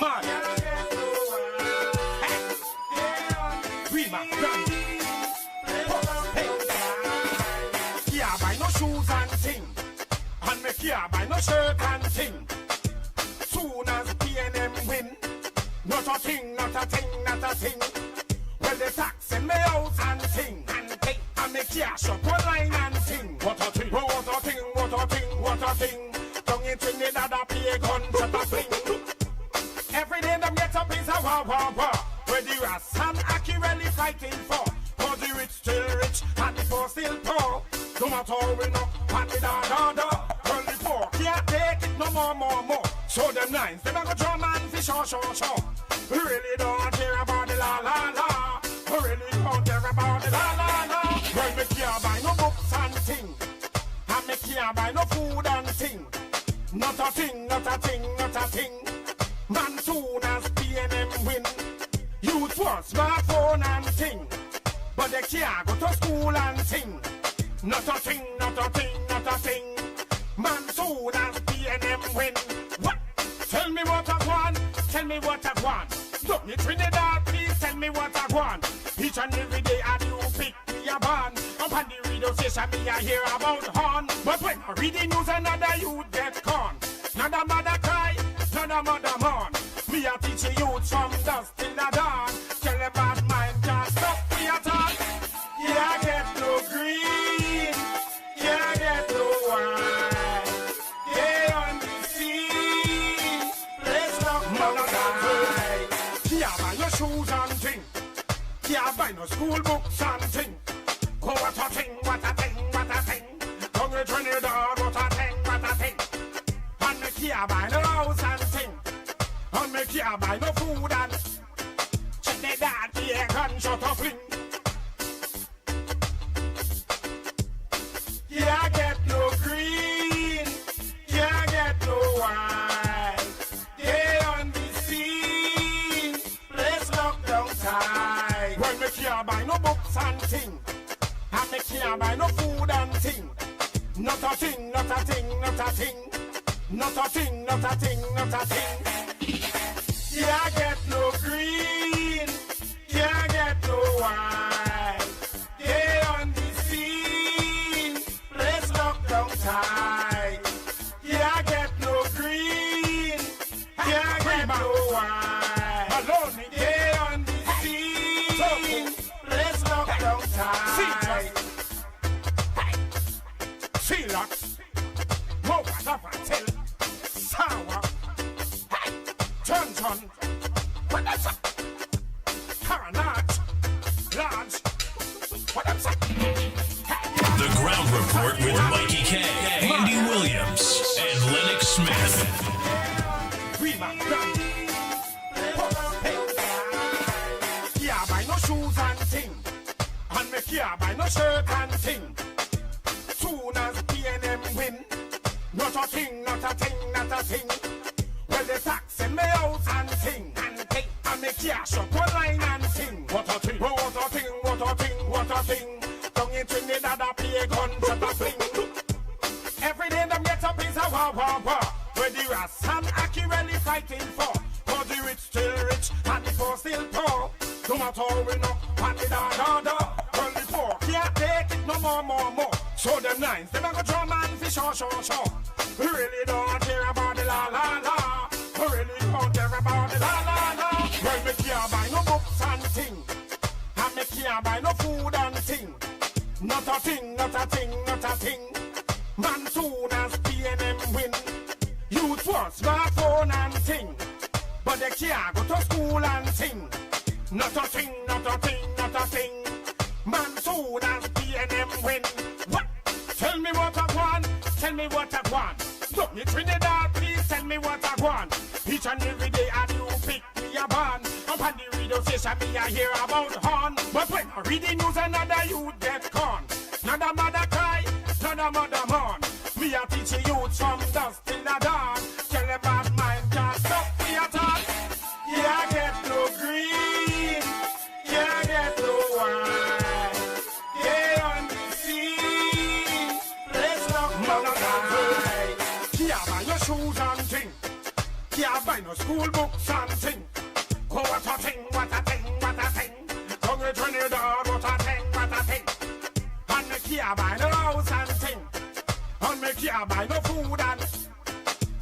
man. Rima, run. Can't buy no shoes and thing, and me can't buy no shirt and thing. Soon as PNM win, not a thing, not a thing, not a thing. Well, the tax in me house and thing, and me cash up one line and thing. What a thing, what a thing, what a thing, what a thing. Down in Trinidad, I play a gun, shut a fling. Every day them get up is a wah wah wah. Where the Ras and Aki really fighting for. For the rich still rich, and the poor still poor. No matter how we know, and the da da da. Well, the poor can't take it no more. So them nines, them a go drum and fish show. We really don't care about the la la la. We really don't care about the la la la. Well, me can't buy no books and thing, and me can't buy no food and thing. Not a thing, not a thing, not a thing. Man, soon as PNM win, youth want smartphone and thing, but they can't go to school and thing. Not a thing, not a thing, not a thing. Man, soon as PNM win, what? Tell me what I want, tell me what I want. Look me Trinidad, please tell me what I want. Each and every day I do pick me a band. Up on the radio station me I hear about horn. But when I read the news another youth get corn. Another mother cry, another mother mourn. Me a teach the youth from dusk till the dawn. Tell them bad mind can't stop me at all. Yeah, I get no green, yeah, I get no white. Yeah, on the scene, let's lock no die. Can't buy no shoes and thing, can't buy no school books and thing. Oh, what a thing, what a thing, what a thing. Down in Trinidad, what a thing, what a thing. And me can't buy no house and thing, and me can't buy no food and check the dad, yeah, gunshot a fling. Yeah, I get no green, yeah, I get no white. Yeah, on the scene, let's lock down tight. Well, me can't buy no books and thing, and me can't buy no food and thing. Not a thing, not a thing, not a thing. Not a thing, not a thing, not a thing. Yeah, I get no green, yeah, I get no white. Yeah, on the scene, let's lock down tight. Yeah, I get no green, yeah, I get no white. Yeah, on the scene, let's lock down tight. See, Lennox, more what I tell. Sour, turn, what that's up? Carnage, large, what that's up? The Ground Report with Mickie K, Andy Williams, and Lennox Smith. Rima, run. Can't buy no shoes and thing, and me can't buy no shirt and thing. Soon as PNM win, not a thing, not a thing, not a thing. Well, the tax in me house and thing, and me cash up one line and thing. What a thing, what a thing, what a thing, what a thing. Down in Trinidad, I play a gun, shut a fling. Every day them get up is a wah wah wah. Where the Ras and Aki really fighting for. For the rich still rich, and the poor still poor. No matter how we know, and the da da da. Well, the poor can't take it no more. So them nines, them a go drum and fish show. We really don't care about the la la la. We really don't care about the la la la. Well, me can't buy no books and thing, and me can't buy no food and thing. Not a thing, not a thing, not a thing. Man, soon as PNM win, youth want smartphone and thing, but they can't go to school and thing. Not a thing, not a thing, not a thing. Man, soon as PNM win, what? Tell me what I want, tell me what I want. Look me Trinidad, please tell me what I want. Each and every day I do pick me a band. Up on the radio station me I hear about horn. But when I read the news another youth get corn. Another mother cry, another mother mourn. Me a teach the youth from dusk till the dawn. Tell them bad mind can't stop me at all. Yeah, I get no green, yeah, I get no white. Yeah, on the scene, let's lock no die. Can't buy no shoes and thing, Can't buy no school books and thing. Oh, what a thing, what a thing, what a thing. Come to Trinidad, what a thing, what a thing. And me can't buy no house and thing. And me can't buy no food and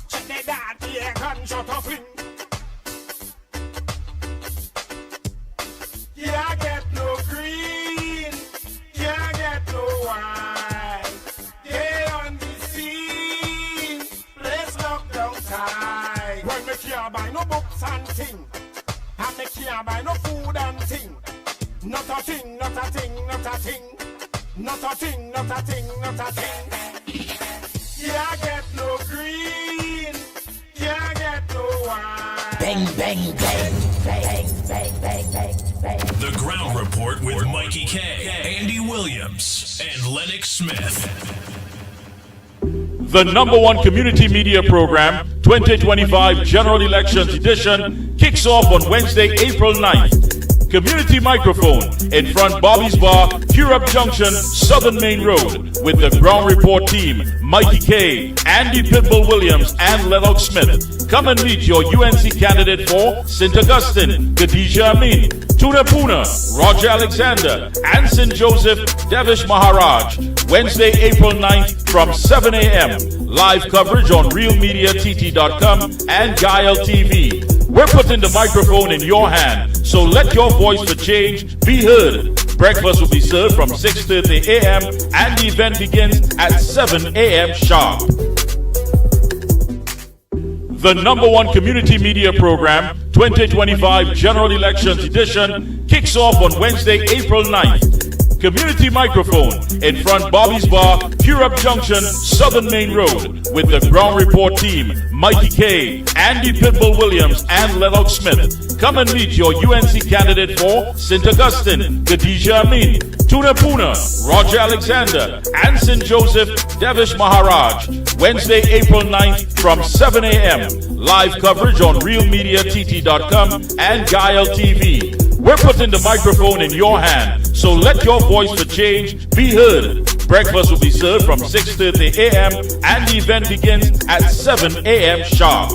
check the dad, yeah, gunshot a fling. Can't get no green, can't get no white. They on the scene, place locked down tight. When me can't buy no books and thing, and me can't buy no food and thing. Not a thing, not a thing, not a thing. Not a thing, not a thing, not a thing. Can't get no green, can't get no white. Bang, bang, bang, bang, bang, bang, bang, bang. The Ground Report with Mickie K, Andy Williams, and Lennox Smith. The #1 community media program, 2025 General Elections Edition, kicks off on Wednesday, April 9th. Community microphone in front Bobby's Bar, Curepe Junction, Southern Main Road, with the Ground Report team, Mickie K, Andy Pitbull Williams, and Lennox Smith. Come and meet your UNC candidate for St. Augustine, Khadija Amin, Tuna Puna, Roger Alexander, and St. Joseph, Devish Maharaj. Wednesday, April 9th from 7 a.m. Live coverage on realmediatt.com and Guile TV. We're putting the microphone in your hand, so let your voice for change be heard. Breakfast will be served from 6:30 a.m. and the event begins at 7 a.m. sharp. The #1 community media program, 2025 General Elections Edition, kicks off on Wednesday, April 9th. Community microphone in front Bobby's Bar, Curepe Junction, Southern Main Road, with the Ground Report team, Mickie K, Andy Pitbull Williams, and Lennox Smith. Come and meet your UNC candidate for St. Augustine, Khadija Amin, Tuna Puna, Roger Alexander, and St. Joseph, Devish Maharaj. Wednesday, April 9th from 7 a.m. Live coverage on realmediatt.com and Guile TV. We're putting the microphone in your hand, so let your voice for change be heard. Breakfast will be served from 6:30 a.m. and the event begins at 7 a.m. sharp.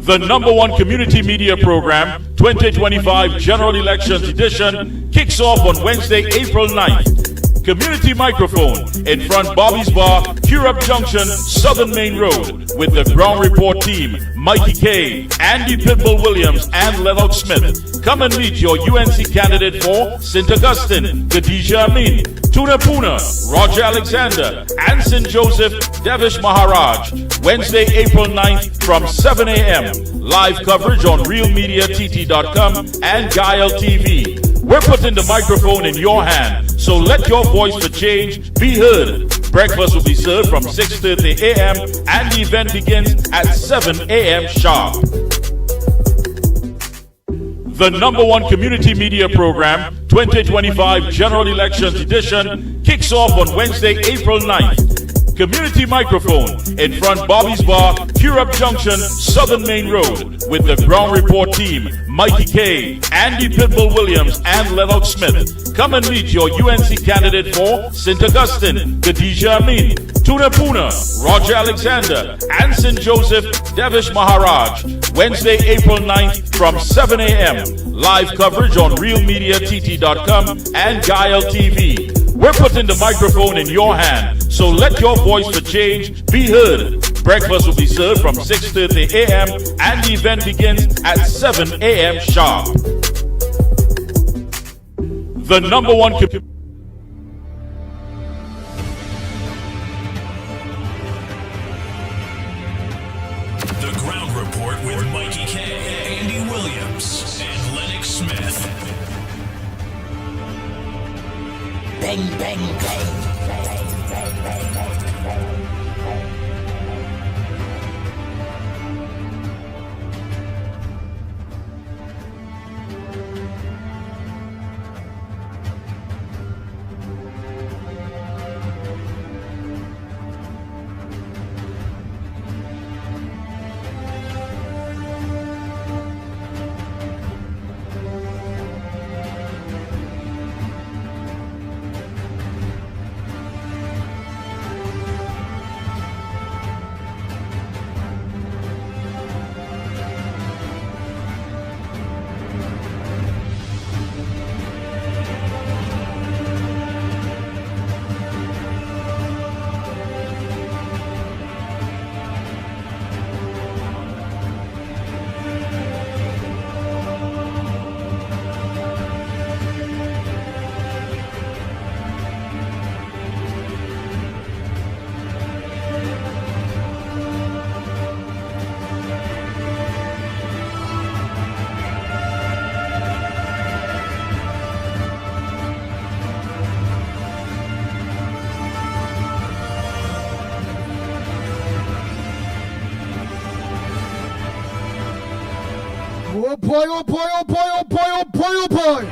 The #1 community media program, 2025 General Elections Edition, kicks off on Wednesday, April 9th. Community microphone in front Bobby's Bar, Curepe Junction, Southern Main Road, with the Ground Report team, Mickie K, Andy Pitbull Williams, and Lennox Smith. Come and meet your UNC candidate for St. Augustine, Khadija Amin, Tuna Puna, Roger Alexander, and St. Joseph, Devish Maharaj. Wednesday, April 9th from 7 a.m. Live coverage on realmediatt.com and Guile TV. We're putting the microphone in your hand, so let your voice for change be heard. Breakfast will be served from 6:30 a.m. and the event begins at 7 a.m. sharp. The #1 community media program, 2025 General Elections Edition, kicks off on Wednesday, April 9th. Community microphone in front Bobby's Bar, Curepe Junction, Southern Main Road, with the Ground Report team, Mickie K, Andy Pitbull Williams, and Lennox Smith. Come and meet your UNC candidate for St. Augustine, Khadija Amin, Tuna Puna, Roger Alexander, and St. Joseph, Devish Maharaj. Wednesday, April 9th from 7 a.m. Live coverage on realmediatt.com and Guile TV. We're putting the microphone in your hand, so let your voice for change be heard. Breakfast will be served from 6:30 a.m. and the event begins at 7 a.m. sharp. The #1 The Ground Report with Mickie K, Andy Williams, and Lennox Smith. Bang, bang, bang, bang, bang, bang, bang, bang. Oh boy, oh boy, oh boy, oh boy, oh boy, oh boy.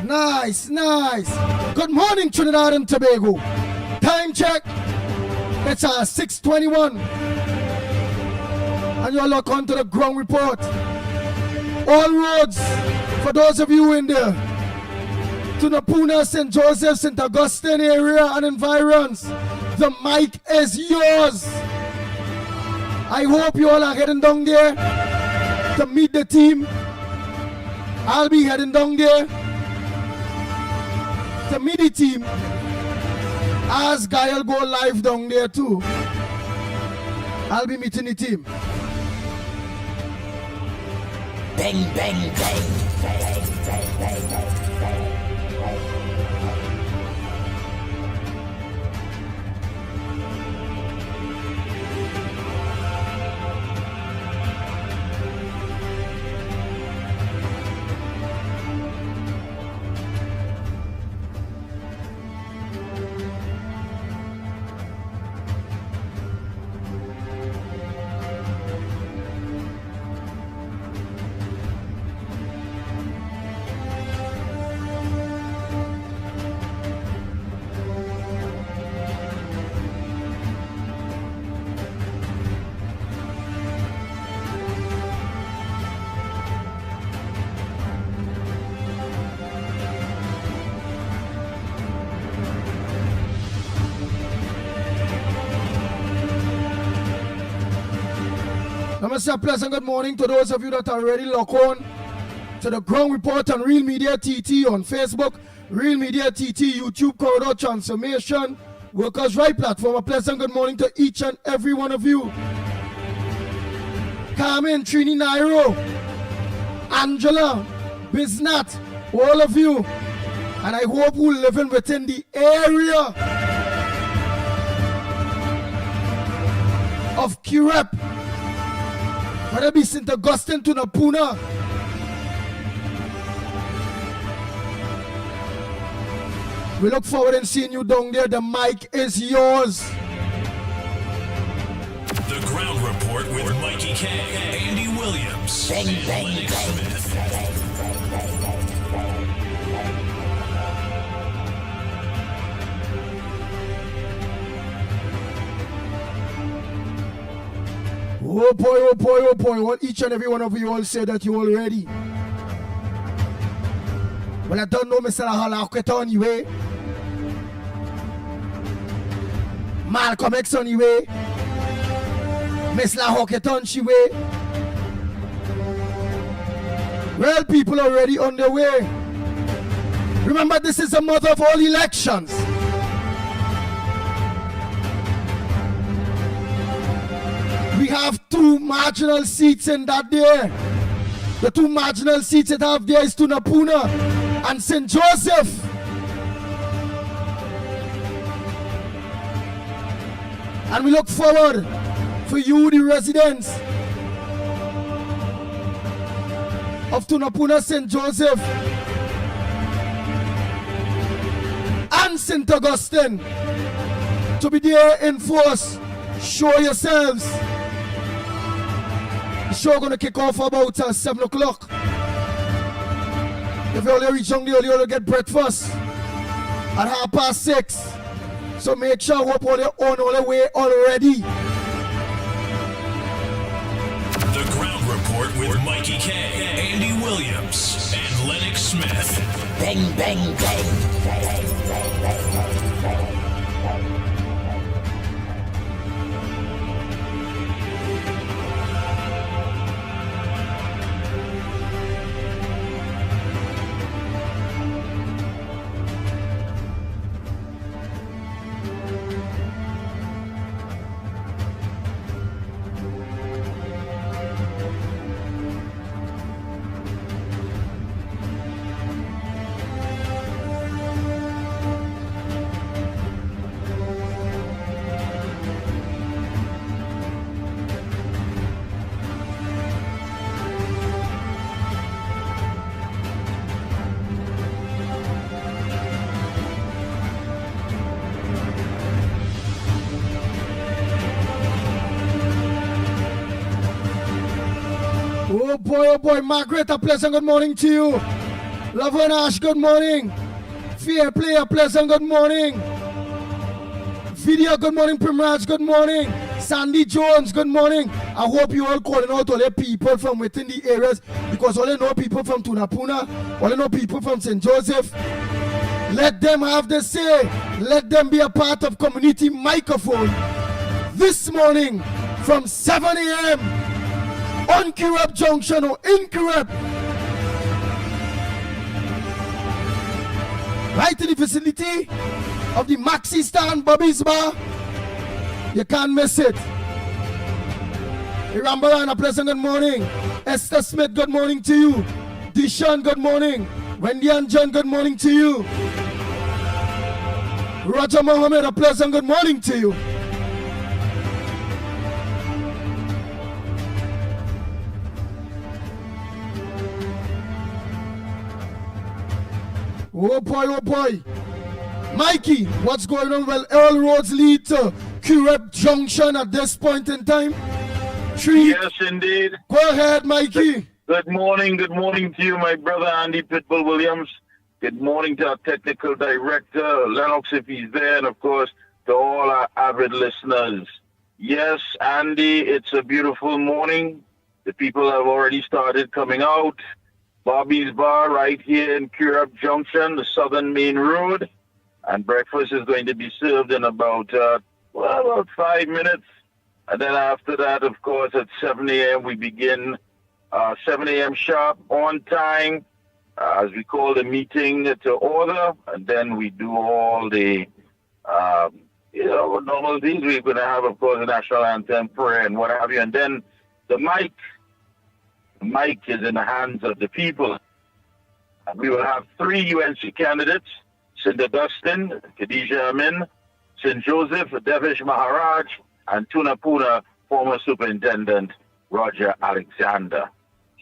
Nice, nice. Good morning, Trinidad and Tobago. Time check. It's 6:21. And you're locked onto the ground report. All roads, for those of you in there, to Napuna, St. Joseph, St. Augustine area and environs, the mic is yours. I hope you all are heading down there to meet the team. I'll be heading down there to meet the team as Gael go live down there too. I'll be meeting the team. Bang, bang, bang. Bang, bang, bang, bang. Namaste, a pleasant good morning to those of you that are already locked on to the ground report on Real Media TT on Facebook, Real Media TT YouTube Corridor Transformation, Workers' Right platform. A pleasant good morning to each and every one of you. Carmen, Trini Nairo, Angela, Biznat, all of you. And I hope who living within the area of Curepe, whether it be St. Augustine to Napuna. We look forward to seeing you down there. The mic is yours. The Ground Report with Mickie K, Andy Williams, Bang, and bang, Lennox bang. Smith. Bang, bang, bang, bang, bang. Oh boy, oh boy, oh boy. What each and every one of you all say that you all ready. Well, I don't know, Mr. Halaket anyway. Malcolm X anyway. Miss La Hoketon Shiwe. Well, people are already on their way. Remember, this is the mother of all elections. We have two marginal seats in that there. The two marginal seats that have there is Tunapuna and St. Joseph. And we look forward for you, the residents of Tunapuna, St. Joseph and St. Augustine, to be there in force. Show yourselves. The show gonna kick off about 7 o'clock. If you only reach down there, you'll get breakfast at 6:30. So make sure hope all you're on all the way already. The Ground Report with Mickie Mickie K, Andy Williams, and Lennox Smith. Bang, bang, bang. Oh boy, Margaret, a pleasant good morning to you. Laverne Ash, good morning. Fair Play, a pleasant good morning. Video, good morning. Primrose, good morning. Sandy Jones, good morning. I hope you all calling out all the people from within the areas, because all they know people from Tunapuna, all they know people from St. Joseph. Let them have the say. Let them be a part of Community Microphone this morning from 7 a.m. on Curepe Junction or in Curepe. Right in the vicinity of the Maxi Stand Bobby's Bar. You can't miss it. Irambaran, a pleasant good morning. Esther Smith, good morning to you. Dishon, good morning. Wendy and John, good morning to you. Roger Mohammed, a pleasant good morning to you. Oh boy. Mikey, what's going on? Well, all roads lead to Curepe Junction at this point in time. Yes, indeed. Go ahead, Mikey. Good morning to you, my brother Andy Pitbull Williams. Good morning to our technical director, Lennox, if he's there, and of course, to all our avid listeners. Yes, Andy, it's a beautiful morning. The people have already started coming out. Bobby's Bar right here in Curepe Junction, the Southern Main Road. And breakfast is going to be served in about 5 minutes. And then after that, of course, at 7 a.m. we begin 7 a.m. sharp on time, as we call the meeting to order. And then we do all the, normal things. We're going to have, of course, the national anthem, prayer, and what have you. And then the mic is in the hands of the people. And we will have 3 UNC candidates: St. Augustine, Khadija Amin, St. Joseph, Devish Maharaj, and Tunapuna, former Superintendent Roger Alexander.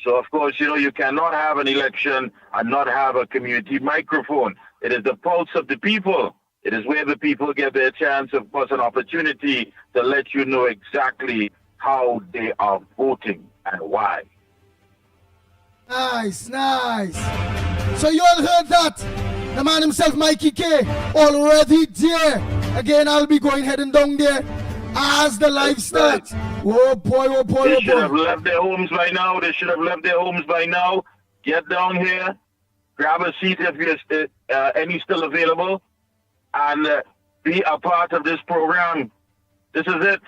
So, of course, you cannot have an election and not have a community microphone. It is the pulse of the people. It is where the people get their chance, of course, an opportunity to let you know exactly how they are voting and why. Nice. So you all heard that? The man himself, Mickie K, already there. Again, I'll be heading down there as the live starts. Oh boy. They should have left their homes by now. Get down here, grab a seat if there's any still available, and be a part of this program. This is it.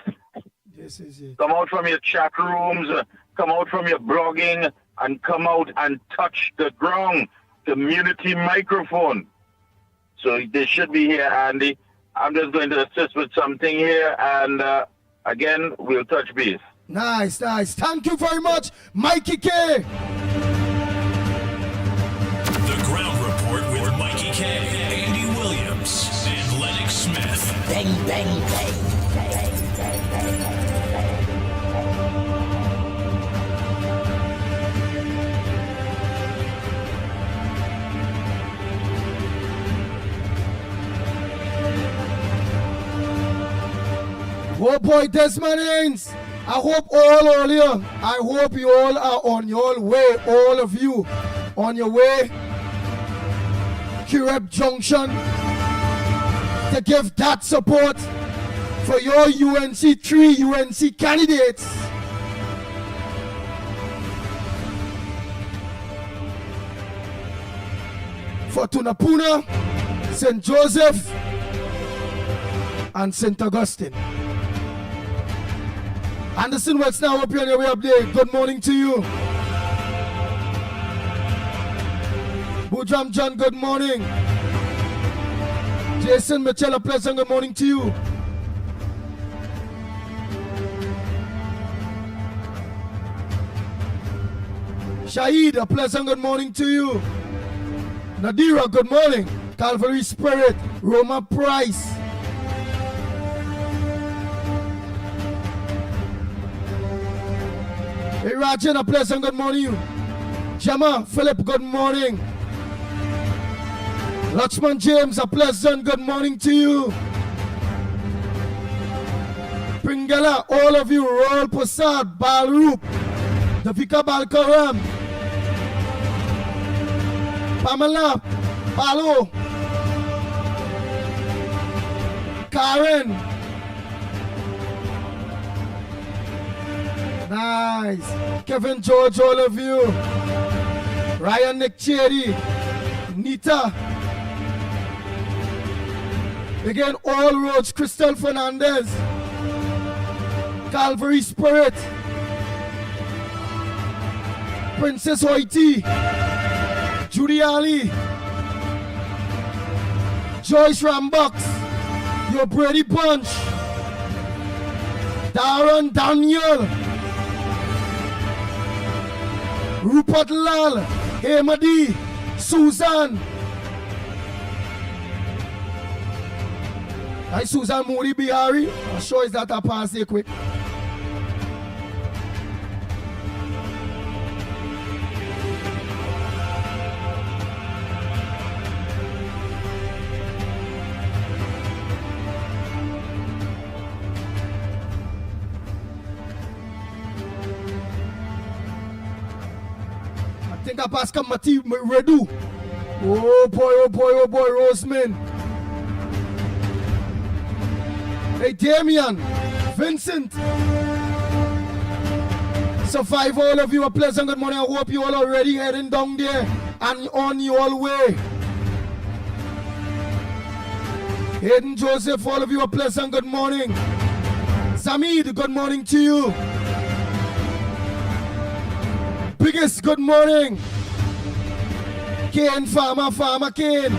Come out from your chat rooms, come out from your blogging, and come out and touch the ground. Community microphone. So they should be here, Andy. I'm just going to assist with something here, and again, we'll touch base. Nice. Thank you very much, Mickie K. The Ground Report with Mickie K, Andy Williams, and Lennox Smith. Bang, bang, bang. Oh boy, Desmond Haynes. I hope all you. I hope you all are on your way. All of you on your way. Curepe Junction to give that support for your UNC 3 UNC candidates. for Tunapuna, St. Joseph, and St. Augustine. Anderson West now up here on your way up there. Good morning to you. Boojam John, good morning. Jason Mitchell, a pleasant good morning to you. Shahid, a pleasant good morning to you. Nadira, good morning. Calvary Spirit, Roma Price. Hey Rajan, a pleasant good morning to you. Gemma, Philip, good morning. Lakshman James, a pleasant good morning to you. Pringala, all of you, Royal Prasad, Balroop, Davika Balkaram, Pamela, Palo, Karen. Nice. Kevin George, all of you. Ryan Nick Cherry, Nita. Again, all roads, Crystal Fernandez, Calvary Spirit, Princess Hoity, Judy Ali, Joyce Rambox, your Brady Bunch, Darren Daniel, Rupert Lal, Hemadi, Susan. Hi Susan Moody Bihari. I'm sure is that a pass here quick. I think I pass Mati Redu. Oh boy, Roseman. Hey Damian, Vincent. So five, all of you, a pleasant good morning. I hope you all already heading down there and on your way. Hayden Joseph, all of you, a pleasant good morning. Samid, good morning to you. Biggest good morning. Kane, Farmer Kane.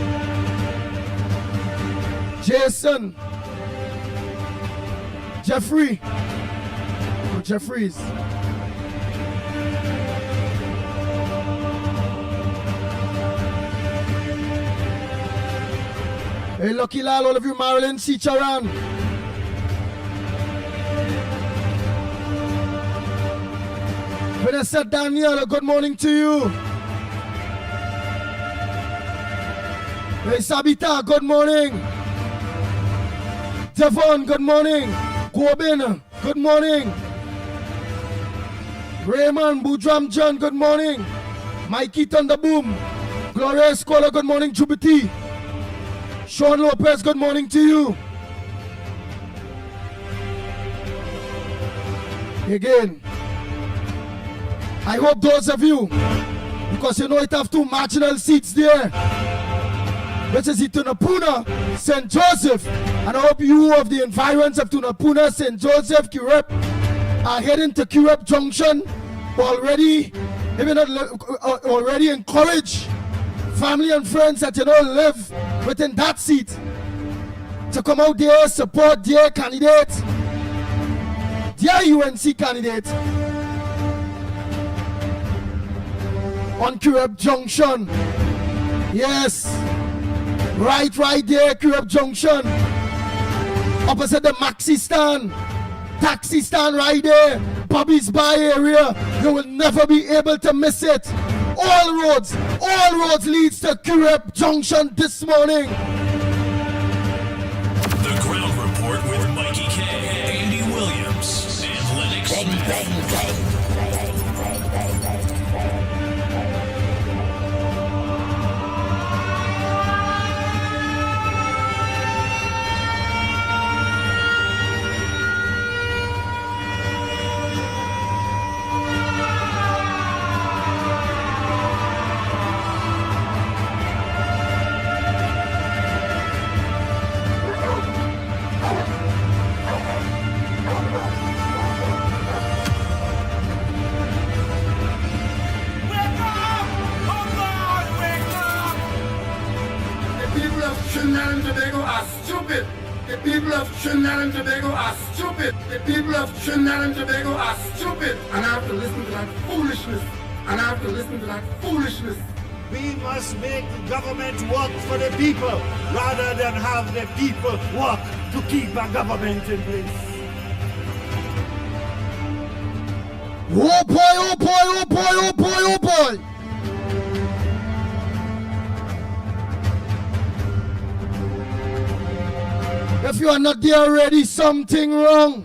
Jason. Jeffrey. Oh, Jeffries. Hey, Lucky Lal, all of you, Marilyn Sicharan. Vanessa Daniel, good morning to you. Hey, Sabita, good morning. Devon, good morning. Gobin, good morning. Raymond Boudram John, good morning. Mikey Thunderboom. Gloria Escola, good morning. Jubiti. Sean Lopez, good morning to you. Again, I hope those of you, because you know it have two marginal seats there, which is Tunapuna, St. Joseph, and I hope you of the environs of Tunapuna, St. Joseph, Curepe, are heading to Curepe Junction already. Maybe not already encourage family and friends that you know live within that seat to come out there, support their candidate, their UNC candidate on Curepe Junction. Yes. Right there, Curepe Junction. Opposite the Maxi stand. Taxi stand right there. Bobby's Bar area. You will never be able to miss it. All roads leads to Curepe Junction this morning. The Ground Report with Mickie K, Andy Williams, and Lennox Bang, Smith. bang, bang. and Tobago are stupid. The people of Trinidad and Tobago are stupid. The people of Trinidad and Tobago are stupid. And I have to listen to that foolishness. And I have to listen to that foolishness. We must make the government work for the people rather than have the people work to keep a government in place. Oh boy, oh boy, oh boy, oh boy, oh boy. If you are not there already, something wrong.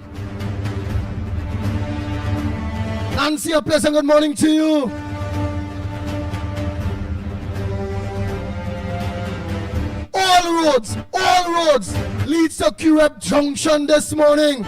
Nancy, a pleasant good morning to you. All roads leads to Curepe Junction this morning.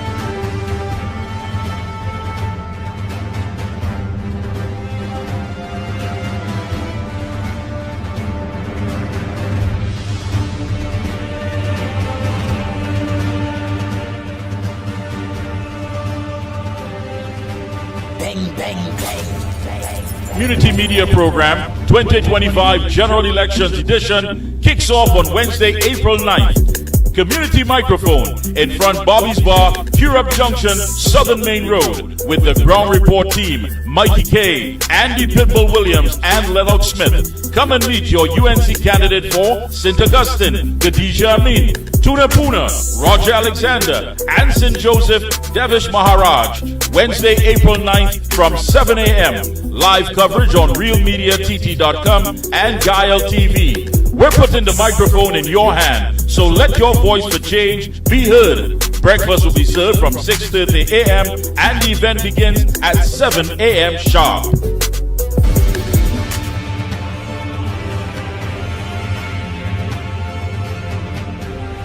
Bang, bang, bang. Community Media Program 2025 General Elections Edition kicks off on Wednesday, April 9th. Community Microphone in front Bobby's Bar, Curepe Junction, Southern Main Road, with the Ground Report team, Mickie K, Andy Pitbull Williams, and Lennox Smith. Come and meet your UNC candidate for St. Augustine, Khadija Amin, Tuna Puna, Roger Alexander, and St. Joseph, Devish Maharaj. Wednesday, April 9th from 7 a.m. Live coverage on realmediatt.com and Guile TV. We're putting the microphone in your hand, so let your voice for change be heard. Breakfast will be served from 6:30 a.m. and the event begins at 7 a.m. sharp.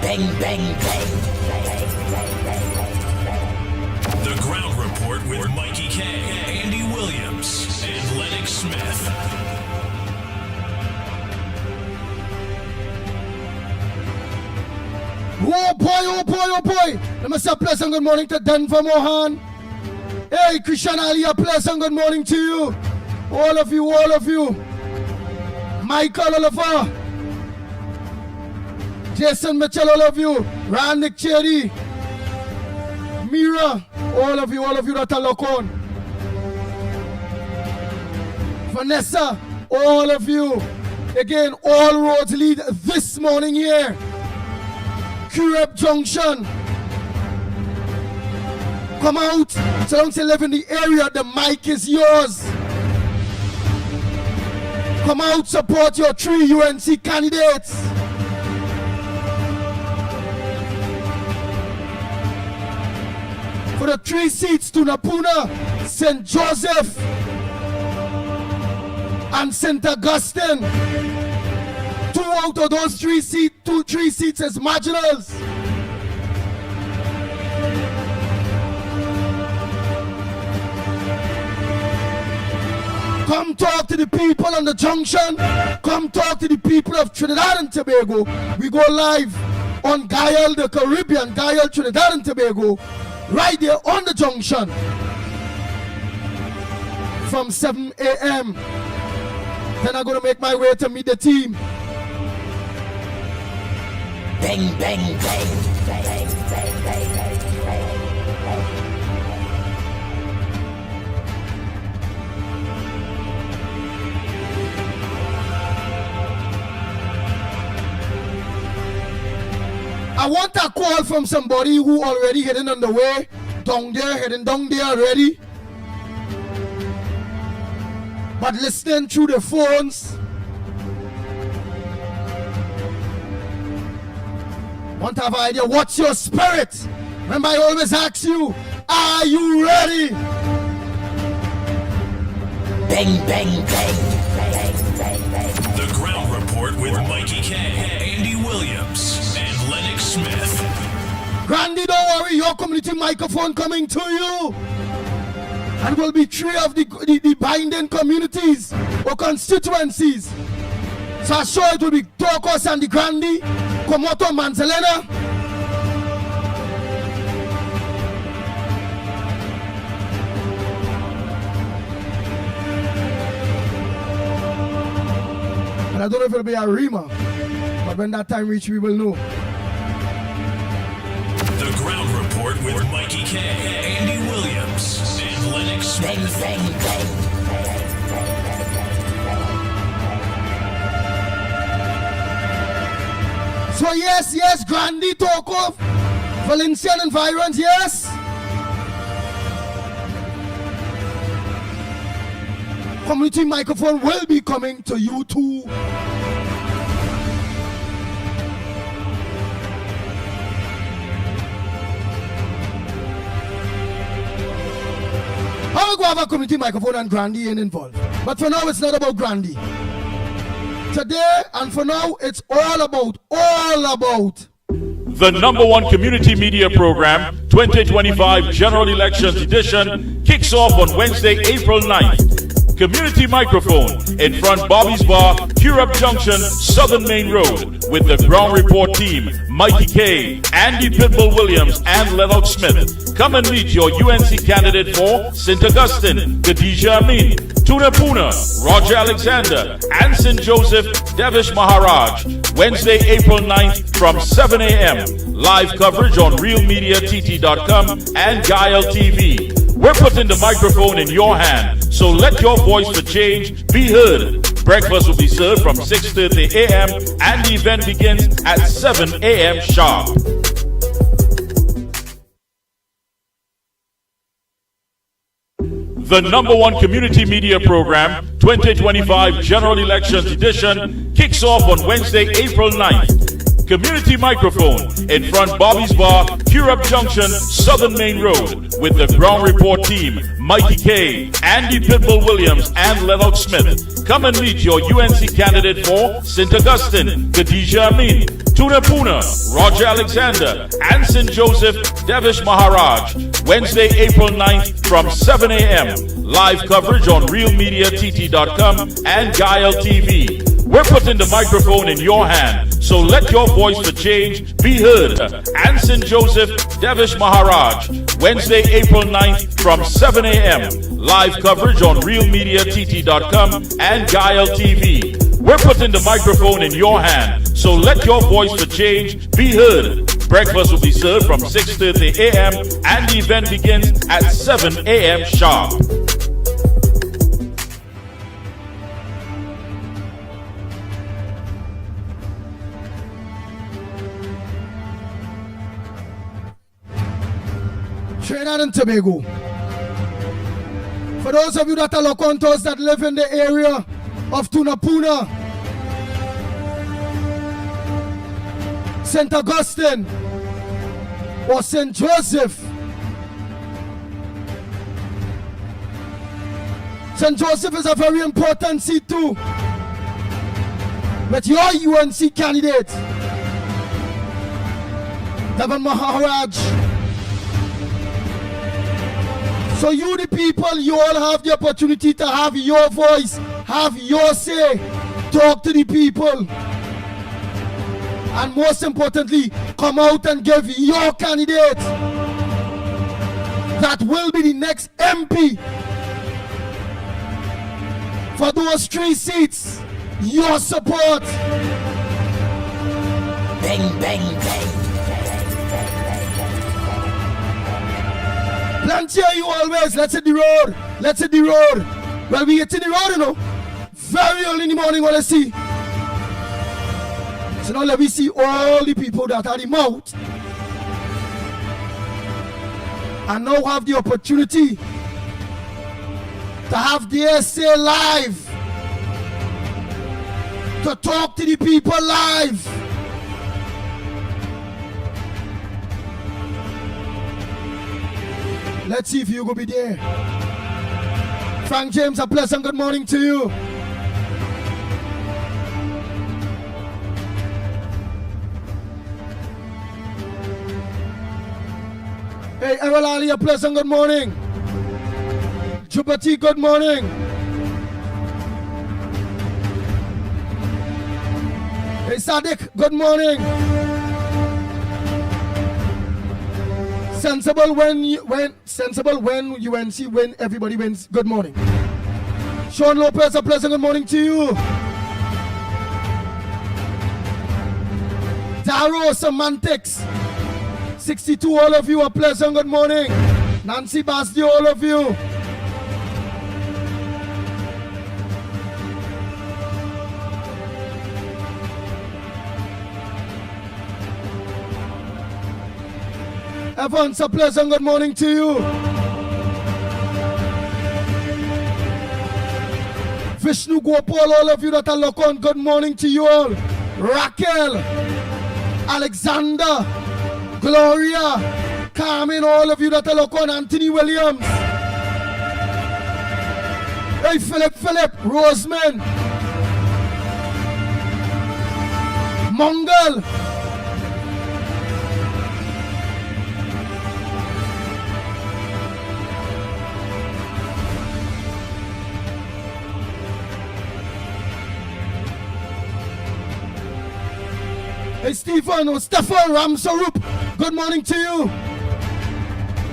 Bang, bang, bang. The Ground Report with Mickie K, Andy Williams, and Lennox Smith. Oh boy, oh boy, oh boy. Let me say a pleasant good morning to Denver Mohan. Hey, Christian Ali, a pleasant good morning to you. All of you, all of you. Michael Oliver. Jason Mitchell, all of you. Randy Cherry. Mira, all of you that are locked on. Vanessa, all of you. Again, all roads lead this morning here. Curepe Junction. Come out. So don't say live in the area, the mic is yours. Come out, support your 3 UNC candidates. For the 3 seats to Napuna, St. Joseph, and St. Augustine. 2 out of those 3 seats as marginals. Come talk to the people on the junction. Come talk to the people of Trinidad and Tobago. We go live on Guile, the Caribbean, Guile, Trinidad and Tobago, right there on the junction from 7 a.m. Then I'm going to make my way to meet the team. Bang, bang, bang. Bang, bang, bang, bang, bang. I want a call from somebody who already heading on the way down there, heading down there already. But listening through the phones. Want to have an idea? What's your spirit? Remember, I always ask you, are you ready? Bang, bang, bang. Bang, bang, bang. The Ground Report with Mickie K, Andy Williams, and Lennox Smith. Grandy, don't worry, your community microphone coming to you. And will be 3 of the binding communities or constituencies. So I'm sure it will be Tokos and the Grandy, Komoto, Manzelena. And I don't know if it'll be a Rima, but when that time reaches, we will know. with Mickie K, Andy Williams, and Lennox Smith. Bang, bang, bang. So yes, Grandy talk of Valencian environs, yes. Community microphone will be coming to you too. I will go have a community microphone and Grandy ain't involved. But for now, it's not about Grandy. Today and for now, it's all about the #1 community media program, 2025 General Elections Edition, kicks off on Wednesday, April 9th. Community microphone in front Bobby's Bar, Curepe Junction, Southern Main Road, with the Ground Report team, Mickie K, Andy Pitbull Williams, and Lennox Smith. Come and meet your UNC candidate for St. Augustine, Khadija Amin, Tunapuna, Roger Alexander, and St. Joseph, Devish Maharaj. Wednesday, April 9th from 7 a.m. Live coverage on realmediatt.com and Guile TV. We're putting the microphone in your hand, so let your voice for change be heard. Breakfast will be served from 6:30 a.m. and the event begins at 7 a.m. sharp. The #1 community media program, 2025 General Elections Edition, kicks off on Wednesday, April 9th. Community microphone in front Bobby's Bar, Curepe Junction, Southern Main Road, with the Ground Report team, Mickie K, Andy Pitbull Williams, and Lennox Smith. Come and meet your UNC candidate for St. Augustine, Khadija Amin, Tunapuna, Roger Alexander, and St. Joseph, Devish Maharaj. Wednesday, April 9th from 7 a.m. Live coverage on realmediatt.com and Guile TV. We're putting the microphone in your hand, so let your voice for change be heard. And St. Joseph, Devish Maharaj. Wednesday, April 9th from 7 a.m. Live coverage on realmediatt.com and Guile TV. We're putting the microphone in your hand, so let your voice for change be heard. Breakfast will be served from 6:30 a.m. and the event begins at 7 a.m. sharp. Trinidad and Tobago. For those of you that are Locontos that live in the area of Tunapuna, St. Augustine, or St. Joseph. St. Joseph is a very important seat too. But your UNC candidate, Devan Maharaj. So you the people, you all have the opportunity to have your voice, have your say, talk to the people. And most importantly, come out and give your candidate that will be the next MP for those 3 seats, your support. Bang, bang, bang. Plenty of you always, let's hit the road, let's hit the road. Well, we get to the road, you know, very early in the morning when I see. So now let me see all the people that are the mouth and now have the opportunity to have their say live, to talk to the people live. Let's see if you will be there. Frank James, a pleasant good morning to you. Hey, Errol Ali, a pleasant good morning. Jubati, good morning. Hey, Sadiq, good morning. Sensible when UNC win, everybody wins. Good morning. Sean Lopez, a pleasant good morning to you. Daro Semantics. 62, all of you, a pleasant good morning. Nancy Basti, all of you. Evans, a pleasant good morning to you. Vishnu Gopal, all of you that are locked on, good morning to you all. Raquel, Alexander, Gloria, Carmen, all of you that are locked on, Anthony Williams. Hey, Philip, Roseman, Mongol. Hey, Stefan Ramsarup, good morning to you.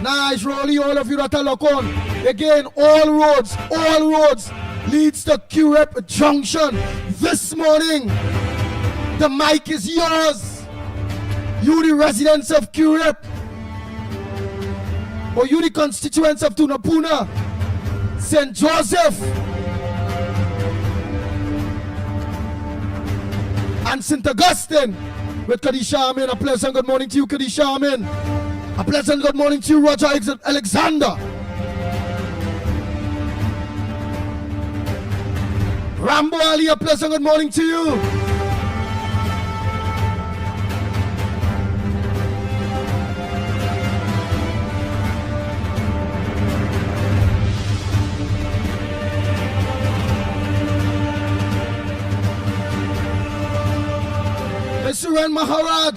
Nice, Rolly, all of you that are locked on. Again, all roads leads to Curepe Junction. This morning, the mic is yours. You the residents of Curepe, or you the constituents of Tunapuna, St. Joseph, and St. Augustine. With Kadisha Amin, a pleasant good morning to you, Kadisha Amin. A pleasant good morning to you, Roger Alexander. Rambo Ali, a pleasant good morning to you. Suren Maharaj,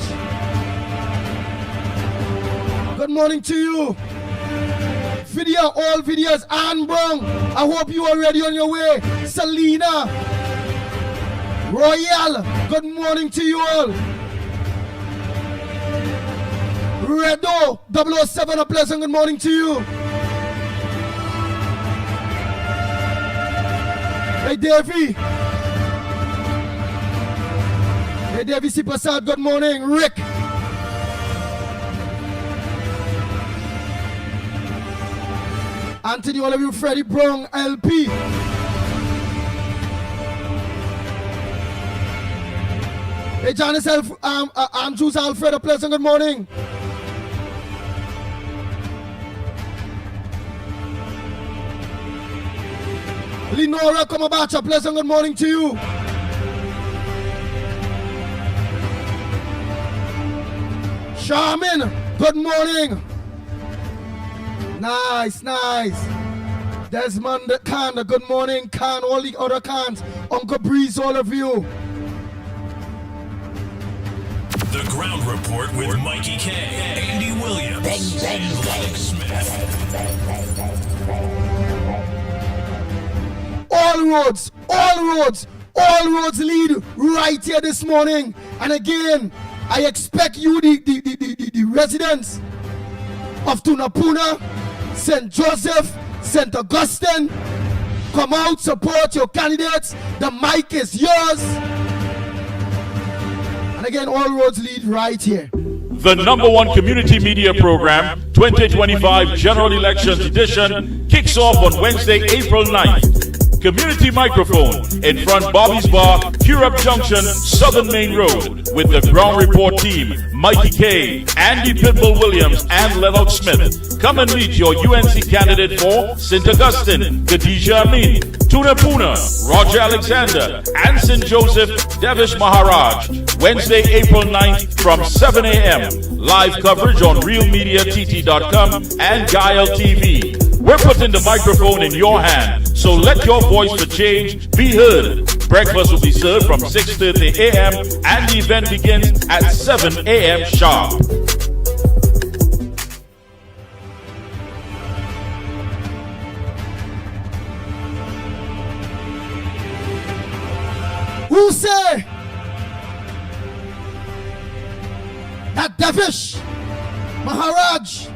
good morning to you. All videos, Anne Brown, I hope you are ready on your way. Selena, Royal, good morning to you all. Redo, 007, a pleasant good morning to you. Hey, Davey. Hey, Davey C. Prasad, good morning. Rick. Anthony, all of you, Freddie Brown, LP. Hey, Janice Andrews Alfred, a pleasant good morning. Lenora Komabacha, a pleasant good morning to you. Charmin, good morning. Nice. Desmond Khan, good morning. Khan, all the other Khans. Uncle Breeze, all of you. The Ground Report with Mickie K, Andy Williams, and Lennox Smith. All roads lead right here this morning. And again, I expect you, the residents of Tunapuna, St. Joseph, St. Augustine, come out, support your candidates. The mic is yours. And again, all roads lead right here. The #1 community media program, 2025 General Elections Edition, kicks off on Wednesday, April 9th. Community microphone in front Bobby's Bar, Curepe Junction, Southern Main Road, with the Ground Report team, Mickie K, Andy Pitbull Williams, and Lennox Smith. Come and meet your UNC candidate for St. Augustine, Khadija Amin, Tunapuna, Roger Alexander, and St. Joseph, Devish Maharaj. Wednesday, April 9th from 7 a.m. Live coverage on realmediatt.com and Guile TV. We're putting the microphone in your hand, so let your voice for change be heard. Breakfast will be served from 6:30 a.m. and the event begins at 7 a.m. sharp. Who say that Devish Maharaj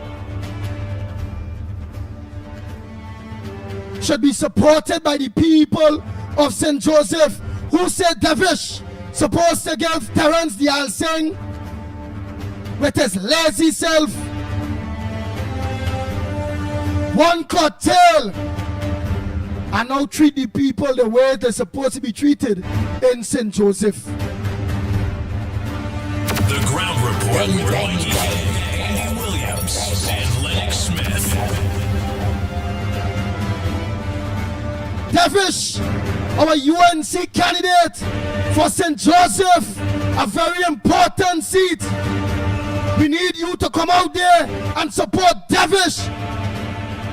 should be supported by the people of St. Joseph? Who said Devish supposed to give Terence the Alsing with his lazy self. One cocktail. And now treat the people the way they're supposed to be treated in St. Joseph. The Ground Report with Mickie, Andy Williams, and Lennox Smith. Devish, our UNC candidate for St. Joseph, a very important seat. We need you to come out there and support Devish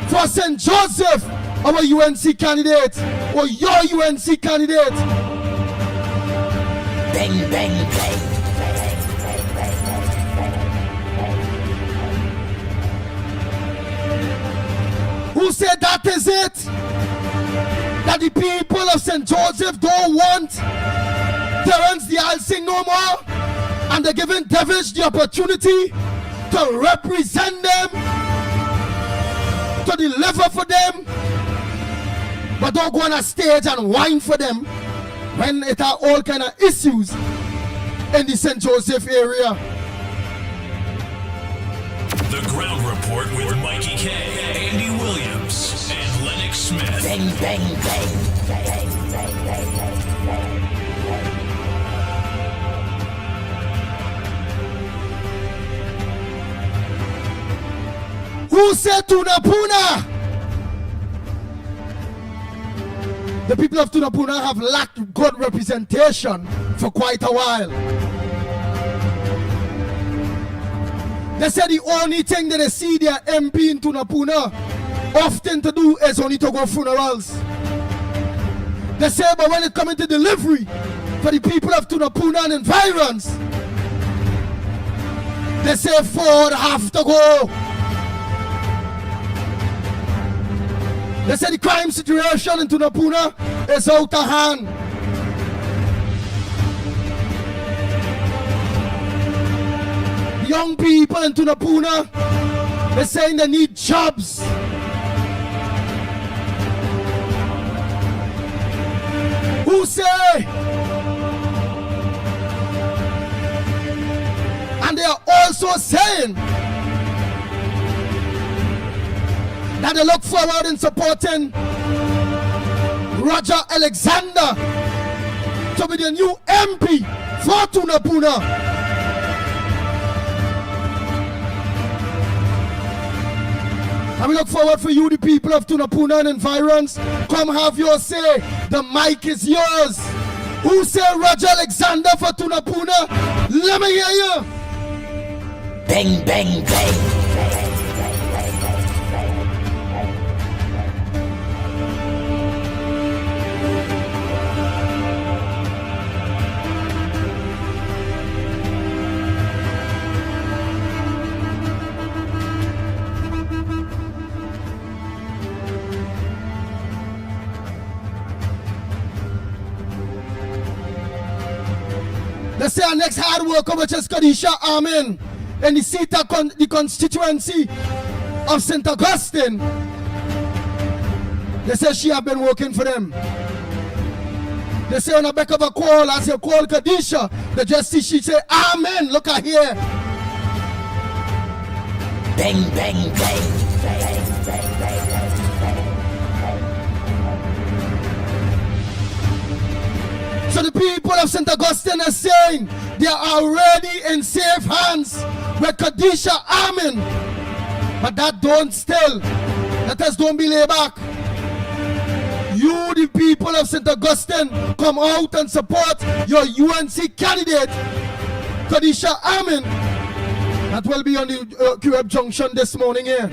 for St. Joseph, our UNC candidate, or your UNC candidate. Bang, bang, bang. Who said that is it? That the people of St. Joseph don't want Terence the Alsing no more, and they're giving Devish the opportunity to represent them, to deliver for them, but don't go on a stage and whine for them when it are all kind of issues in the St. Joseph area. The Ground Report with Mickie K, Andy Williams, and Lennox Smith. Bang, bang, bang. Who said Tunapuna? The people of Tunapuna have lacked good representation for quite a while. They said the only thing that they see their MP in Tunapuna often to do is only to go funerals. They say, but when it comes to delivery for the people of Tunapuna and environs, they say Ford have to go. They say the crime situation in Tunapuna is out of hand. Young people in Tunapuna, they're saying they need jobs. Who say? And they are also saying that they look forward in supporting Roger Alexander to be the new MP for Tunapuna. And we look forward for you, the people of Tunapuna and environs. Come have your say. The mic is yours. Who say Roger Alexander for Tunapuna? Let me hear you. Bang, bang, bang. Let's say our next hard worker, which is Kadisha Amin, in the seat of the constituency of St. Augustine. They say she have been working for them. They say on the back of a call, as you call Kadisha, they just see she say, Amen, look at here. Bang, bang, bang. So the people of St. Augustine are saying they are already in safe hands with Kadisha Amin. But that don't still. Let us don't be laid back. You, the people of St. Augustine, come out and support your UNC candidate, Kadisha Amin. That will be on the Curepe Junction this morning here.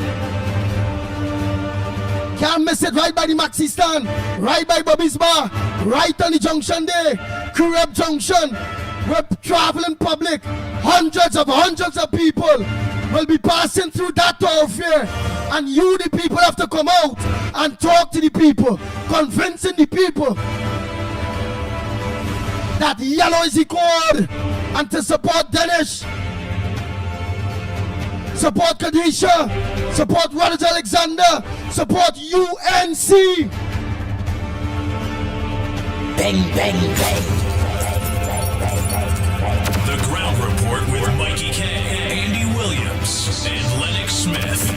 Can't miss it, right by the Maxi stand, right by Bobby's Bar, right on the junction there, Curepe Junction. We're traveling public. Hundreds of people will be passing through that thoroughfare. And you, the people, have to come out and talk to the people, convincing the people that yellow is the code and to support Dennis. Support Kadisha, support Roger Alexander, support UNC. Bang, bang, bang. The Ground Report with Mickie K, Andy Williams, and Lennox Smith.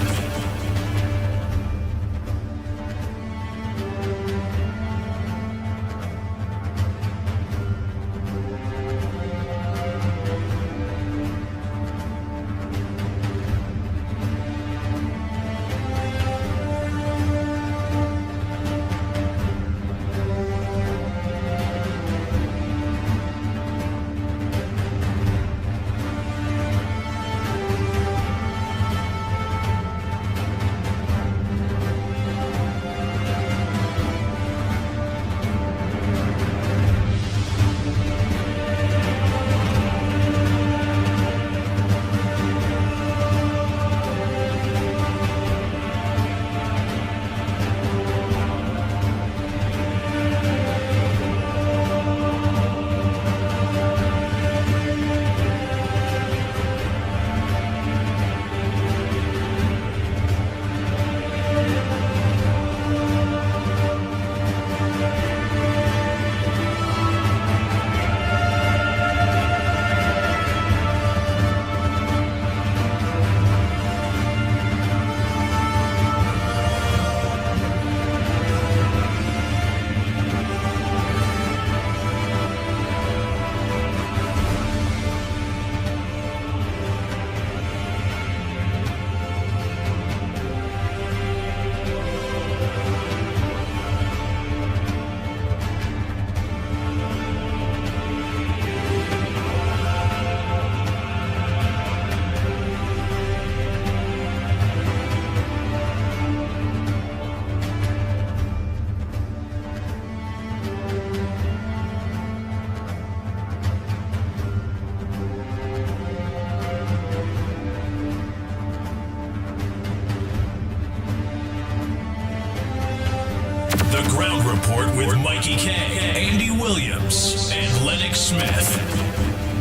The Ground Report with Mickie K, Andy Williams, and Lennox Smith.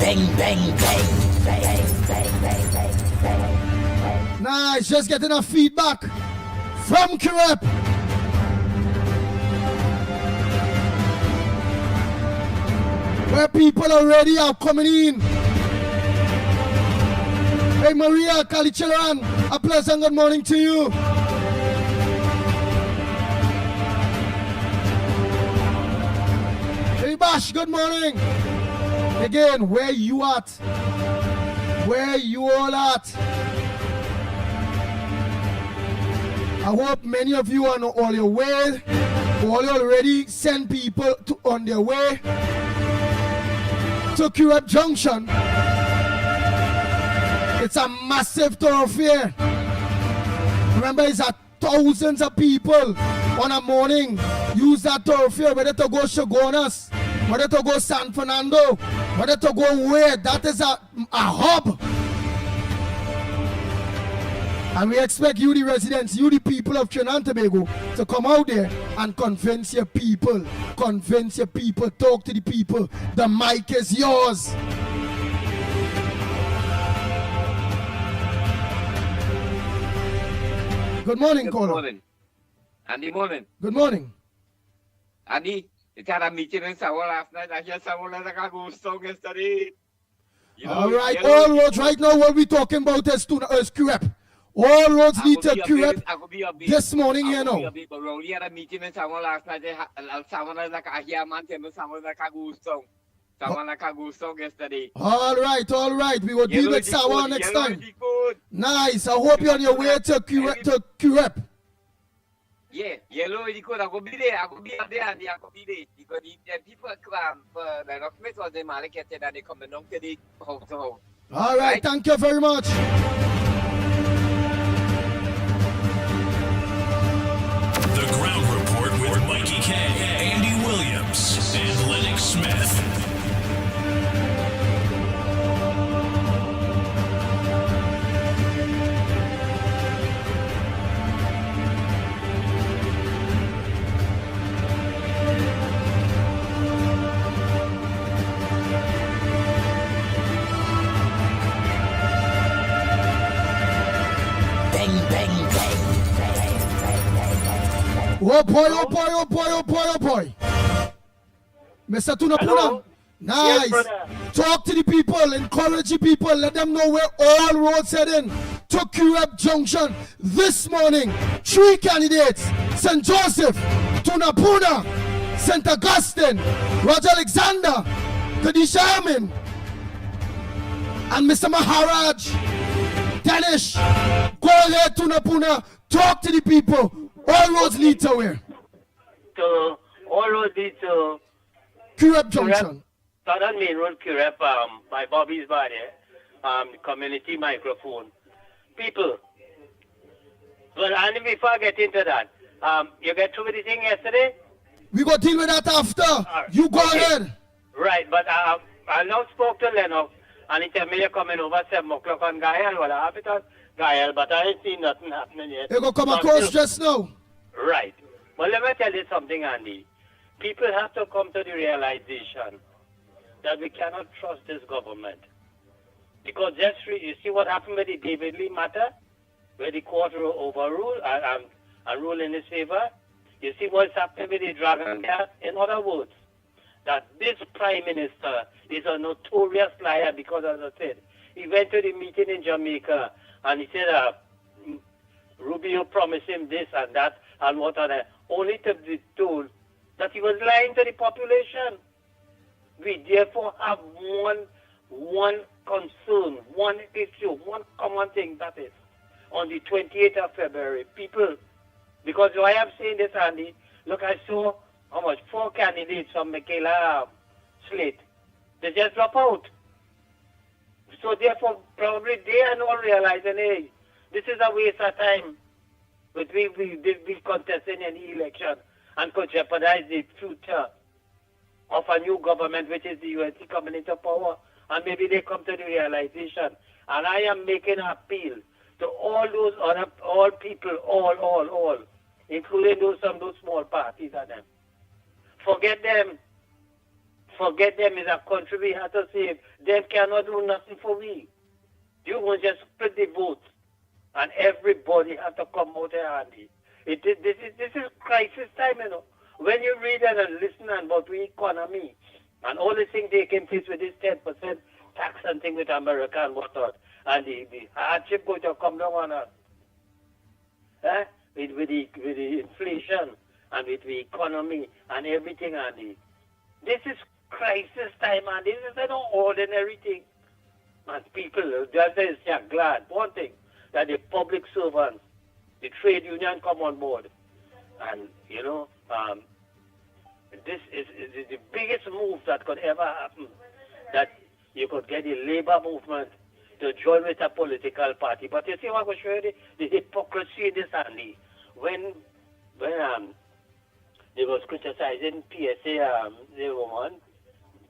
Bang, bang, bang, bang, bang, bang, bang, bang. Nice, just getting a feedback from Curepe. Where people already are coming in. Hey Maria Kalichiran, a pleasant good morning to you. Hey Bash, good morning. Again, where you at? Where you all at? I hope many of you are on all your way. All already send people on their way to Curepe Junction. It's a massive thoroughfare. Remember, it's thousands of people on a morning use that thoroughfare, whether to go Shogunas, whether to go San Fernando, whether to go where. That is a hub. And we expect you, the residents, you, the people of Trinidad and Tobago, to come out there and convince your people. Convince your people. Talk to the people. The mic is yours. Good morning, caller. Good morning. Andy, morning. Good morning. Andy, it had a meeting in Sawa last night. I hear someone like a good song yesterday. All right, all roads right now, what we're talking about is Curepe. All roads lead to Curepe this morning, you know. We had a meeting in Sawa last night. Someone like a hear man tell me someone like a good song. Someone like a good song yesterday. All right. We will deal with Sawa next time. Nice. I hope you're on your way to Curepe. Yeah, yellow is good. I will be there. I will be there. I will be there. Because the people come for the Rockmate or the Maleket and they come along to the house to house. All right. Thank you very much. The Ground Report with Mickie K, Andy Williams, and Lennox Smith. Oh boy. Mr. Tunapuna. Nice. Yes, brother. Talk to the people, encourage the people, let them know where all roads heading to Curepe Junction this morning. 3 candidates: St. Joseph, Tunapuna, St. Augustine, Roger Alexander, Kadisha Amin, and Mr. Maharaj. Danish, go ahead, Tunapuna, talk to the people. All roads lead to where? To all roads lead to Curepe Junction. Southern Main Road, Curepe, by Bobby's bar there, community microphone. People, well, and before I get into that, you get through with the thing yesterday? We go deal with that after. You go ahead. Right, but I now spoke to Lennox, and he tell me you're coming over 7 o'clock on Gael. Well, I have it on Gael, but I ain't seen nothing happening yet. You go come across just now. Right. But let me tell you something, Andy. People have to come to the realization that we cannot trust this government. Because you see what happened with the David Lee matter, where the court overruled and ruled in his favor? You see what's happening with the Dragon Cat? In other words, that this Prime Minister is a notorious liar because, as I said, he went to the meeting in Jamaica and he said Rubio promised him this and that and what other, only to be told that he was lying to the population. We therefore have one concern, one issue, one common thing, that is, on the 28th of February, people, because why I'm saying this, Andy, look, I saw how much 4 candidates from Michaela slate. They just drop out. So therefore, probably they are not realizing, hey, this is a waste of time. But we contesting any election and could jeopardize the future of a new government, which is the UNC coming into power. And maybe they come to the realization. And I am making an appeal to all those other, all people, all, including those small parties and them. Forget them. Forget them. Is a country we have to save. Them cannot do nothing for we. You won't just split the votes. And everybody has to come out here, Andy. This is crisis time, you know. When you read and listen about the economy and all the things they can face with this 10% tax and thing with America and whatnot, and the hardship going to come down on us. With the inflation and with the economy and everything, Andy. This is crisis time, and this is no ordinary thing. And people, just is glad, one thing, that the public servants, the trade union come on board. And, you know, this is the biggest move that could ever happen, that you could get the labor movement to join with a political party. But you see what was showing the hypocrisy in this, Andy. When they was criticizing PSA, the woman,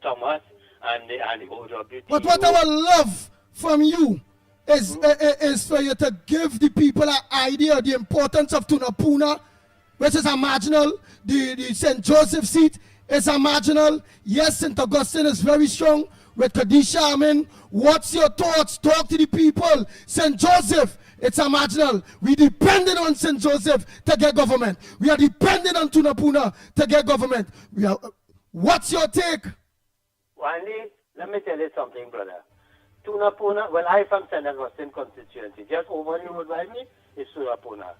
Thomas, and the OWT. But what I would love from you is for you to give the people an idea of the importance of Tunapuna, which is a marginal. The St. Joseph seat is a marginal. Yes, St. Augustine is very strong with Kadisha Amin. What's your thoughts? Talk to the people. St. Joseph, it's a marginal. We depended on St. Joseph to get government. We are dependent on Tunapuna to get government. What's your take? Andy, let me tell you something, brother. Tunapuna, well, I'm from St. Augustine constituency. Just over the road by me is Tunapuna.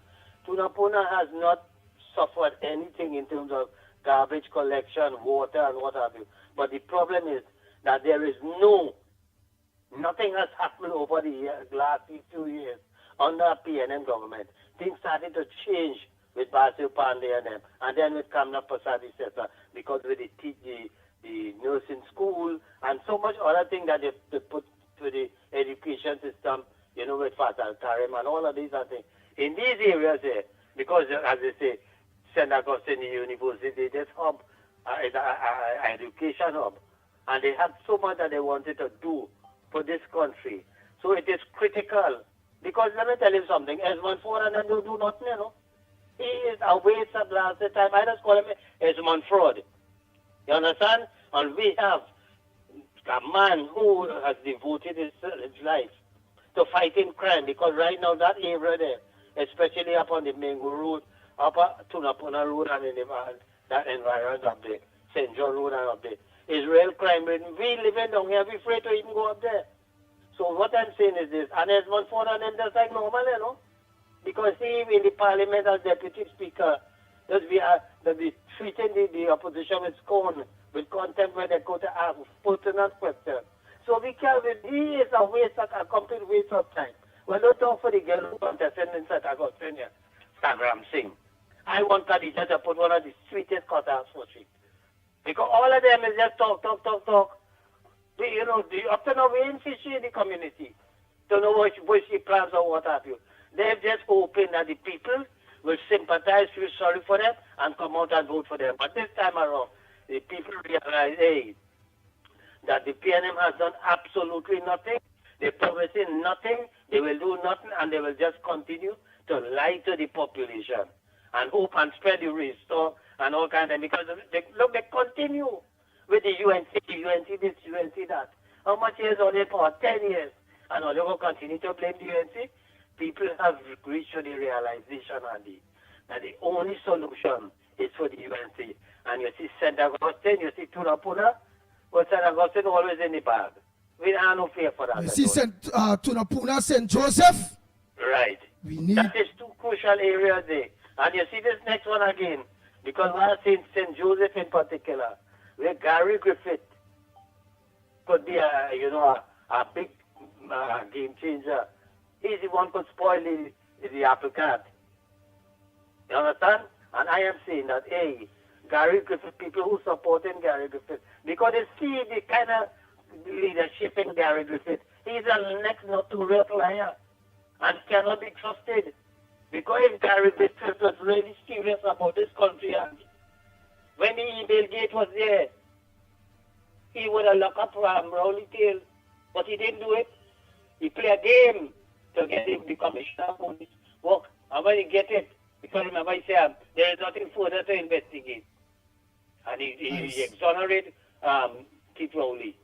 Tunapuna has not suffered anything in terms of garbage collection, water, and what have you. But the problem is that there is nothing has happened over the last few years under PNM government. Things started to change with Basil Pandey and them, and then with Kamna Prasad, etc., because with the nursing school and so much other thing that they put to the education system, you know, with Fatal Karim and all of these other things. In these areas here, because as they say, St. Augustine University, this hub is an education hub, and they have so much that they wanted to do for this country. So it is critical. Because let me tell you something, Esmond Ford and them don't do nothing, you know. He is a waste of last time. I just call him Esmond Fraud. You understand? And we have a man who has devoted his life to fighting crime, because right now that area there, especially up on the Mango Road, up at Tunapuna Road and in that environment up there, St. John Road and up there, is real crime rate. We living down here, we're afraid to even go up there. So what I'm saying is this, and there's one phone on them just like normal, you know. Because he in the parliament as deputy speaker, that we treating the opposition with scorn, with contempt when they go to ask pertinent questions. So he is a complete waste of time. We're not talking for the girl who contested in St. Augustine, Sagram Singh. I want Khadija to put one of the sweetest cutters for she. Because all of them is just talk. Up to now we ain't fishy in the community. Don't know what she plans or what have you. They're just hoping that the people will sympathize, feel sorry for them, and come out and vote for them. But this time around, the people realize, that the PNM has done absolutely nothing. They're promising nothing. They will do nothing, and they will just continue to lie to the population and hope and spread the restore and all kinds of things. Because they continue with the UNC this, UNC that. How much years are they for? 10 years. And are they going to continue to blame the UNC? People have reached to the realization, Andy, that the only solution is for the UNC. And you see St. Augustine, you see Tunapuna, but St. Augustine always in the bag. We have no fear for that. You see Tunapuna, St. Joseph? Right. That is two crucial areas there. And you see this next one again, because when I see St. Joseph in particular, where Gary Griffith could be a big game changer. He's the one who could spoil the apple cart. You understand? And I am saying that, Gary Griffith, people who supporting Gary Griffith, because they see the kind of leadership in Gary Griffith, he's a next notorious liar and cannot be trusted. Because if Gary Griffith was really serious about this country, and when the email gate was there, he would have locked up Rowley Tail, but he didn't do it. He played a game to get him the commissioner of police work. And when he get it, because remember he said there is nothing further to investigate. And he exonerated Keith Rowley.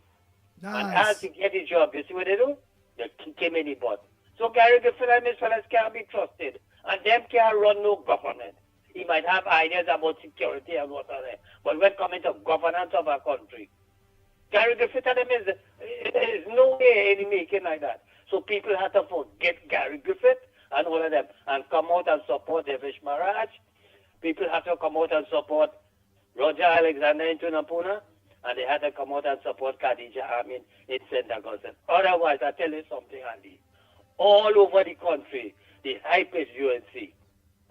Nice. And as he get his job, you see what they do? They kick him in the butt. So Gary Griffith and his fellas can't be trusted. And them can't run no government. He might have ideas about security and what are there. But when coming to governance of our country, Gary Griffith and them is no way in making like that. So people have to forget Gary Griffith and all of them and come out and support Devish Maharaj. People have to come out and support Roger Alexander in Tunapuna, and they had to come out and support Khadija Amin in St. Augustine. Otherwise, I tell you something, Andy. All over the country, the hype is UNC.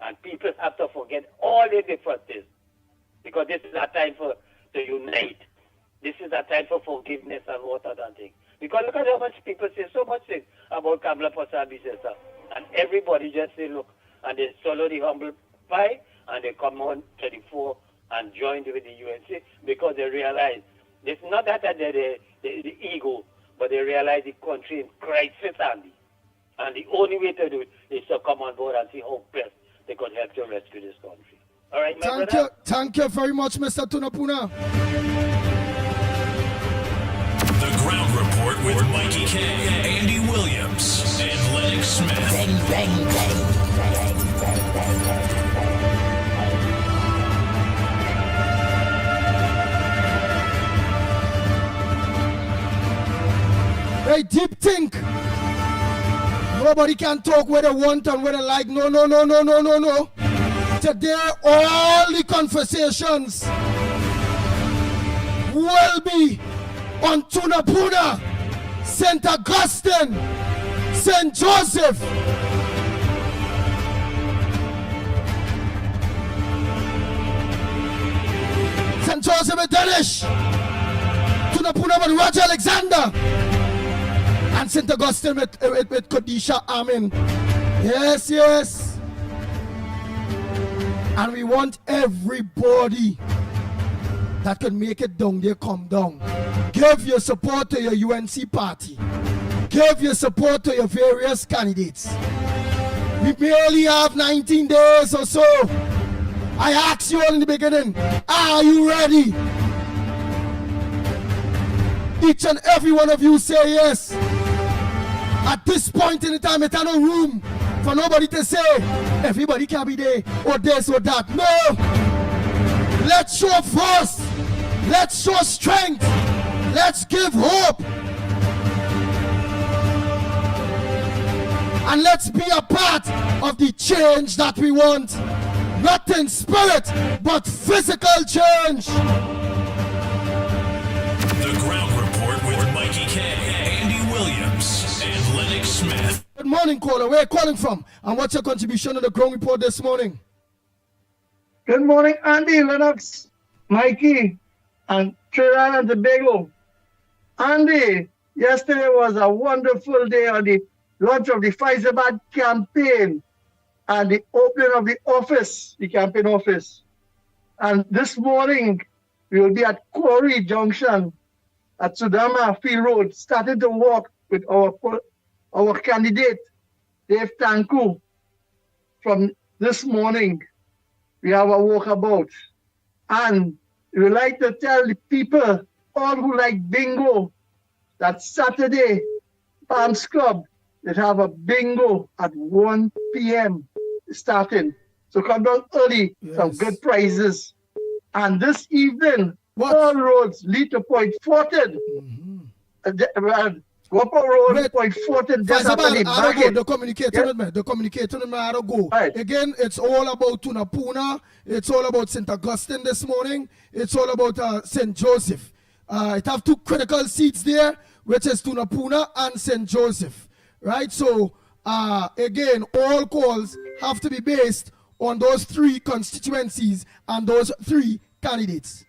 And people have to forget all the differences. Because this is a time to unite. This is a time for forgiveness and what other things. Because look at how much people say so much things about Kamla Pasabi Sesa. And everybody just say, look, and they swallow the humble pie, and they come on to the fore and join with the UNC because they realize it's not that the ego, but they realize the country in crisis, Andy. And the only way to do it is to come on board and see how best they could help to rescue this country. All right, my brother? Thank you very much, Mr. Tunapuna. The Ground Report with Mickie K, Andy Williams, and Lennox Smith. Bang, bang, bang, bang, bang, bang, bang. Hey, deep think. Nobody can talk where they want and where they like. No. Today, all the conversations will be on Tunapuna, St. Augustine, St. Joseph. St. Joseph with Danish, Tunapuna with Roger Alexander, and St. Augustine with Khadija Amin. Yes. And we want everybody that can make it down there come down. Give your support to your UNC party. Give your support to your various candidates. We barely have 19 days or so. I asked you all in the beginning, are you ready? Each and every one of you say yes. At this point in the time, it's no room for nobody to say everybody can be there or this or that. No. Let's show first Let's show strength. Let's give hope. And let's be a part of the change that we want. Not in spirit, but physical change. The Ground Report with Mickie K, Andy Williams, and Lennox Smith. Good morning, caller. Where are you calling from? And what's your contribution to the Ground Report this morning? Good morning, Andy, Lennox, Mickie, and Trinidad and Tobago. Andy, yesterday was a wonderful day on the launch of the Pfizer campaign and the opening of the office, the campaign office. And this morning, we will be at Quarry Junction at Sudama Field Road, starting to walk with our candidate, Dave Tanku. From this morning, we have a walkabout. And we would like to tell the people, all who like bingo, that Saturday, Palms Club, they have a bingo at 1 p.m. starting. So come down early, some good prizes. And this evening, all roads lead to Point Fortin. Wappo Road, Point Fortin, just after the market. The communicator, I don't go. Right. Again, it's all about Tunapuna. It's all about St. Augustine this morning. It's all about St. Joseph. It have two critical seats there, which is Tunapuna and St. Joseph. Right? So, again, all calls have to be based on those three constituencies and those three candidates.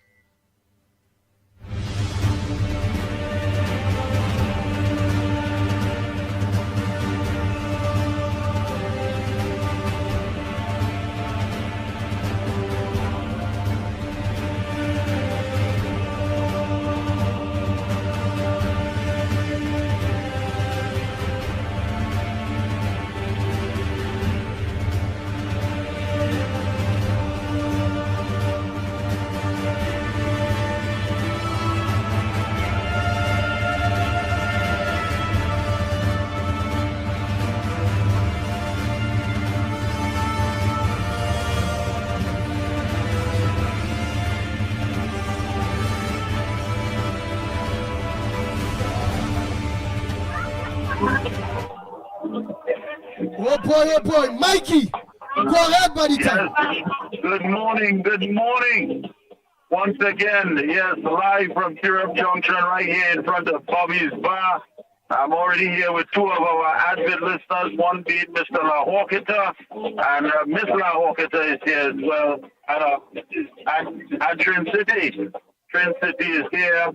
Oh boy, Mickie, go ahead, buddy. Yes. Good morning. Once again, yes, live from Curepe Junction right here in front of Bobby's Bar. I'm already here with two of our avid listeners, one being Mr. La Hawkita, and Miss La Hawkita is here as well. And Trin City. Trin City is here.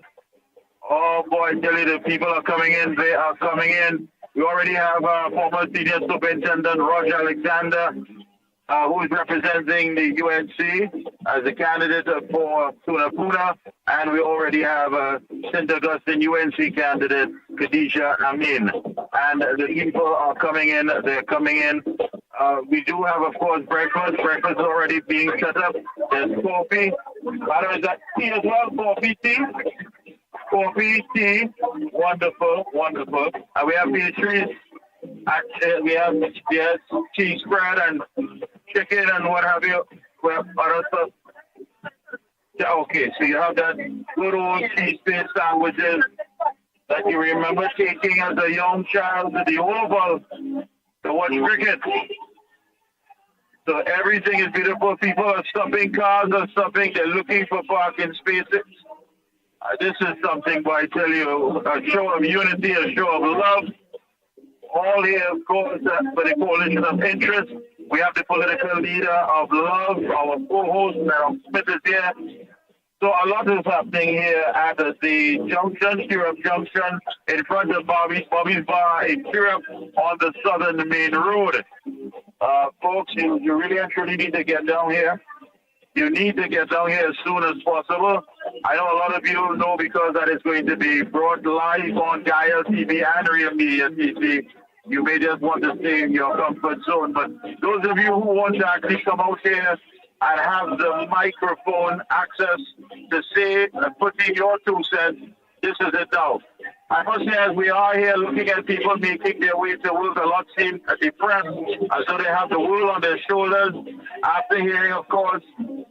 Oh boy, I tell you, the people are coming in. They are coming in. We already have former Senior Superintendent Roger Alexander, who is representing the UNC as a candidate for Tunapuna, and we already have St. Augustine UNC candidate Khadija Amin. And the people are coming in. They're coming in. We do have, of course, breakfast. Breakfast is already being set up. There's coffee. Is that tea as well? Coffee, tea? Coffee, tea. Wonderful. And we have pastries. We have cheese spread and chicken and what have you. We have other stuff. Okay, so you have that good old cheese-based sandwiches that you remember taking as a young child to the Oval to watch cricket. So everything is beautiful. People are stopping, cars are stopping. They're looking for parking spaces. This is something, but I tell you, a show of unity, a show of love. All here, of course, for the coalition of interest. We have the political leader of love, our co-host, Lennox Smith is here. So a lot is happening here at the junction, Curepe Junction, in front of Bobby's Bar in Curepe on the southern main road. Folks, you really and truly need to get down here. You need to get down here as soon as possible. I know a lot of you know because that is going to be brought live on Gaia TV and Real Media TV. You may just want to stay in your comfort zone. But those of you who want to actually come out here and have the microphone access to say and put in your 2 cents, this is it now. I must say, as we are here looking at people making their way to work, a lot seem depressed, as though they have the world on their shoulders after hearing, of course,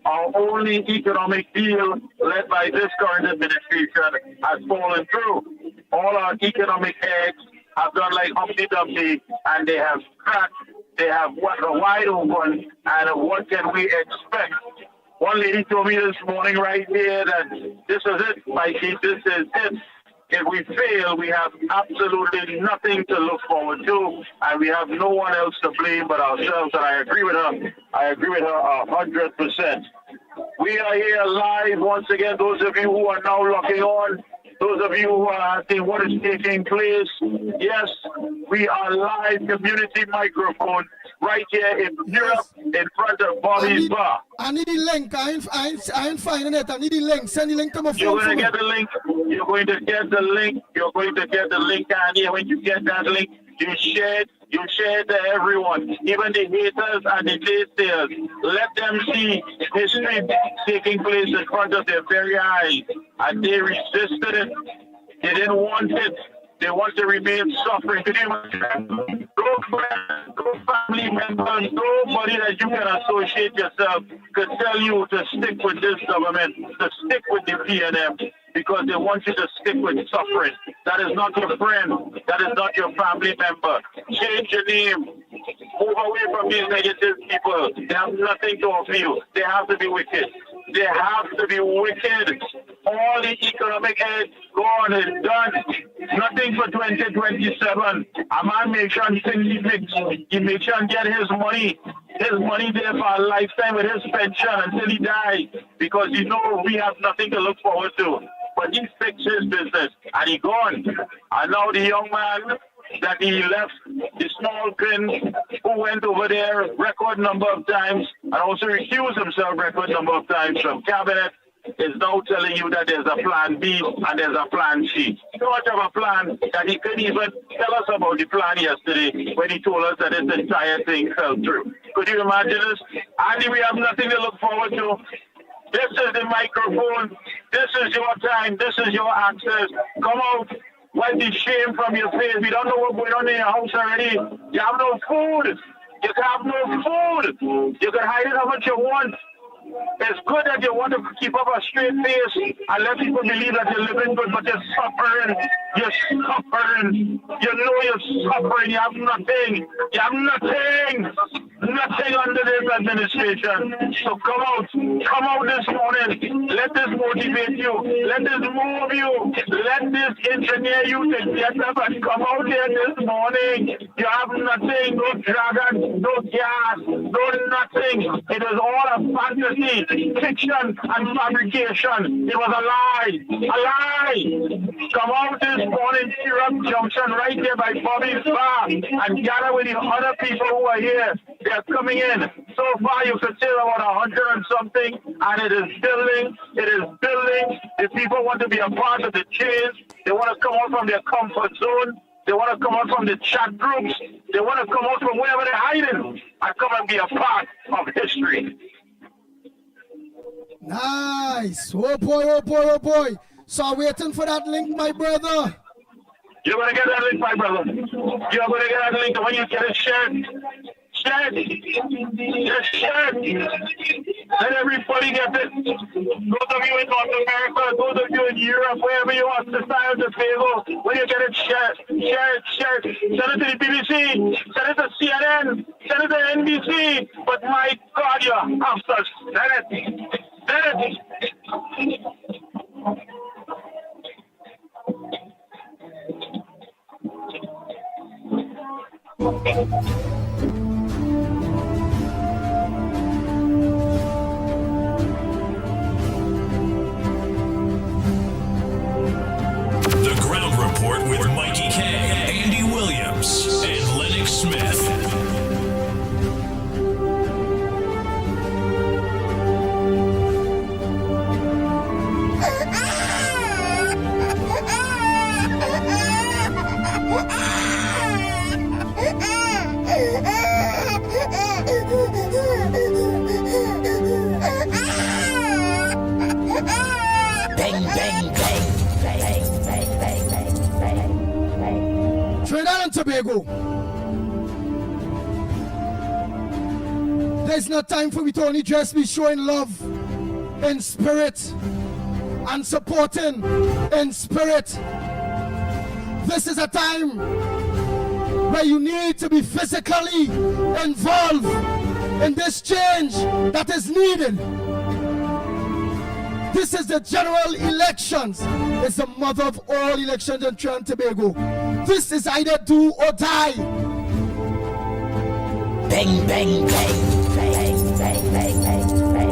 our only economic deal led by this current administration has fallen through. All our economic eggs have done like Humpty Dumpty, and they have cracked, they have wide open, and what can we expect? One lady told me this morning right here that this is it, Mikey, this is it. If we fail, we have absolutely nothing to look forward to, and we have no one else to blame but ourselves, and I agree with her. I agree with her 100%. We are here live once again, those of you who are now locking on, those of you who are asking what is taking place. Yes, we are live community microphone right here in Europe in front of Bobby's Bar. I need the link. I ain't finding it. I need the link. Send the link to my phone. You're going to get the link. You're going to get the link. You're going to get the link down here. When you get that link, you share it. You share it to everyone, even the haters and the naysayers. Let them see history taking place in front of their very eyes. And they resisted it. They didn't want it. They want to remain suffering. No family members, nobody that you can associate yourself could tell you to stick with this government, to stick with the PNM, because they want you to stick with suffering. That is not your friend. That is not your family member. Change your name. Move away from these negative people. They have nothing to offer you. They have to be wicked. They have to be wicked. All the economic aid gone and done. Nothing for 2027. A man makes sure he makes sure get his money there for a lifetime with his pension until he dies, because you know we have nothing to look forward to. But he fixed his business and he gone. And now the young man that he left, the small pin who went over there record number of times and also recused himself record number of times from cabinet, is now telling you that there's a plan B and there's a plan C. So much of a plan that he couldn't even tell us about the plan yesterday when he told us that this entire thing fell through. Could you imagine this? Andy, we have nothing to look forward to. This is the microphone. This is your time. This is your access. Come out. Wipe the shame from your face. We don't know what's going on in your house already. You have no food. You have no food. You can hide it how much you want. It's good that you want to keep up a straight face and let people believe that you're living good, but you're suffering. You're suffering. You know you're suffering. You have nothing. You have nothing. Nothing under this administration. So come out this morning. Let this motivate you. Let this move you. Let this engineer you to get up and come out here this morning. You have nothing. No dragon, no gas, no nothing. It is all a fantasy, fiction, and fabrication. It was a lie. A lie. Come out this morning, Curepe Junction, right there by Bobby's Bar, and gather with the other people who are here. They're coming in. So far, you could say about 100 and something, and it is building. It is building. The people want to be a part of the change. They want to come out from their comfort zone. They want to come out from the chat groups. They want to come out from wherever they're hiding and come and be a part of history. Nice. Oh boy, oh boy, oh boy. So I'm waiting for that link, my brother. You're going to get that link, my brother. You're going to get that link when you get it shared. Shared. Just shared. Let everybody get it. Those of you in North America, those of you in Europe, wherever you are, society the table, when you get it, share it. Send it to the BBC, send it to CNN, send it to NBC. But my God, you have to send it. Send it. The Ground Report with Mickie K, Andy Williams, and Lennox Smith. Bang, bang, bang. Trinidad and Tobago. There's no time for me to only just be showing love in spirit and supporting in spirit. This is a time where you need to be physically involved in this change that is needed. This is the general elections. It's the mother of all elections in Trinidad and Tobago. This is either do or die. Bang, bang, bang. Bang, bang, bang, bang, bang.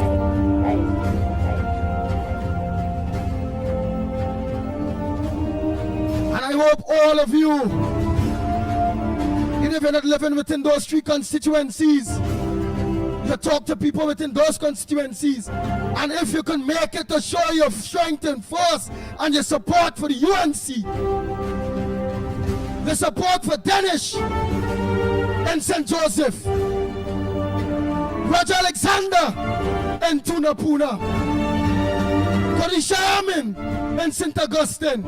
And I hope all of you, even if you're not living within those three constituencies, you talk to people within those constituencies, and if you can make it to show your strength and force and your support for the UNC, the support for Dennis and St. Joseph, Roger Alexander and Tunapuna, Kodisha Amin and St. Augustine,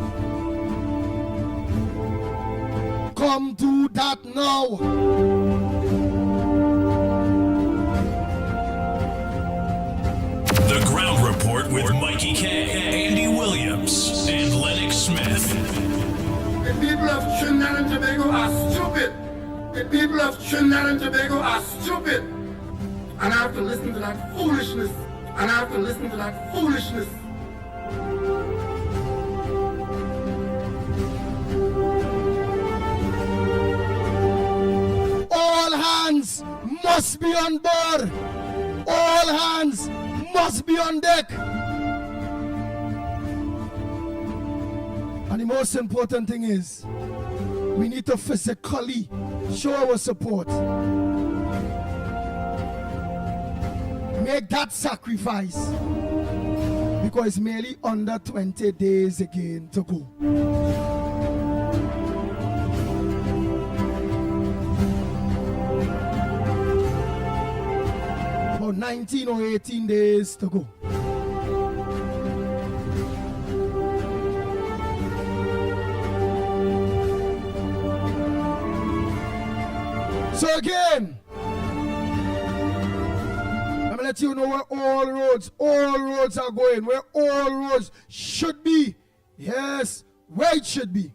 come do that now. The Ground Report with Mickie K, Andy Williams, and Lennox Smith. The people of Trinidad and Tobago are stupid. The people of Trinidad and Tobago are stupid. And I have to listen to that foolishness. And I have to listen to that foolishness. All hands must be on board. All hands must be on deck. And the most important thing is, we need to physically show our support. Make that sacrifice, because it's merely under 20 days again to go. About 19 or 18 days to go. So again, let me let you know where all roads are going, where all roads should be. Yes, where it should be.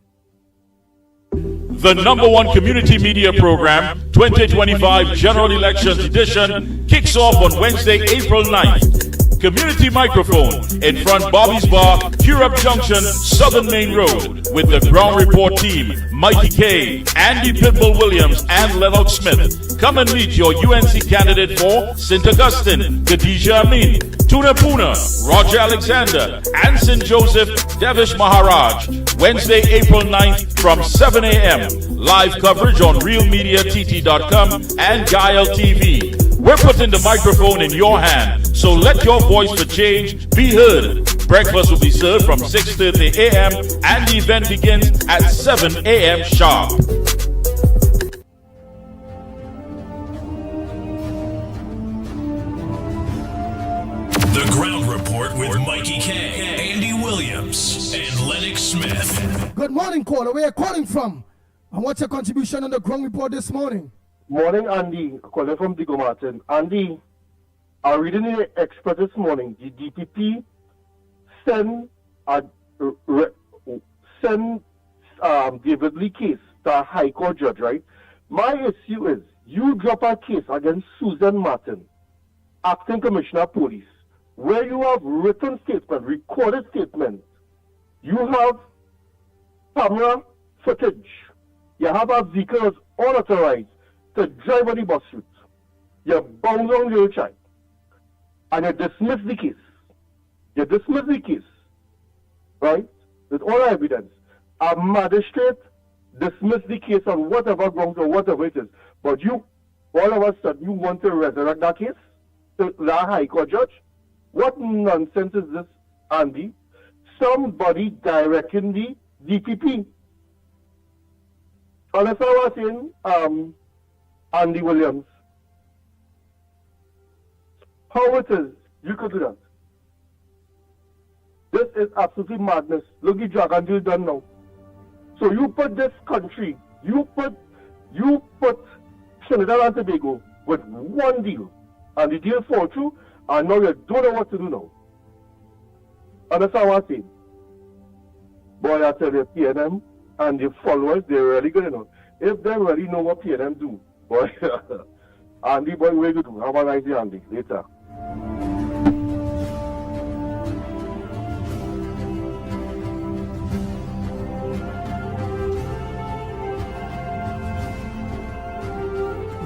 The #1 community media program, 2025 General Elections Edition, kicks off on Wednesday, April 9th. Community microphone in front Bobby's Bar, Curepe Junction, Southern Main Road, with the Ground Report team, Mickie K, Andy Pitbull Williams, and Lennox Smith. Come and meet your UNC candidate for St. Augustine, Khadija Amin, Tunapuna, Roger Alexander, and St. Joseph, Devish Maharaj. Wednesday, April 9th from 7 a.m. Live coverage on realmediatt.com and Guile TV. We're putting the microphone in your hand, so let your voice for change be heard. Breakfast will be served from 6:30 a.m. and the event begins at 7 a.m. sharp. The Ground Report with Mickie K, Andy Williams, and Lennox Smith. Good morning, caller. Where are you calling from? And what's your contribution on the Ground Report this morning? Morning, Andy. Calling from Digo Martin. Andy, I read in the Express this morning, the DPP send David Lee case to a High Court judge, right? My issue is, you drop a case against Susan Martin, acting commissioner of police, where you have written statement, recorded statement, you have camera footage, you have our vehicles unauthorized to drive on the bus route, you bound on your child, and you dismiss the case. You dismiss the case, right, with all evidence. A magistrate dismiss the case on whatever grounds or whatever it is. But you, all of a sudden, you want to resurrect that case to the High Court judge? What nonsense is this, Andy? Somebody directing the DPP. Unless I was saying, Andy Williams, how it is, you could do that. This is absolutely madness. Look at Dragon deal done now. So you put this country, you put Trinidad and Tobago with one deal, and the deal fall through, and now you don't know what to do now. Understand what I'm saying? Boy, I tell you, PNM and the followers, they're really good enough. If they really know what PNM do, boy, Andy, boy, where you do? Have a nice day, Andy. Later.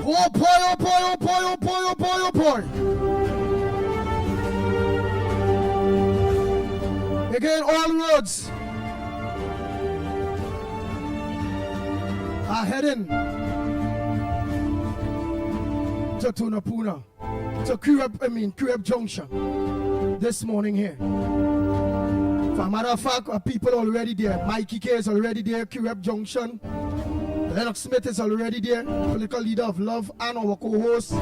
Oh boy, oh boy, oh boy, oh boy, oh boy, oh boy. Again, all roads are heading to Tunapuna, to Curepe Junction this morning here. For a matter of fact, people already there. Mickie K is already there, Curepe Junction. Lennox Smith is already there, political leader of Love and our co-host.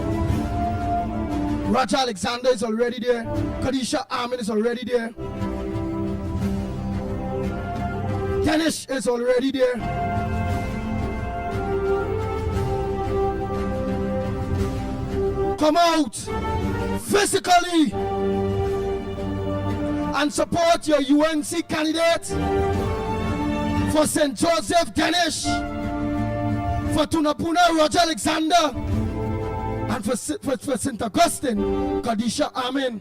Roger Alexander is already there. Kadisha Armin is already there. Dennis is already there. Come out physically and support your UNC candidate for St. Joseph Dennis, for Tunapuna Roger Alexander, and for St. Augustine Kadisha Armin.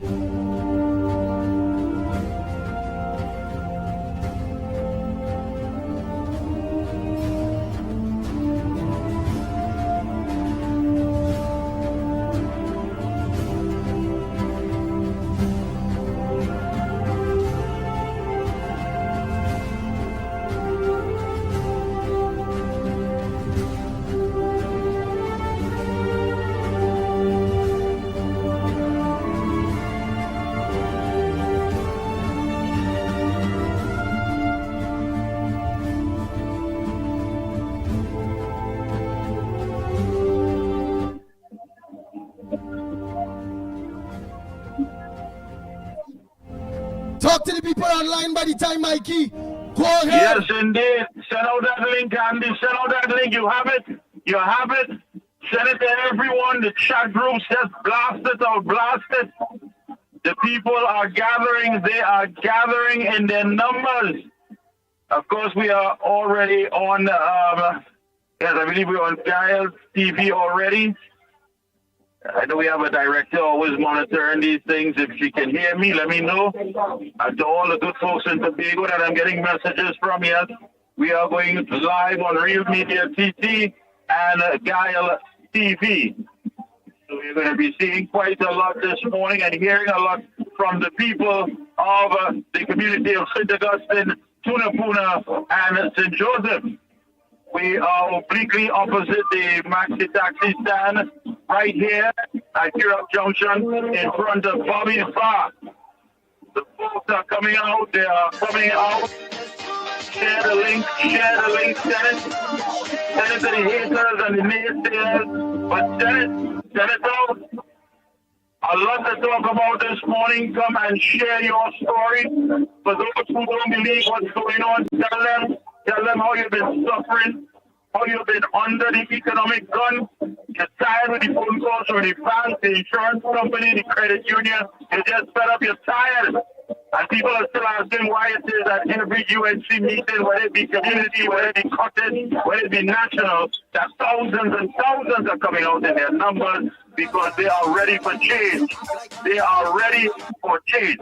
Talk to the people online by the time, Mikey. Go ahead. Yes, indeed. Send out that link, Andy. Send out that link. You have it. You have it. Send it to everyone. The chat groups, just blast it out. Blast it. The people are gathering. They are gathering in their numbers. Of course, we are already on, yes, I believe we're on Giles TV already. I know we have a director always monitoring these things. If she can hear me, let me know. And to all the good folks in Tobago that I'm getting messages from, yes, we are going live on Real Media TT and Guile TV. So we're going to be seeing quite a lot this morning and hearing a lot from the people of the community of St. Augustine, Tunapuna, and St. Joseph. We are obliquely opposite the Maxi Taxi stand right here at Curepe Junction in front of Bobby's Bar. The folks are coming out. They are coming out. Share the link. Share the link. Send it. Send it to the haters and the naysayers. But send it. Send it out. A lot to talk about this morning. Come and share your story. For those who don't believe what's going on, tell them how you've been suffering, how you've been under the economic gun. You're tired with the phone calls from the bank, the insurance company, the credit union. You're just fed up, you're tired. And people are still asking why it is that every UNC meeting, whether it be community, whether it be cottage, whether it be national, that thousands and thousands are coming out in their numbers because they are ready for change. They are ready for change.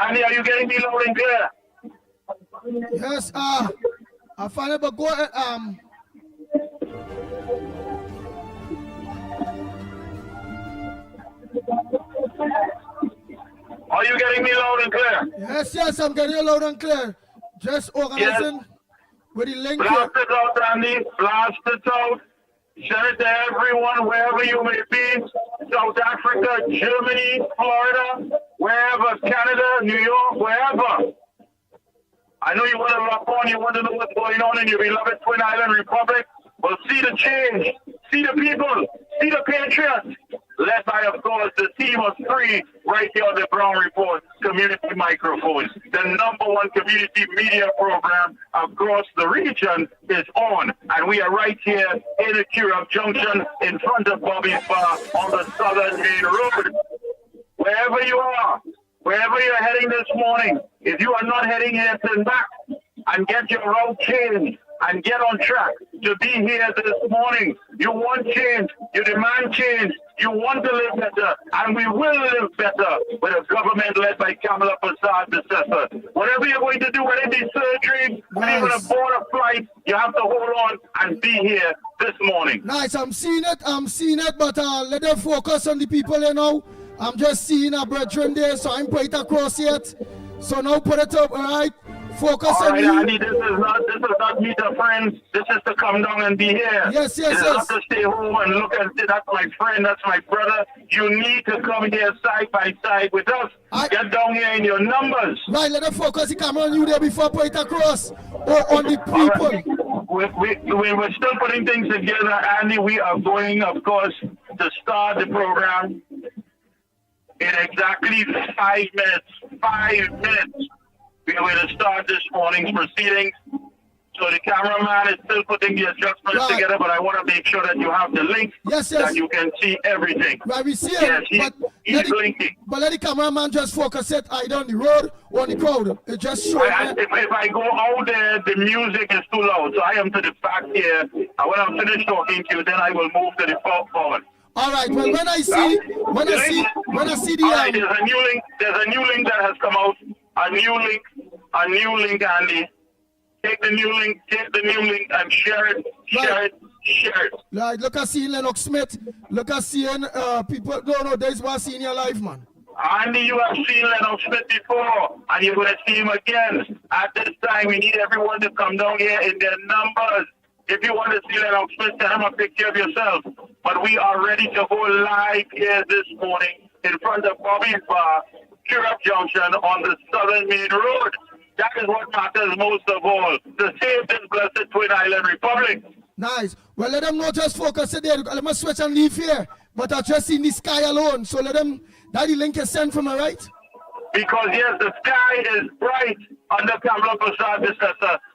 Andy, are you getting me loud and clear? Yes, I find it, but go ahead, Are you getting me loud and clear? Yes, I'm getting you loud and clear. Just organizing with the link. Blast it out, Andy. Blast it out. Send it to everyone, wherever you may be. South Africa, Germany, Florida, wherever, Canada, New York, wherever. I know you want to lock on, you want to know what's going on in your beloved Twin Island Republic. Well, see the change, see the people, see the patriots, led by, of course, the team of three right here on the Brown Report Community Microphone. The #1 community media program across the region is on, and we are right here in the Curepe Junction in front of Bobby's Bar on the Southern Main Road. Wherever you are, Wherever you're heading this morning, if you are not heading here, turn back and get your route changed and get on track to be here this morning. You want change, you demand change, you want to live better, and we will live better with a government led by Kamala Prasad. Whatever you're going to do, whether it be surgery, whether you're going to board a flight, you have to hold on and be here this morning. Nice, I'm seeing it, but let them focus on the people, you know. I'm just seeing a brethren there, so I'm put it across yet. So now put it up, all right? Focus on you. Andy, this is not meet a friend. This is to come down and be here. Yes. It's not to stay home and look and say, that's my friend, that's my brother. You need to come here side by side with us. Get down here in your numbers. Right, let them focus the camera on you there before put it across. Or on the people. We're still putting things together, Andy. We are going, of course, to start the program in exactly 5 minutes. 5 minutes. We are going to start this morning's proceedings. So the cameraman is still putting the adjustments together, but I want to make sure that you have the link that you can see everything. Right, we see it. Yes, he's linking. But let the cameraman just focus it either on the road or on the crowd. It just shows. If I go out there, the music is too loud. So I am to the back here. And when I'm finished talking to you, then I will move to the forward. All right. Well, when I see the all right, there's a new link. There's a new link that has come out. A new link, Andy. Take the new link and share it. Like, look at seeing Lennox Smith. Look at seeing people. No, there's one seeing your life, man. Andy, you have seen Lennox Smith before, and you're going to see him again. At this time, we need everyone to come down here in their numbers. If you want to see Lennox Smith, send him a picture of yourself. But we are ready to go live here this morning in front of Bobby's Bar, Curepe Junction on the Southern Main Road. That is what matters most of all, to save this blessed Twin Island Republic. Nice. Well, let them not just focus it there. Let me switch and leave here. But I just in the sky alone. So let them, Daddy Link is sent from my right. Because yes, the sky is bright under Kamala Prasad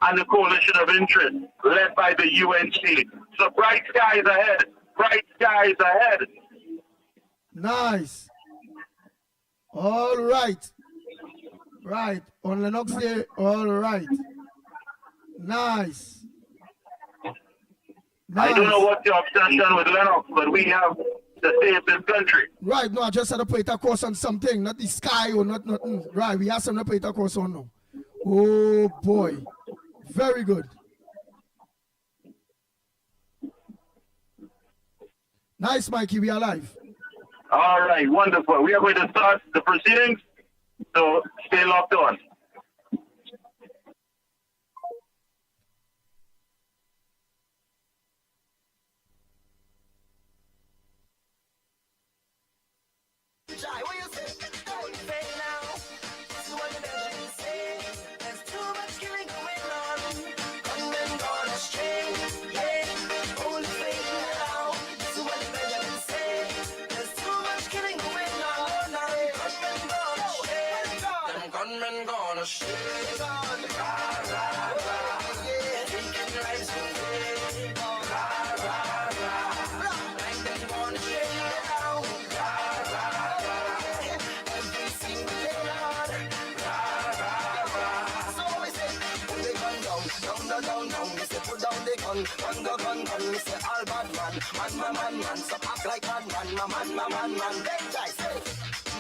and the Coalition of Interest led by the UNC. So bright skies ahead. Bright skies ahead. Nice. All right. Right. On Lennox Day. All right. Nice. I don't know what's your obsession with Lennox, but we have to save this country. Right. No, I just had to put it across on something, not the sky or not nothing. Right. We have some to put it across on now. Oh boy. Very good. Nice, Mikey. We are live. All right. Wonderful. We are going to start the proceedings. So stay locked on.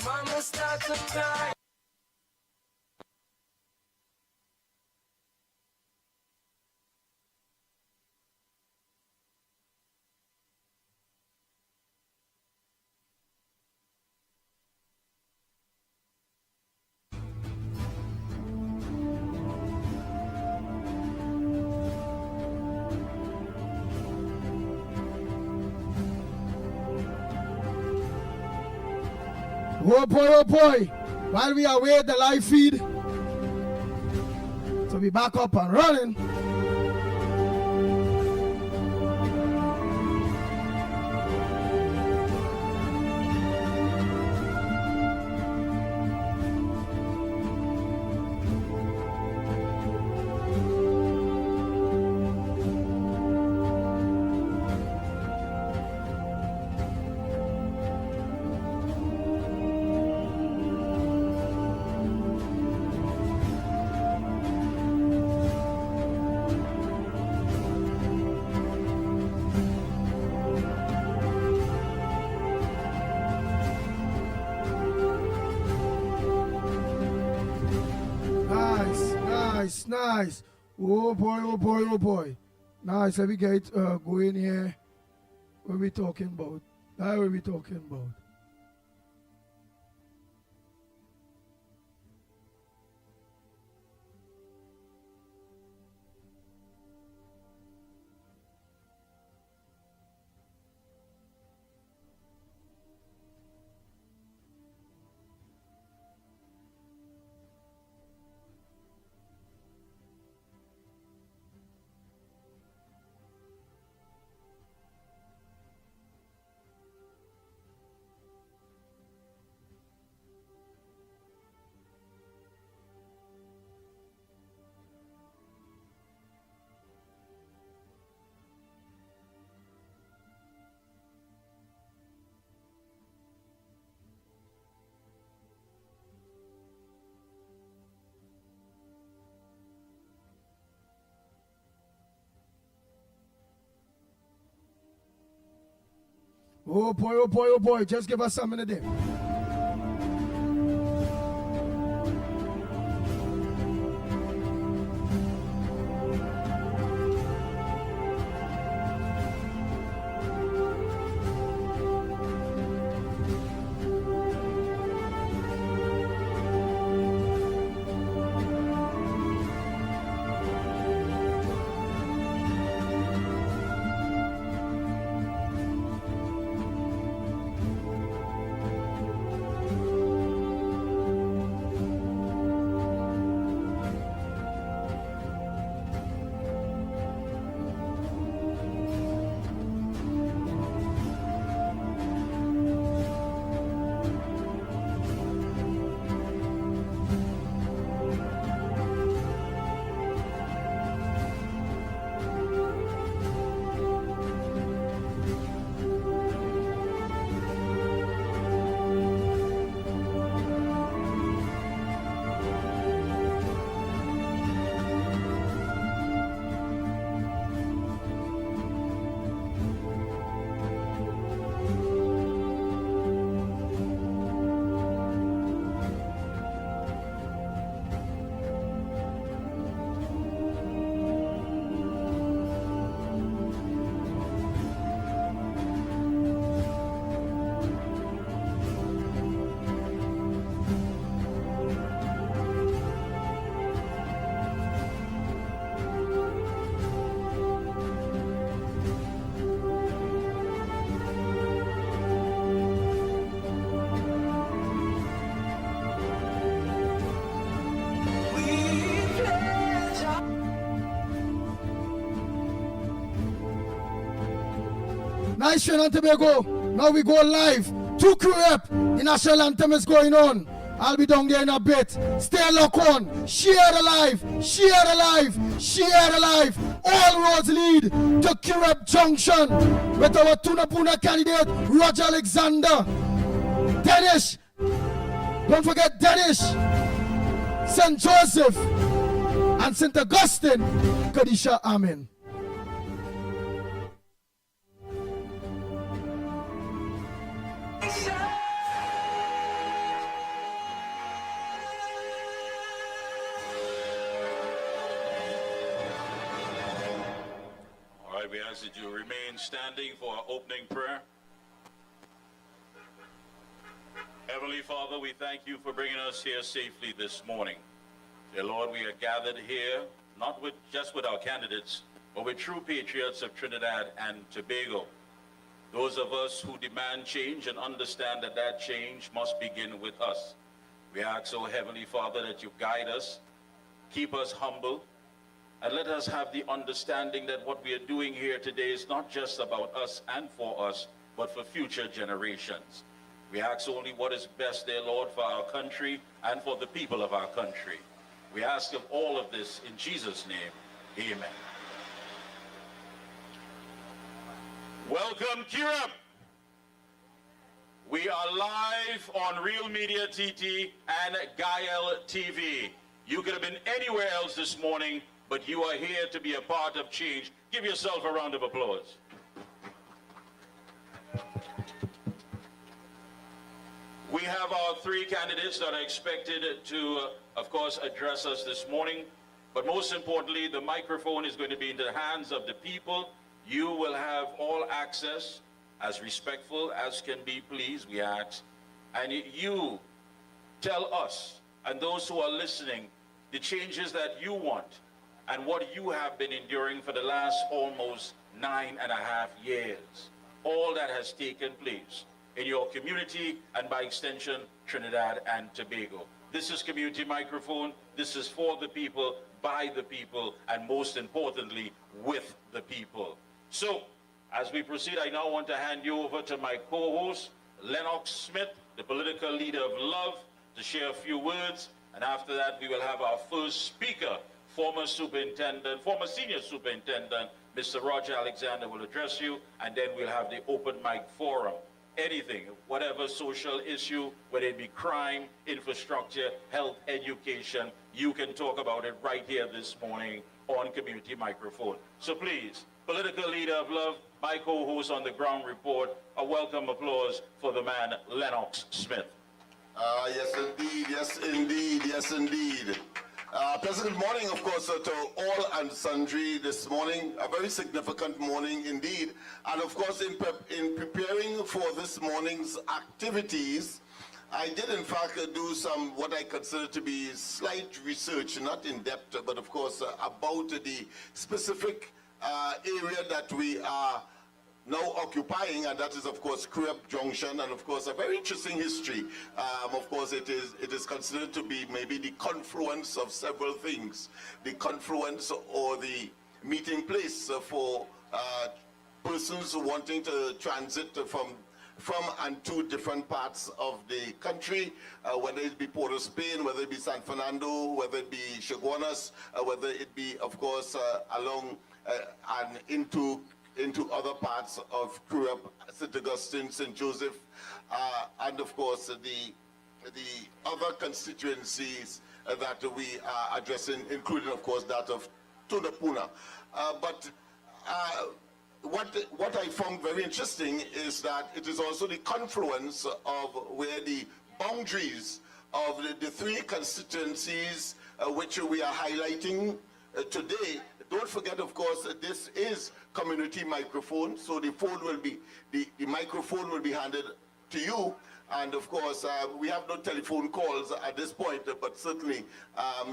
Mama starts to cry. Oh boy. While we await the live feed to be back up and running. nice. Oh boy, oh boy, oh boy. Nice, let me get going here. What we talking about? That's what we talking about. Oh boy, oh boy, oh boy. Just give us some minute there. Nice, Trinidad and Tobago. Now we go live to Curepe. The national anthem is going on. I'll be down there in a bit. Stay locked on. Share the live. Share the live. Share the live. All roads lead to Curepe Junction with our Tunapuna candidate, Roger Alexander. Dennis. Don't forget Dennis. St. Joseph. And St. Augustine. Kadisha Amen. We ask that you remain standing for our opening prayer. Heavenly Father, we thank you for bringing us here safely this morning. Dear Lord, we are gathered here, not just with our candidates, but with true patriots of Trinidad and Tobago. Those of us who demand change and understand that that change must begin with us. We ask, oh Heavenly Father, that you guide us, keep us humble, and let us have the understanding that what we are doing here today is not just about us and for us, but for future generations. We ask only what is best, dear Lord, for our country and for the people of our country. We ask of all of this in Jesus' name, amen. Welcome, Curepe. We are live on Real Media TT and Gael TV. You could have been anywhere else this morning, but you are here to be a part of change. Give yourself a round of applause. We have our three candidates that are expected to, of course, address us this morning. But most importantly, the microphone is going to be in the hands of the people. You will have all access, as respectful as can be, please, we ask. And you tell us and those who are listening the changes that you want and what you have been enduring for the last almost 9.5 years. All that has taken place in your community and by extension, Trinidad and Tobago. This is Community Microphone. This is for the people, by the people, and most importantly, with the people. So, as we proceed, I now want to hand you over to my co-host, Lennox Smith, the political leader of Love, to share a few words. And after that, we will have our first speaker, former senior superintendent, Mr. Roger Alexander will address you, and then we'll have the open mic forum. Anything, whatever social issue, whether it be crime, infrastructure, health, education, you can talk about it right here this morning on Community Microphone. So please, political leader of Love, my co-host on the ground report, a welcome applause for the man, Lennox Smith. Yes, indeed. Yes, indeed. Yes, indeed. Pleasant good morning, of course, to all and sundry this morning. A very significant morning indeed. And of course, in preparing for this morning's activities, I did in fact do some what I consider to be slight research, not in depth, but of course about the specific area that we are now occupying, and that is of course Curepe Junction, and of course a very interesting history. Of course it is considered to be maybe the confluence of several things, the confluence or the meeting place for persons wanting to transit from and to different parts of the country, whether it be Port of Spain, whether it be San Fernando, whether it be Chaguanas, whether it be of course along and into other parts of Curepe, St. Augustine, St. Joseph, and of course the other constituencies that we are addressing, including of course that of Tunapuna. But what I found very interesting is that it is also the confluence of where the boundaries of the three constituencies which we are highlighting today. Don't forget, of course, this is Community Microphone, so the phone will be, the microphone will be handed to you. And of course, we have no telephone calls at this point, but certainly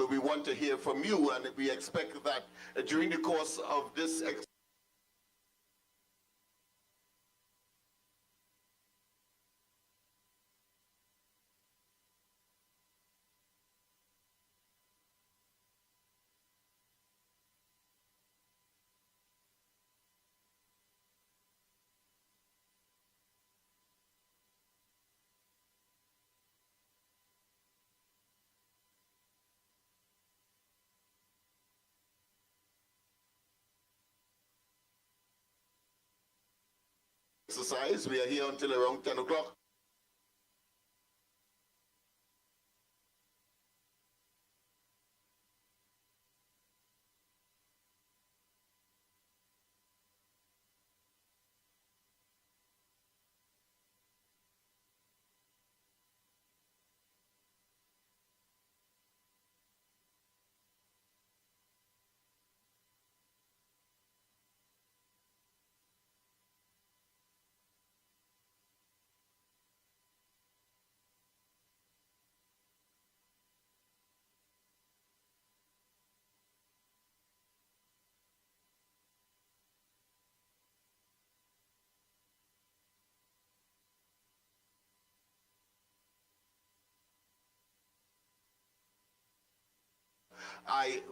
we want to hear from you, and we expect that during the course of this exercise. We are here until around 10 o'clock.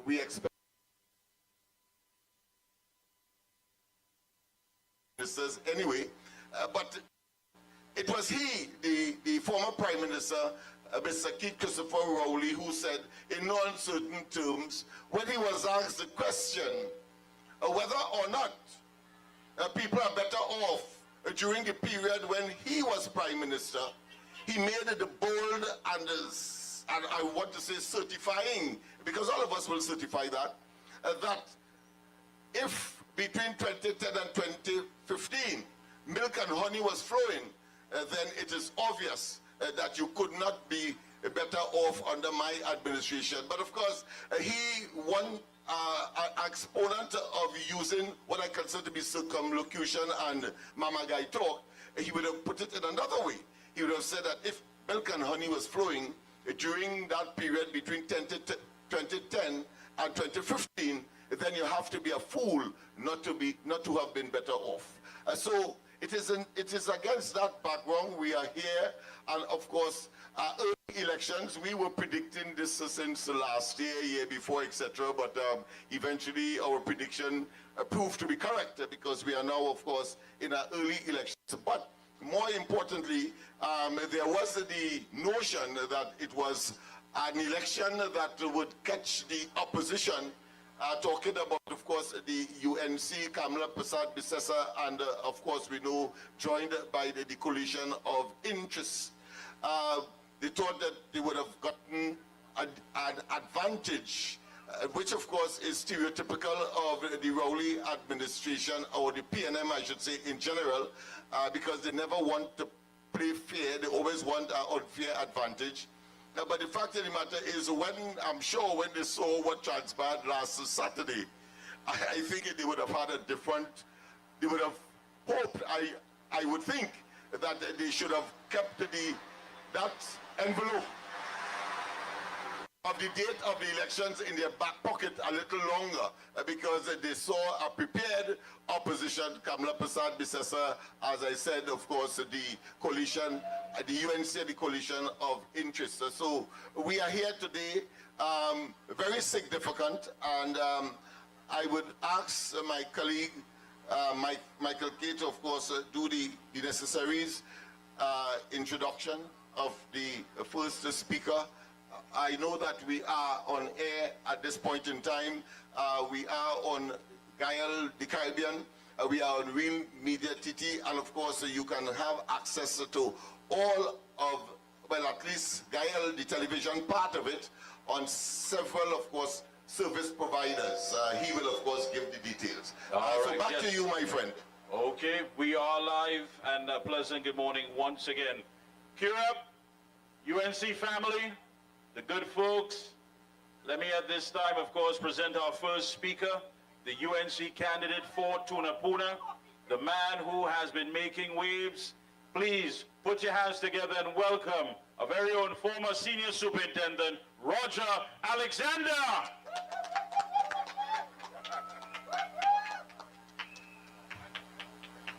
We expect ministers anyway, but it was he, the former Prime Minister, Mr. Keith Christopher Rowley, who said in no uncertain terms, when he was asked the question whether or not people are better off during the period when he was Prime Minister, he made the bold and I want to say certifying, because all of us will certify that, that if between 2010 and 2015 milk and honey was flowing, then it is obvious that you could not be better off under my administration. But of course, he one exponent of using what I consider to be circumlocution and mama guy talk, he would have put it in another way. He would have said that if milk and honey was flowing during that period between 2010 and 2015, then you have to be a fool not to have been better off. So it is against that background we are here, and of course, early elections, we were predicting this since last year before, etc. But eventually, our prediction proved to be correct because we are now, of course, in our early elections. But more importantly, there was the notion that it was an election that would catch the opposition. Talking about, of course, the UNC, Kamala Persad-Bissessar, and of course, we know, joined by the coalition of interests. They thought that they would have gotten an advantage, which of course is stereotypical of the Rowley administration, or the PNM, I should say, in general, because they never want to play fair. They always want an unfair advantage. But the fact of the matter is, I'm sure when they saw what transpired last Saturday, I think they would have had a different, they would have hoped, I would think, that they should have kept that envelope of the date of the elections in their back pocket a little longer, because they saw a prepared opposition, Kamala Persad-Bissessar, as I said, of course, the coalition, the UNC, the coalition of interests. So we are here today, very significant, and I would ask my colleague, Michael Kate, of course, do the necessaries introduction of the first speaker. I know that we are on air at this point in time. We are on Gael, the Caribbean. We are on Real Media TT, and of course you can have access to all of, well, at least Gael, the television part of it, on several, of course, service providers. He will, of course, give the details. So back to you, my friend. Okay, we are live, and a pleasant good morning once again. Curepe, UNC family, the good folks. Let me at this time, of course, present our first speaker, the UNC candidate for Tunapuna, the man who has been making waves. Please put your hands together and welcome our very own former senior superintendent, Roger Alexander.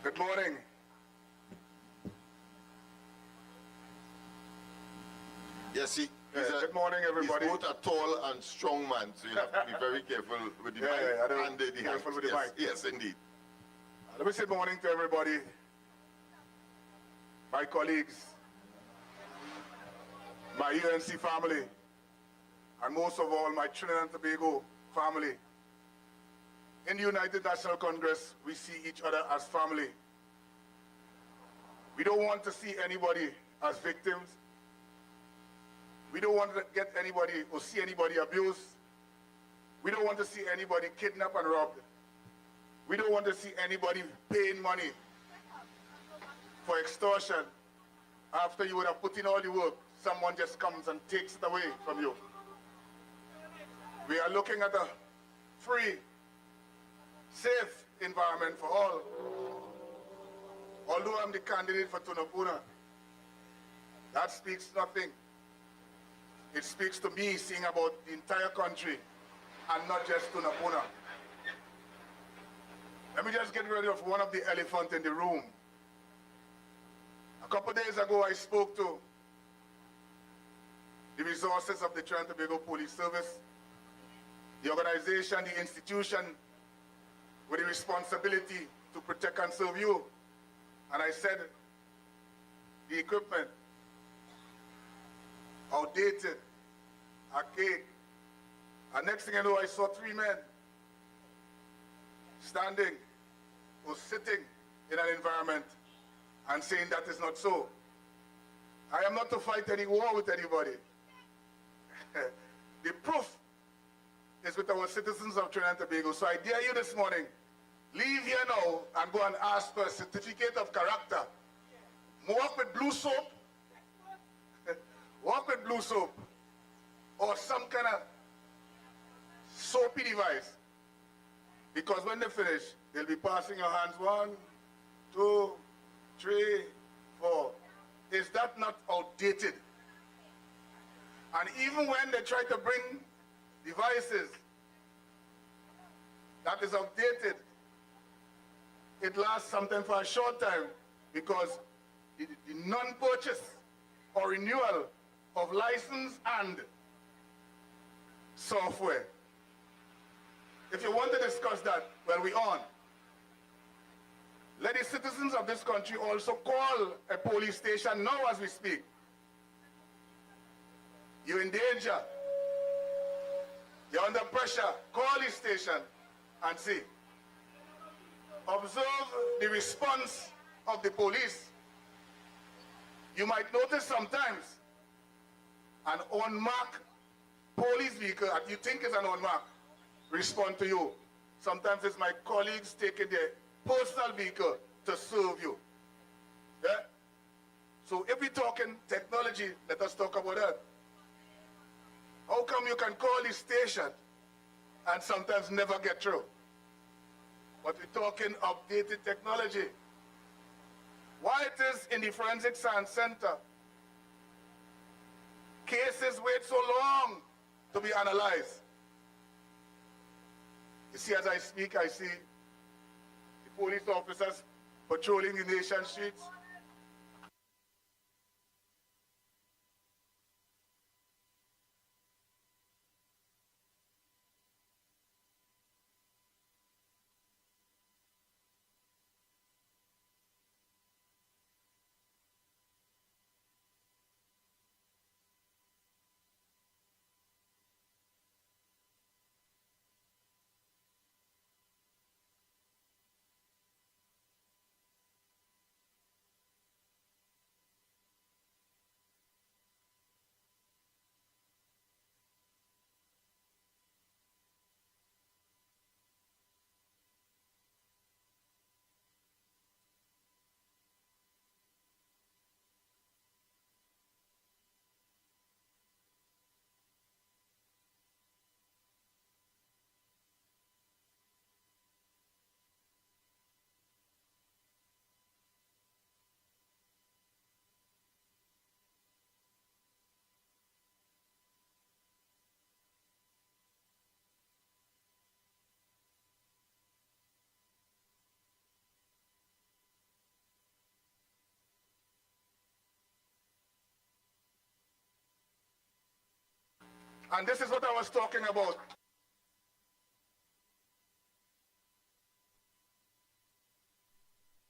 Good morning. Yes, good morning, everybody. He's both a tall and strong man, so you have to be very careful with the mic and the careful height. with the mic. Yes, indeed. Let me say good morning to everybody, my colleagues, my UNC family, and most of all, my Trinidad and Tobago family. In the United National Congress, we see each other as family. We don't want to see anybody as victims. We don't want to get anybody or see anybody abused. We don't want to see anybody kidnapped and robbed. We don't want to see anybody paying money for extortion. After you would have put in all the work, someone just comes and takes it away from you. We are looking at a free, safe environment for all. Although I'm the candidate for Tunapuna, that speaks nothing. It speaks to me seeing about the entire country and not just Tunapuna. Let me just get rid of one of the elephants in the room. A couple days ago, I spoke to the resources of the Trinidad and Tobago Police Service, the organization, the institution with the responsibility to protect and serve you. And I said, the equipment, outdated, archaic. And next thing I know, I saw 3 men standing or sitting in an environment and saying that is not so. I am not to fight any war with anybody. The proof is with our citizens of Trinidad and Tobago. So I dare you this morning, leave here now and go and ask for a certificate of character. Move up with blue soap. Work with blue soap or some kind of soapy device. Because when they finish, they'll be passing your hands 1, 2, 3, 4. Is that not outdated? And even when they try to bring devices that is outdated, it lasts sometimes for a short time because the non-purchase or renewal of license and software. If you want to discuss that, well, we're on. Let the citizens of this country also call a police station now as we speak. You're in danger. You're under pressure. Call the station and see. Observe the response of the police. You might notice sometimes an unmarked police vehicle that you think is an unmarked respond to you. Sometimes it's my colleagues taking their personal vehicle to serve you. Yeah? So if we're talking technology, let us talk about that. How come you can call the station and sometimes never get through? But we're talking updated technology. Why it is in the Forensic Science Center, cases wait so long to be analyzed. You see, as I speak, I see the police officers patrolling the nation streets. And this is what I was talking about.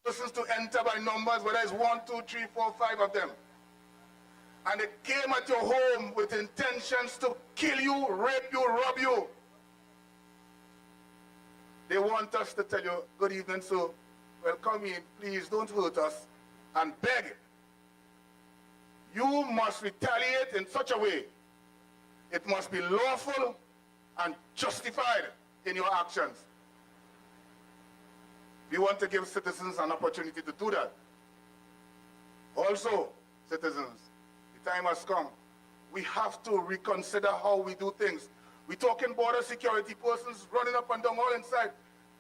Persons to enter by numbers, whether it's 1, 2, 3, 4, 5 of them. And they came at your home with intentions to kill you, rape you, rob you. They want us to tell you, good evening, sir. Well, come in, please don't hurt us, and beg. You must retaliate in such a way. It must be lawful and justified in your actions. We want to give citizens an opportunity to do that. Also, citizens, the time has come. We have to reconsider how we do things. We're talking border security, persons running up and down all inside,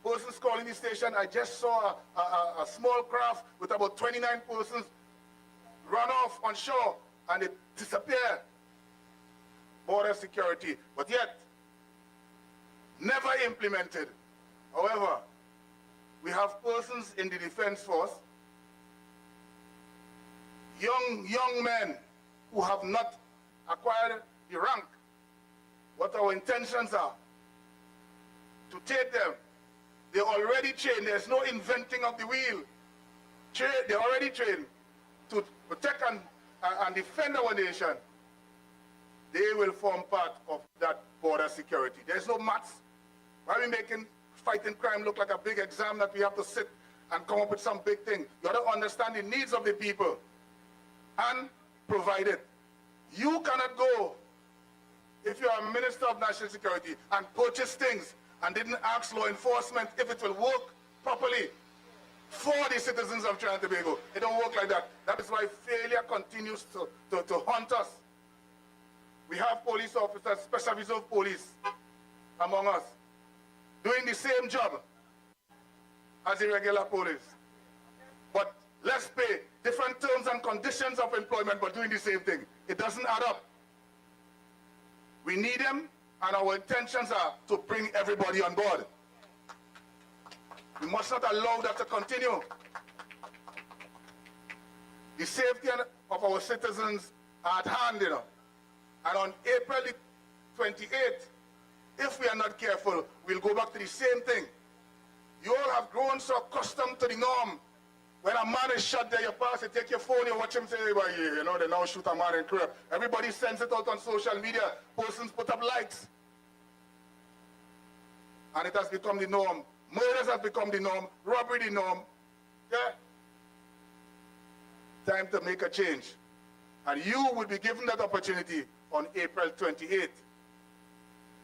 persons calling the station. I just saw a small craft with about 29 persons run off on shore and it disappeared. Border security, but yet never implemented. However, we have persons in the defense force, young men who have not acquired the rank. What our intentions are to take them. They're already trained. There's no inventing of the wheel. They're already trained to protect and defend our nation. They will form part of that border security. There's no maths. Why are we making fighting crime look like a big exam that we have to sit and come up with some big thing? You got to understand the needs of the people and provide it. You cannot go, if you're a minister of national security, and purchase things and didn't ask law enforcement if it will work properly for the citizens of Trinidad and Tobago. It don't work like that. That is why failure continues to haunt us. We have police officers, special reserve police among us, doing the same job as the regular police. But let's pay different terms and conditions of employment, but doing the same thing. It doesn't add up. We need them, and our intentions are to bring everybody on board. We must not allow that to continue. The safety of our citizens are at hand, you know. And on April the 28th, if we are not careful, we'll go back to the same thing. You all have grown so accustomed to the norm. When a man is shot there, you pass, you take your phone, you watch him say, well, you know, they now shoot a man in Curepe. Everybody sends it out on social media. Persons put up likes. And it has become the norm. Murders have become the norm. Robbery the norm. Yeah? Time to make a change. And you will be given that opportunity on April 28th.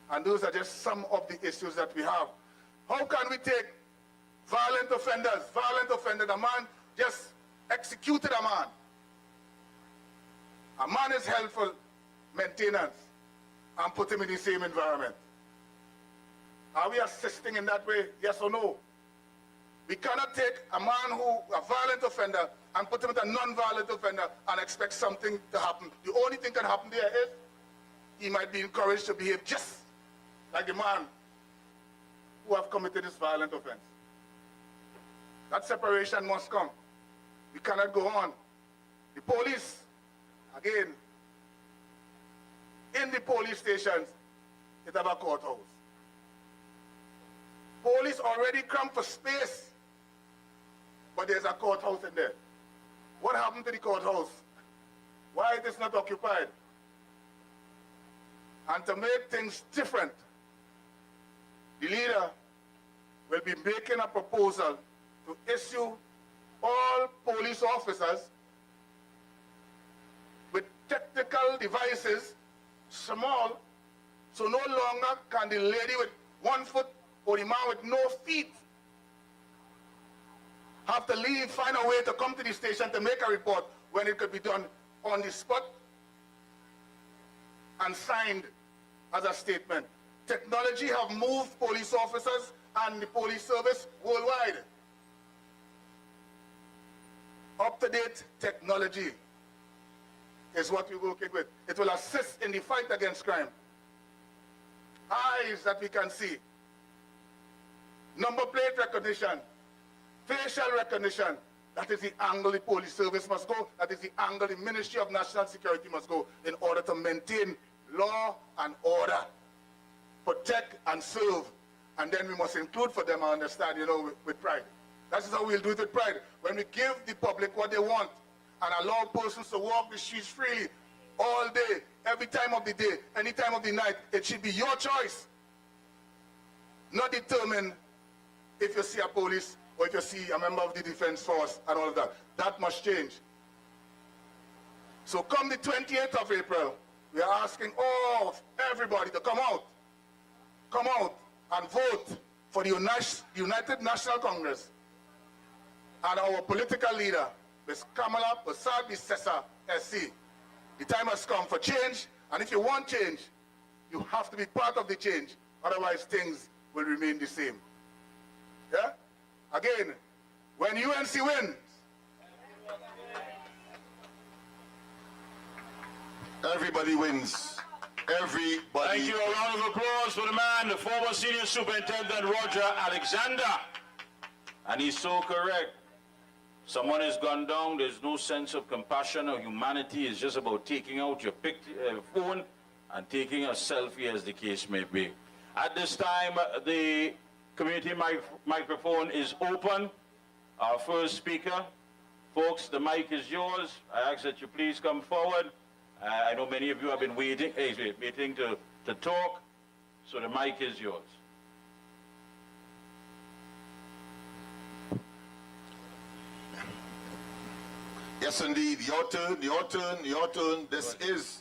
And those are just some of the issues that we have. How can we take violent offenders, a man just executed a man. A man is held for maintenance and put him in the same environment. Are we assisting in that way? Yes or no? We cannot take a man a violent offender, and put him with a non-violent offender and expect something to happen. The only thing that can happen there is he might be encouraged to behave just like the man who have committed this violent offense. That separation must come. We cannot go on. The police, again, in the police stations, it have a courthouse. Police already cramped for space, but there's a courthouse in there. What happened to the courthouse? Why it is not occupied? And to make things different, the leader will be making a proposal to issue all police officers with technical devices, small, so no longer can the lady with 1 foot or the man with no feet have to leave, find a way to come to the station to make a report when it could be done on the spot and signed as a statement. Technology have moved police officers and the police service worldwide. Up-to-date technology is what we're working with. It will assist in the fight against crime. Eyes that we can see. Number plate recognition. Facial recognition. That is the angle the police service must go. That is the angle the Ministry of National Security must go in order to maintain law and order. Protect and serve. And then we must include for them, I understand, you know, with pride. That is how we'll do it with pride. When we give the public what they want and allow persons to walk the streets freely all day, every time of the day, any time of the night, it should be your choice. Not determined if you see a police or if you see a member of the defense force and all of that. That must change. So come the 28th of April, we are asking everybody to come out and vote for the United National Congress and our political leader, Ms. Kamala Persad-Bissessar, SC. The time has come for change, and if you want change, you have to be part of the change. Otherwise, things will remain the same. Yeah? Again, when UNC wins, everybody wins. Everybody. Thank you. A round of applause for the man, the former senior superintendent, Roger Alexander. And he's so correct. Someone has gone down, there's no sense of compassion or humanity. It's just about taking out your phone and taking a selfie, as the case may be. At this time, the community microphone is open. Our first speaker, folks, the mic is yours. I ask that you please come forward. I know many of you have been waiting to talk, so the mic is yours. Yes, indeed. Your turn, your turn, your turn. This is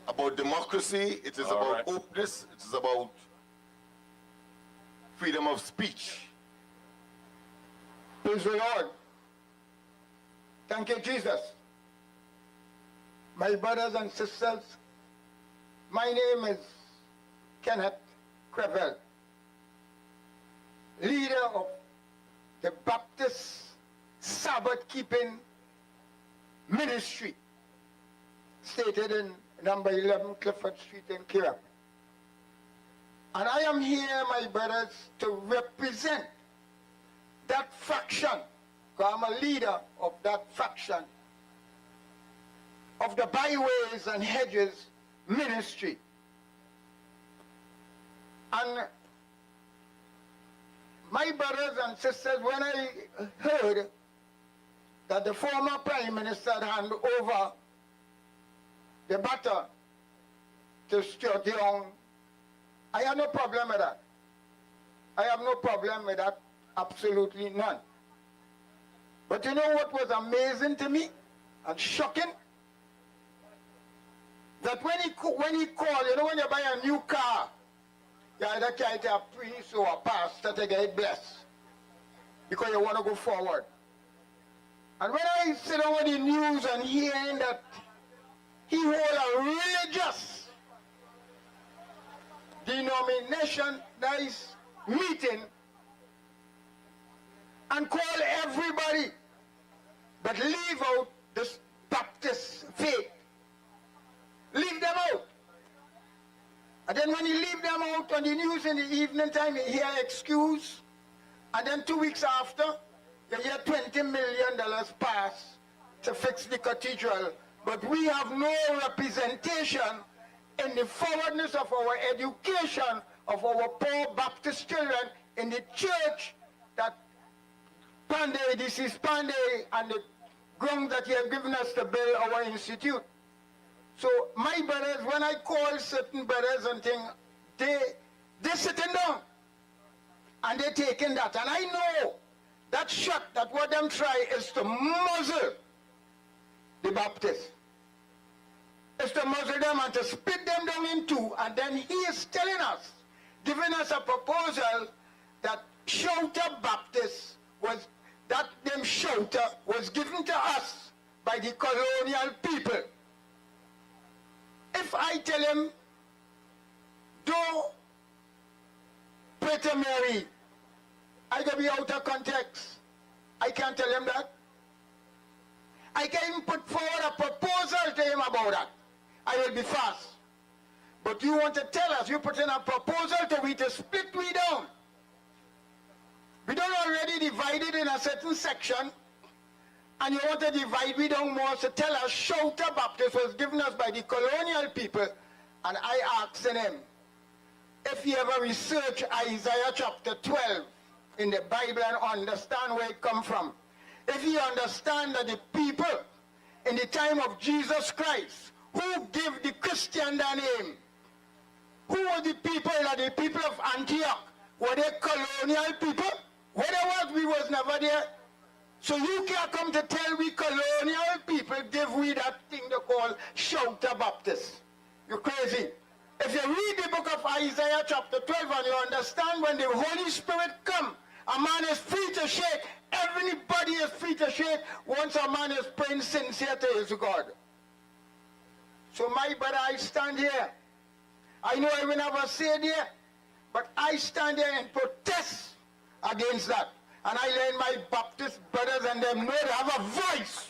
about democracy. It is about openness. It is about freedom of speech. Praise the Lord. Thank you, Jesus. My brothers and sisters, my name is Kenneth Crevel, leader of the Baptist Sabbath-keeping ministry, stated in number 11 Clifford Street in Curepe. And I am here, my brothers, to represent that faction, because I'm a leader of that faction, of the Byways and Hedges ministry. And my brothers and sisters, when I heard that the former Prime Minister had handed over the baton to Stuart Young, I have no problem with that. I have no problem with that, absolutely none. But you know what was amazing to me and shocking? That when he called, you know, when you buy a new car, you either carry it to a priest or a pastor to get it blessed, because you want to go forward. And when I sit on the news and hearing that he hold a religious denomination-ized meeting and call everybody but leave out this Baptist faith, leave them out. And then when you leave them out on the news in the evening time, you hear excuse. And then 2 weeks after, you hear $20 million pass to fix the cathedral. But we have no representation in the forwardness of our education of our poor Baptist children in the church that Pandey, this is Pandey, and the ground that he has given us to build our institute. So my brothers, when I call certain brothers and things, they sitting down and they taking that. And I know that shot, that what them try is to muzzle the Baptists. Is to muzzle them and to split them down in two. And then he is telling us, giving us a proposal that Shelter Baptist was, that them shelter was given to us by the colonial people. If I tell him, don't pray to Mary, I can be out of context. I can't tell him that. I can even put forward a proposal to him about that. I will be fast. But you want to tell us, you put in a proposal to we to split we down. We don't already divided in a certain section, and you want to divide we down more, so tell us Shelter Baptist was given us by the colonial people. And I asked him, if he ever researched Isaiah chapter 12 in the Bible and understand where it come from, if he understand that the people in the time of Jesus Christ, who give the Christian their name, who were the people, that the people of Antioch, were they colonial people? Where they was, we was never there. So you can't come to tell we colonial people give we that thing they call Shelter Baptist. You're crazy. If you read the book of Isaiah chapter 12 and you understand when the Holy Spirit come, a man is free to shake. Everybody is free to shake once a man is praying sincere to his God. So my brother, I stand here. I know I will never say it here, but I stand here and protest against that. And I learn my Baptist brothers and them know they have a voice.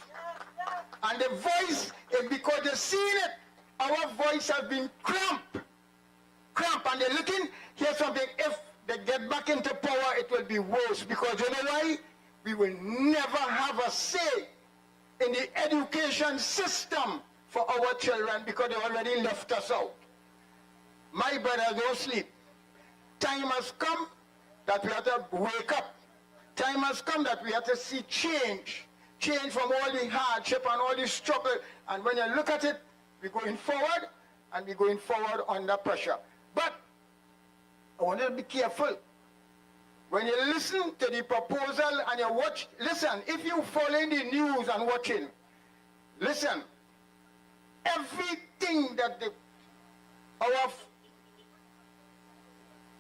And the voice is because they've seen it. Our voice has been cramped. And they're looking, here's something, if they get back into power, it will be worse. Because you know why? We will never have a say in the education system for our children because they already left us out. My brothers, don't sleep. Time has come that we have to wake up. Time has come that we have to see change. Change from all the hardship and all the struggle. And when you look at it, we're going forward, and we're going forward under pressure. But I want you to be careful. When you listen to the proposal and you watch, listen, if you follow the news and watching, listen, everything that our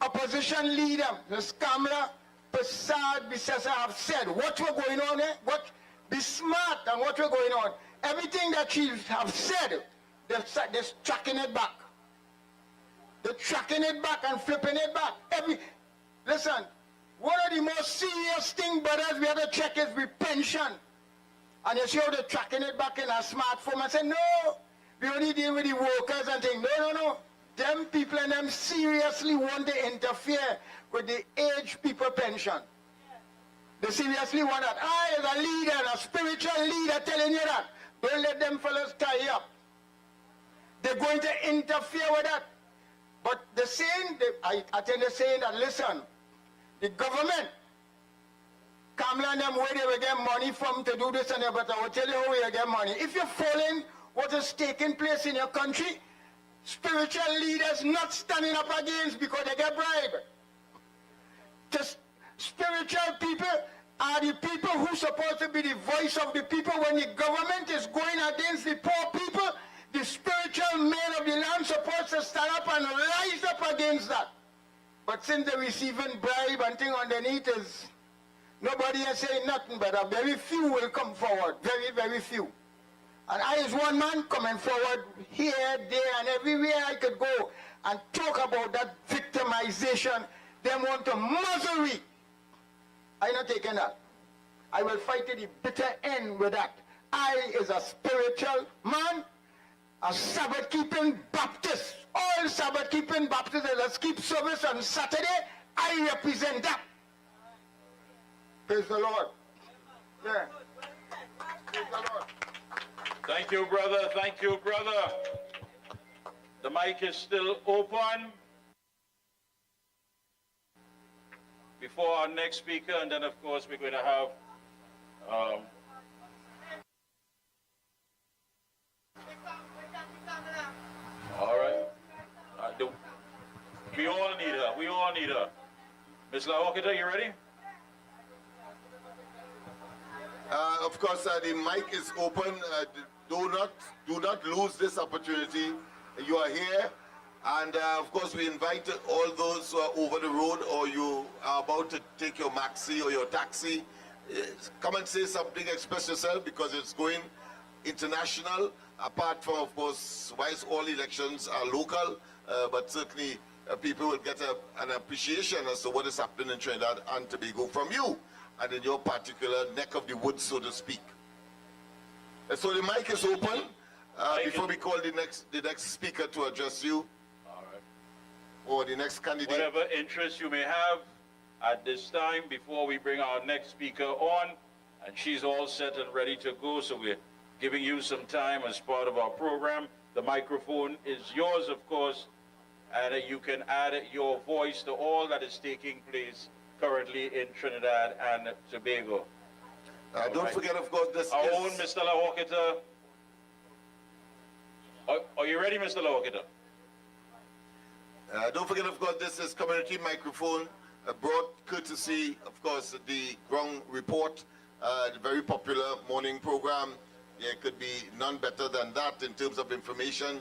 opposition leader, Ms. Kamala Persad Bissessa have said, what we're going on here, be smart and what we're going on. Everything that she have said, they're tracking it back. They're tracking it back and flipping it back. Listen, one of the most serious things, brothers, we have to check is with pension. And you see how they're tracking it back in a smartphone and say, no, we only deal with the workers and things. No. Them people and them seriously want to interfere with the aged people pension. They seriously want that. I, as a leader, a spiritual leader, telling you that. Don't let them fellas tie you up. They're going to interfere with that. But the saying, I think they're saying that, listen, the government, Kamala and them where they will get money from to do this and that, but I will tell you how we will get money. If you're following what is taking place in your country, spiritual leaders not standing up against because they get bribed. Just spiritual people are the people who are supposed to be the voice of the people. When the government is going against the poor people, the spiritual men of the land supposed to stand up and rise up against that. But since they're receiving bribe and thing underneath is, nobody is saying nothing, but a very few will come forward, very, very few. And I as one man coming forward here, there, and everywhere I could go and talk about that victimization. They want to muzzle me. I'm not taking that. I will fight to the bitter end with that. I is a spiritual man, a Sabbath-keeping Baptist. All Sabbath-keeping Baptists that keep service on Saturday, I represent that. Praise the Lord. Yeah. Praise the Lord. Thank you, brother. Thank you, brother. The mic is still open. Before our next speaker, and then, of course, we're going to have all right. We all need her. We all need her. Ms. Lahokita, you ready? Of course, the mic is open. Do not lose this opportunity. You are here. And of course, we invite all those who are over the road or you are about to take your maxi or your taxi. Come and say something, express yourself, because it's going international. Apart from, of course, whilst all elections are local, but certainly people will get an appreciation as to what is happening in Trinidad and Tobago from you and in your particular neck of the woods, so to speak. So the mic is open. Before we call the next speaker to address you, or the next candidate. Whatever interest you may have at this time before we bring our next speaker on, and she's all set and ready to go, so we're giving you some time as part of our program. The microphone is yours, of course, and you can add your voice to all that is taking place currently in Trinidad and Tobago. Don't forget, of course, this our own Mr. Lahokita. Are you ready, Mr. Lahokita? Don't forget, of course, this is Community Microphone, brought courtesy, of course, the Ground Report, the very popular morning program. There could be none better than that in terms of information,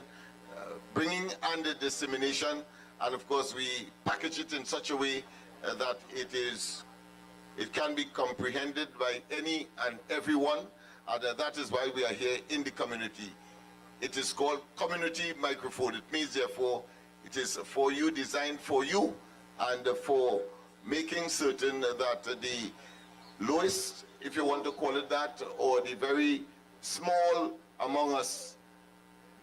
bringing and dissemination, and of course we package it in such a way that it can be comprehended by any and everyone, and that is why we are here in the community. It is called Community Microphone. It means, therefore, it is for you, designed for you, and for making certain that the lowest, if you want to call it that, or the very small among us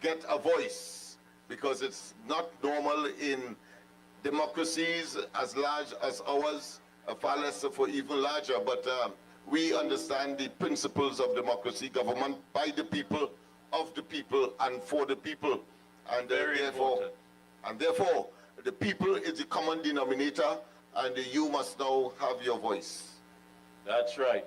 get a voice, because it's not normal in democracies as large as ours, far less for even larger, but we understand the principles of democracy, government by the people, of the people, and for the people, and therefore the people is the common denominator, and you must now have your voice. That's right.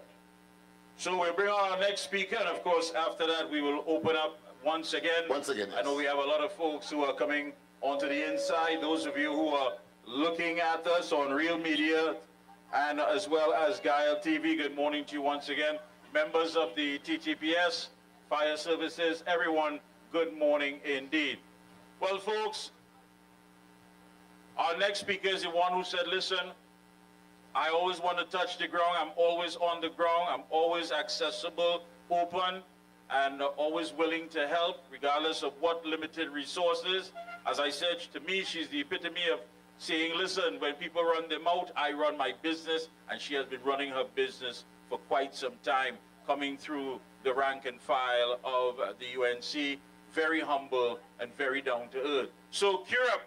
So we'll bring on our next speaker, and of course after that we will open up once again. Once again, yes. I know we have a lot of folks who are coming onto the inside, those of you who are looking at us on Real Media and as well as Gaia TV. Good morning to you once again. Members of the TTPS, fire services, everyone, good morning indeed. Well, folks, our next speaker is the one who said, listen, I always want to touch the ground. I'm always on the ground. I'm always accessible, open, and always willing to help regardless of what limited resources. As I said, to me, she's the epitome of saying, listen, when people run their mouth, I run my business, and she has been running her business for quite some time, coming through the rank and file of the UNC, very humble and very down to earth. So, Curepe,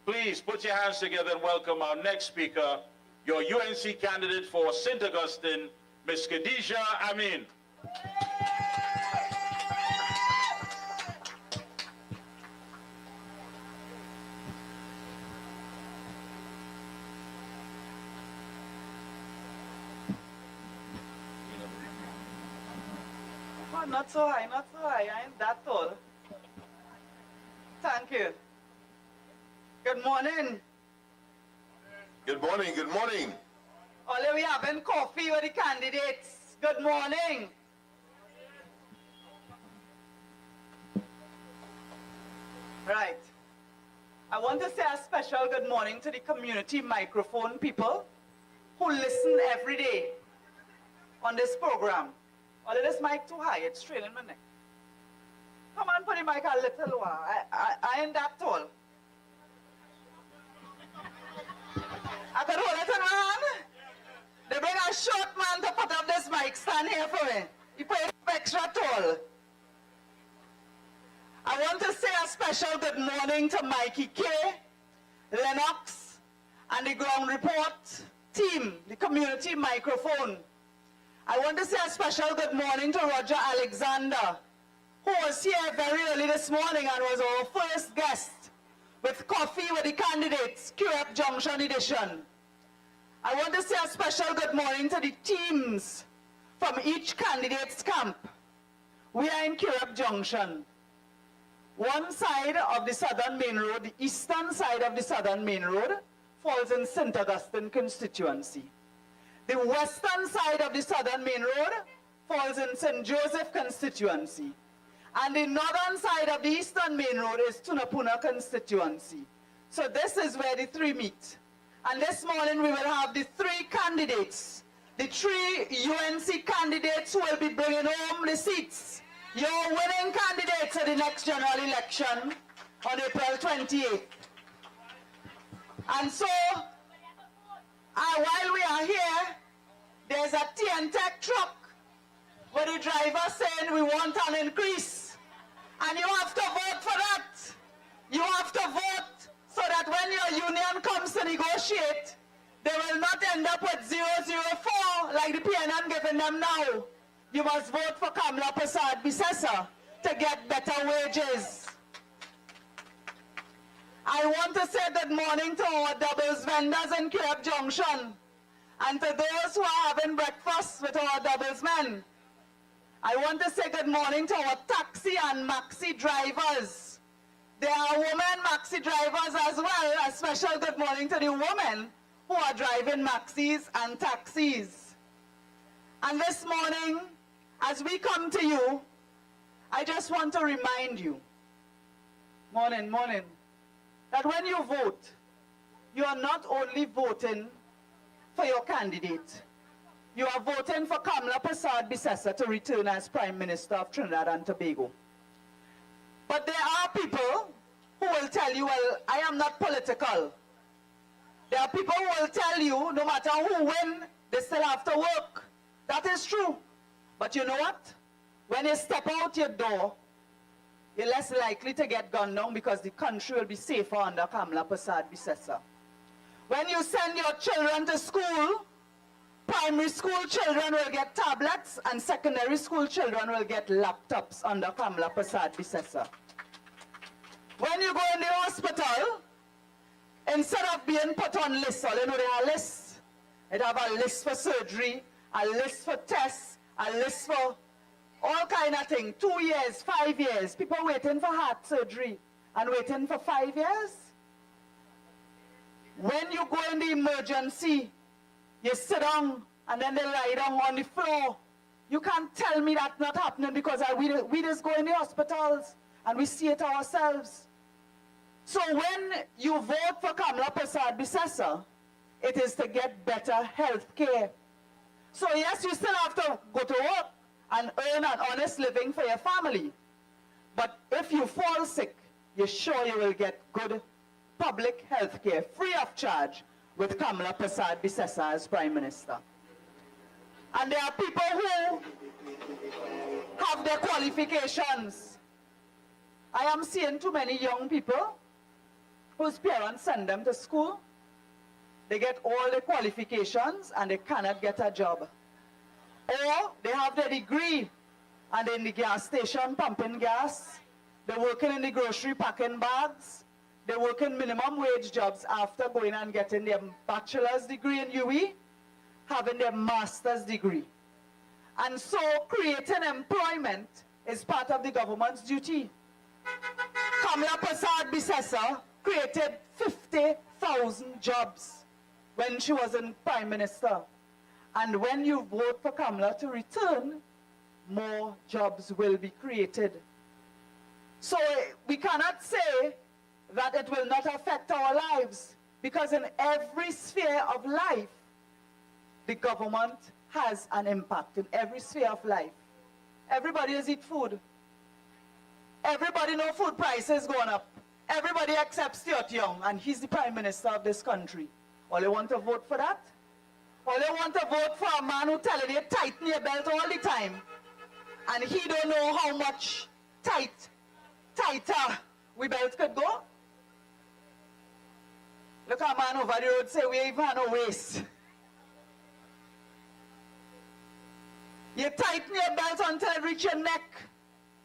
please put your hands together and welcome our next speaker, your UNC candidate for St. Augustine, Ms. Khadija Amin. Oh, not so high, not so high. I ain't that tall. Thank you. Good morning. Good morning, good morning. Only we having coffee with the candidates. Good morning. Right. I want to say a special good morning to the community microphone people who listen every day on this program. Only this mic too high, it's straining my neck. Come on, put the mic a little lower. I ain't that tall. I could hold it in my hand. They bring a short man to put up this mic stand here for me. He put it extra tall. I want to say a special good morning to Mickie K, Lennox, and the ground report team, the community microphone. I want to say a special good morning to Roger Alexander, who was here very early this morning and was our first guest with Coffee with the Candidates, Curepe Junction edition. I want to say a special good morning to the teams from each candidate's camp. We are in Curepe Junction. One side of the Southern Main Road, the eastern side of the Southern Main Road, falls in St. Augustine constituency. The western side of the Southern Main Road falls in St. Joseph constituency. And the northern side of the Eastern Main Road is Tunapuna constituency. So this is where the three meet. And this morning we will have the three candidates, the three UNC candidates who will be bringing home the seats. Your winning candidates at the next general election on April 28th. And so, while we are here, there's a TNTech truck where the driver saying we want an increase. And you have to vote for that. You have to vote so that when your union comes to negotiate, they will not end up with 004 like the PNN giving them now. You must vote for Kamla Prasad Bisesa to get better wages. I want to say good morning to our doubles vendors in Curepe Junction and to those who are having breakfast with our doubles men. I want to say good morning to our taxi and maxi drivers. There are women maxi drivers as well. A special good morning to the women who are driving maxis and taxis. And this morning, as we come to you, I just want to remind you, morning, that when you vote, you are not only voting for your candidate, you are voting for Kamla Prasad Bisesa to return as Prime Minister of Trinidad and Tobago. But there are people who will tell you, well, I am not political. There are people who will tell you, no matter who win, they still have to work. That is true. But you know what? When you step out your door, you're less likely to get gunned down because the country will be safer under Kamla Prasad Bisesa. When you send your children to school, primary school children will get tablets and secondary school children will get laptops under Kamla Prasad Bisesa. When you go in the hospital, instead of being put on lists, you know there are lists. It have a list for surgery, a list for tests, a list for all kind of things. 2 years, 5 years. People waiting for heart surgery and waiting for 5 years. When you go in the emergency, you sit down and then they lie down on the floor. You can't tell me that's not happening because we just go in the hospitals and we see it ourselves. So when you vote for Kamla Prasad Bisesa, it is to get better health care. So yes, you still have to go to work and earn an honest living for your family. But if you fall sick, you're sure you will get good public health care free of charge with Kamala Prasad Bisesa as Prime Minister. And there are people who have their qualifications. I am seeing too many young people whose parents send them to school. They get all the qualifications and they cannot get a job. Or they have their degree and they're in the gas station pumping gas. They're working in the grocery packing bags. They're working minimum wage jobs after going and getting their bachelor's degree in UE, having their master's degree. And so creating employment is part of the government's duty. Kamala Prasad Bisesa created 50,000 jobs when she was in Prime Minister. And when you vote for Kamala to return, more jobs will be created. So we cannot say that it will not affect our lives, because in every sphere of life, the government has an impact in every sphere of life. Everybody has eat food. Everybody know food prices going up. Everybody except Stuart Young, and he's the Prime Minister of this country. All they want to vote for that? All they want to vote for a man who telling you tighten your belt all the time, and he don't know how much tighter we belt could go? Look at a man over the road say we even have no waist. You tighten your belt until it reaches your neck,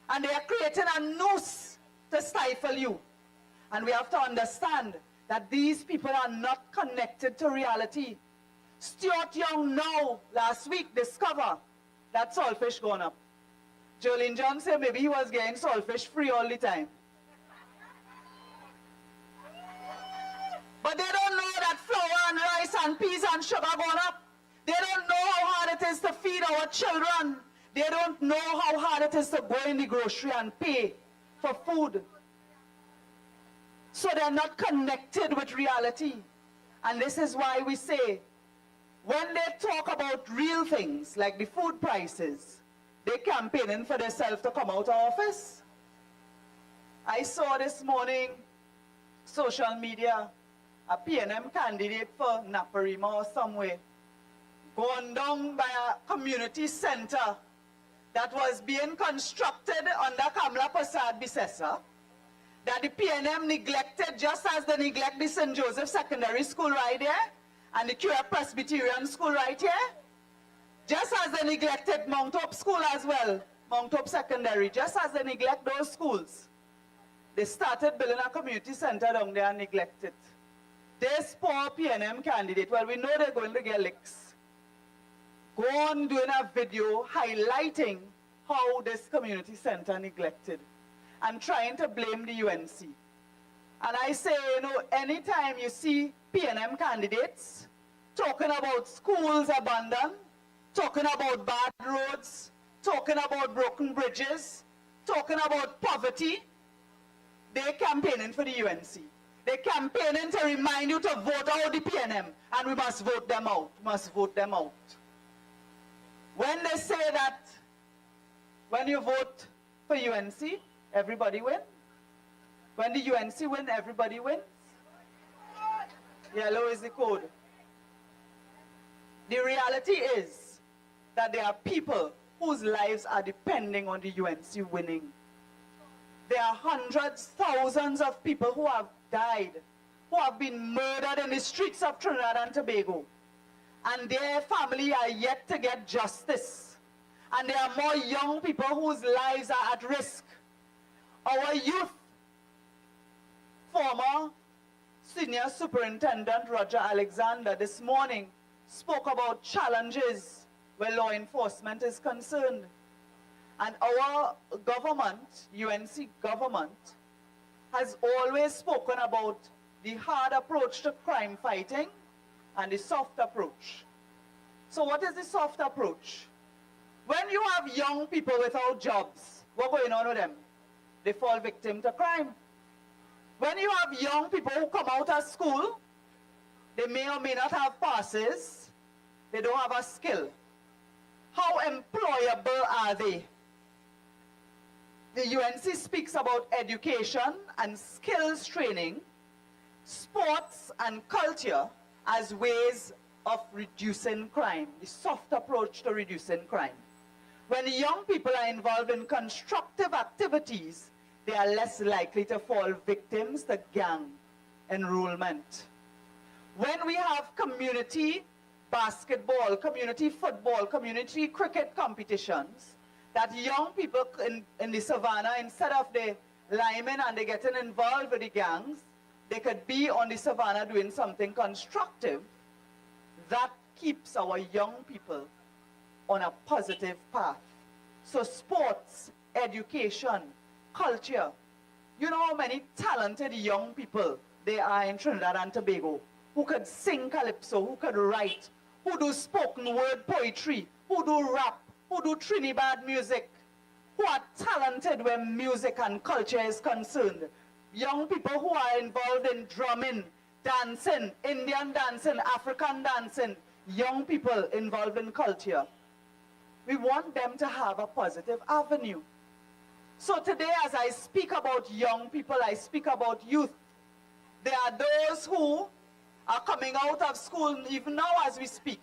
and they are creating a noose to stifle you. And we have to understand that these people are not connected to reality. Stuart Young now, last week, discovered that saltfish gone up. Jolene John said maybe he was getting saltfish free all the time. But they don't know that flour and rice and peas and sugar gone up. They don't know how hard it is to feed our children. They don't know how hard it is to go in the grocery and pay for food. So they're not connected with reality. And this is why we say, when they talk about real things like the food prices, they're campaigning for themselves to come out of office. I saw this morning, social media, a PNM candidate for Naparima or somewhere, gone down by a community center that was being constructed under Kamala Prasad Bisesa, that the PNM neglected just as they neglect the St. Joseph Secondary School right here and the Curepe Presbyterian School right here, just as they neglected Mount Hope School as well, Mount Hope Secondary, just as they neglect those schools. They started building a community center down there and neglect it. This poor PNM candidate, well, we know they're going to get licks. Go on doing a video highlighting how this community center neglected and trying to blame the UNC. And I say, you know, anytime you see PNM candidates talking about schools abandoned, talking about bad roads, talking about broken bridges, talking about poverty, they're campaigning for the UNC. They're campaigning to remind you to vote out the PNM, and we must vote them out. We must vote them out. When they say that when you vote for UNC, everybody wins. When the UNC wins, everybody wins. Yellow is the code. The reality is that there are people whose lives are depending on the UNC winning. There are hundreds, thousands of people who have died, who have been murdered in the streets of Trinidad and Tobago. And their family are yet to get justice. And there are more young people whose lives are at risk. Our youth, former Senior Superintendent Roger Alexander this morning spoke about challenges where law enforcement is concerned. And our government, UNC government, has always spoken about the hard approach to crime fighting and the soft approach. So what is the soft approach? When you have young people without jobs, what's going on with them? They fall victim to crime. When you have young people who come out of school, they may or may not have passes, they don't have a skill. How employable are they? The UNC speaks about education and skills training, sports and culture as ways of reducing crime, the soft approach to reducing crime. When young people are involved in constructive activities, they are less likely to fall victims to gang enrollment. When we have community basketball, community football, community cricket competitions, that young people in the savannah, instead of they linemen and they getting involved with the gangs, they could be on the savannah doing something constructive, that keeps our young people on a positive path. So sports, education, culture. You know how many talented young people there are in Trinidad and Tobago who could sing calypso, who could write, who do spoken word poetry, who do rap, who do Trinidad music, who are talented when music and culture is concerned. Young people who are involved in drumming, dancing, Indian dancing, African dancing, young people involved in culture. We want them to have a positive avenue. So today, as I speak about young people, I speak about youth. There are those who are coming out of school, even now as we speak,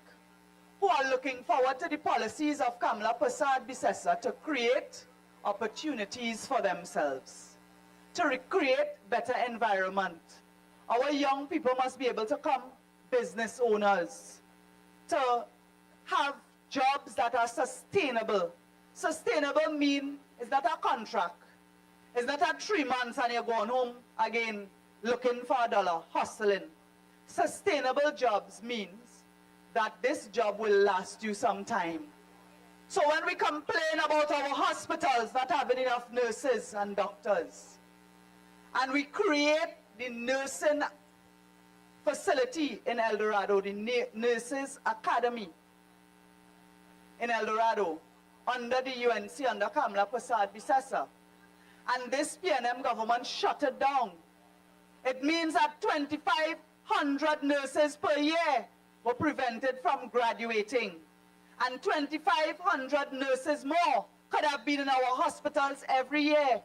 who are looking forward to the policies of Kamla Persad-Bissessar to create opportunities for themselves, to create better environment. Our young people must be able to come business owners, to have jobs that are sustainable. Sustainable means it's not a contract. It's not a 3 months and you're going home again looking for a dollar, hustling. Sustainable jobs means that this job will last you some time. So when we complain about our hospitals not having enough nurses and doctors, and we create the nursing facility in El Dorado, the Nurses Academy in El Dorado, under the UNC, under Kamla Persad-Bissessar, and this PNM government shut it down. It means that 2,500 nurses per year were prevented from graduating, and 2,500 nurses more could have been in our hospitals every year.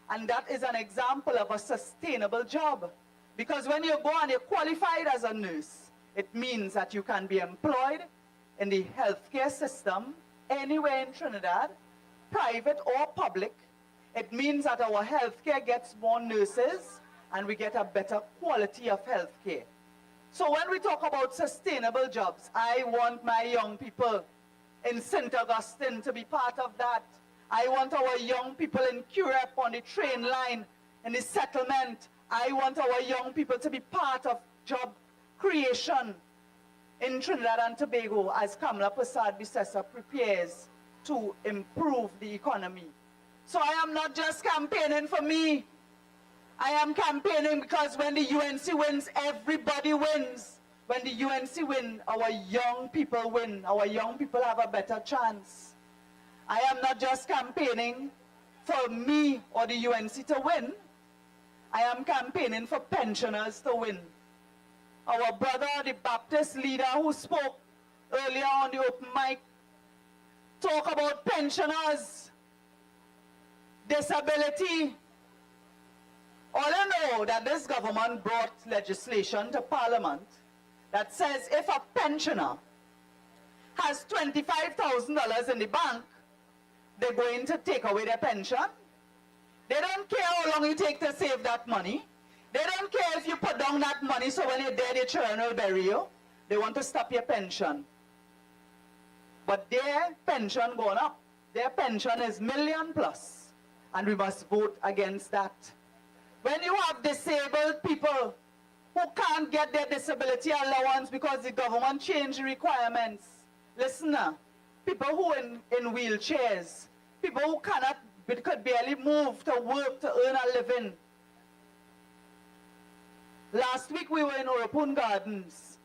And that is an example of a sustainable job. Because when you go and you're qualified as a nurse, it means that you can be employed in the healthcare system anywhere in Trinidad, private or public. It means that our healthcare gets more nurses and we get a better quality of healthcare. So when we talk about sustainable jobs, I want my young people in St. Augustine to be part of that. I want our young people in Curepe on the train line, in the settlement. I want our young people to be part of job creation in Trinidad and Tobago as Kamla Persad-Bissessar prepares to improve the economy. So I am not just campaigning for me. I am campaigning because when the UNC wins, everybody wins. When the UNC wins, our young people win. Our young people have a better chance. I am not just campaigning for me or the UNC to win. I am campaigning for pensioners to win. Our brother, the Baptist leader who spoke earlier on the open mic, talk about pensioners, disability. All I know that this government brought legislation to Parliament that says if a pensioner has $25,000 in the bank, they're going to take away their pension. They don't care how long you take to save that money. They don't care if you put down that money so when you're dead, your children will bury you. They want to stop your pension. But their pension going up. Their pension is $1 million+. And we must vote against that. When you have disabled people who can't get their disability allowance because the government changed the requirements. Listen now, people who are in wheelchairs, people who could barely move to work to earn a living. Last week we were in Orapun Gardens.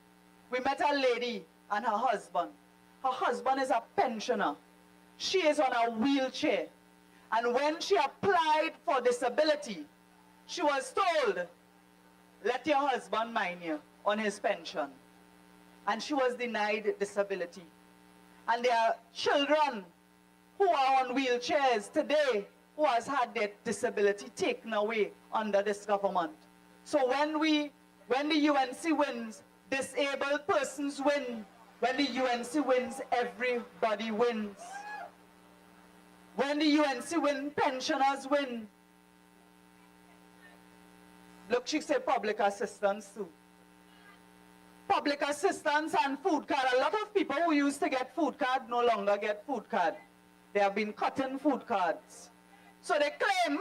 We met a lady and her husband. Her husband is a pensioner. She is on a wheelchair. And when she applied for disability, she was told, let your husband mind you on his pension. And she was denied disability. And there are children who are on wheelchairs today who has had their disability taken away under this government. So when the UNC wins, disabled persons win. When the UNC wins, everybody wins. When the UNC wins, pensioners win. Look, she said public assistance too. Public assistance and food card. A lot of people who used to get food card no longer get food card. They have been cutting food cards. So they claim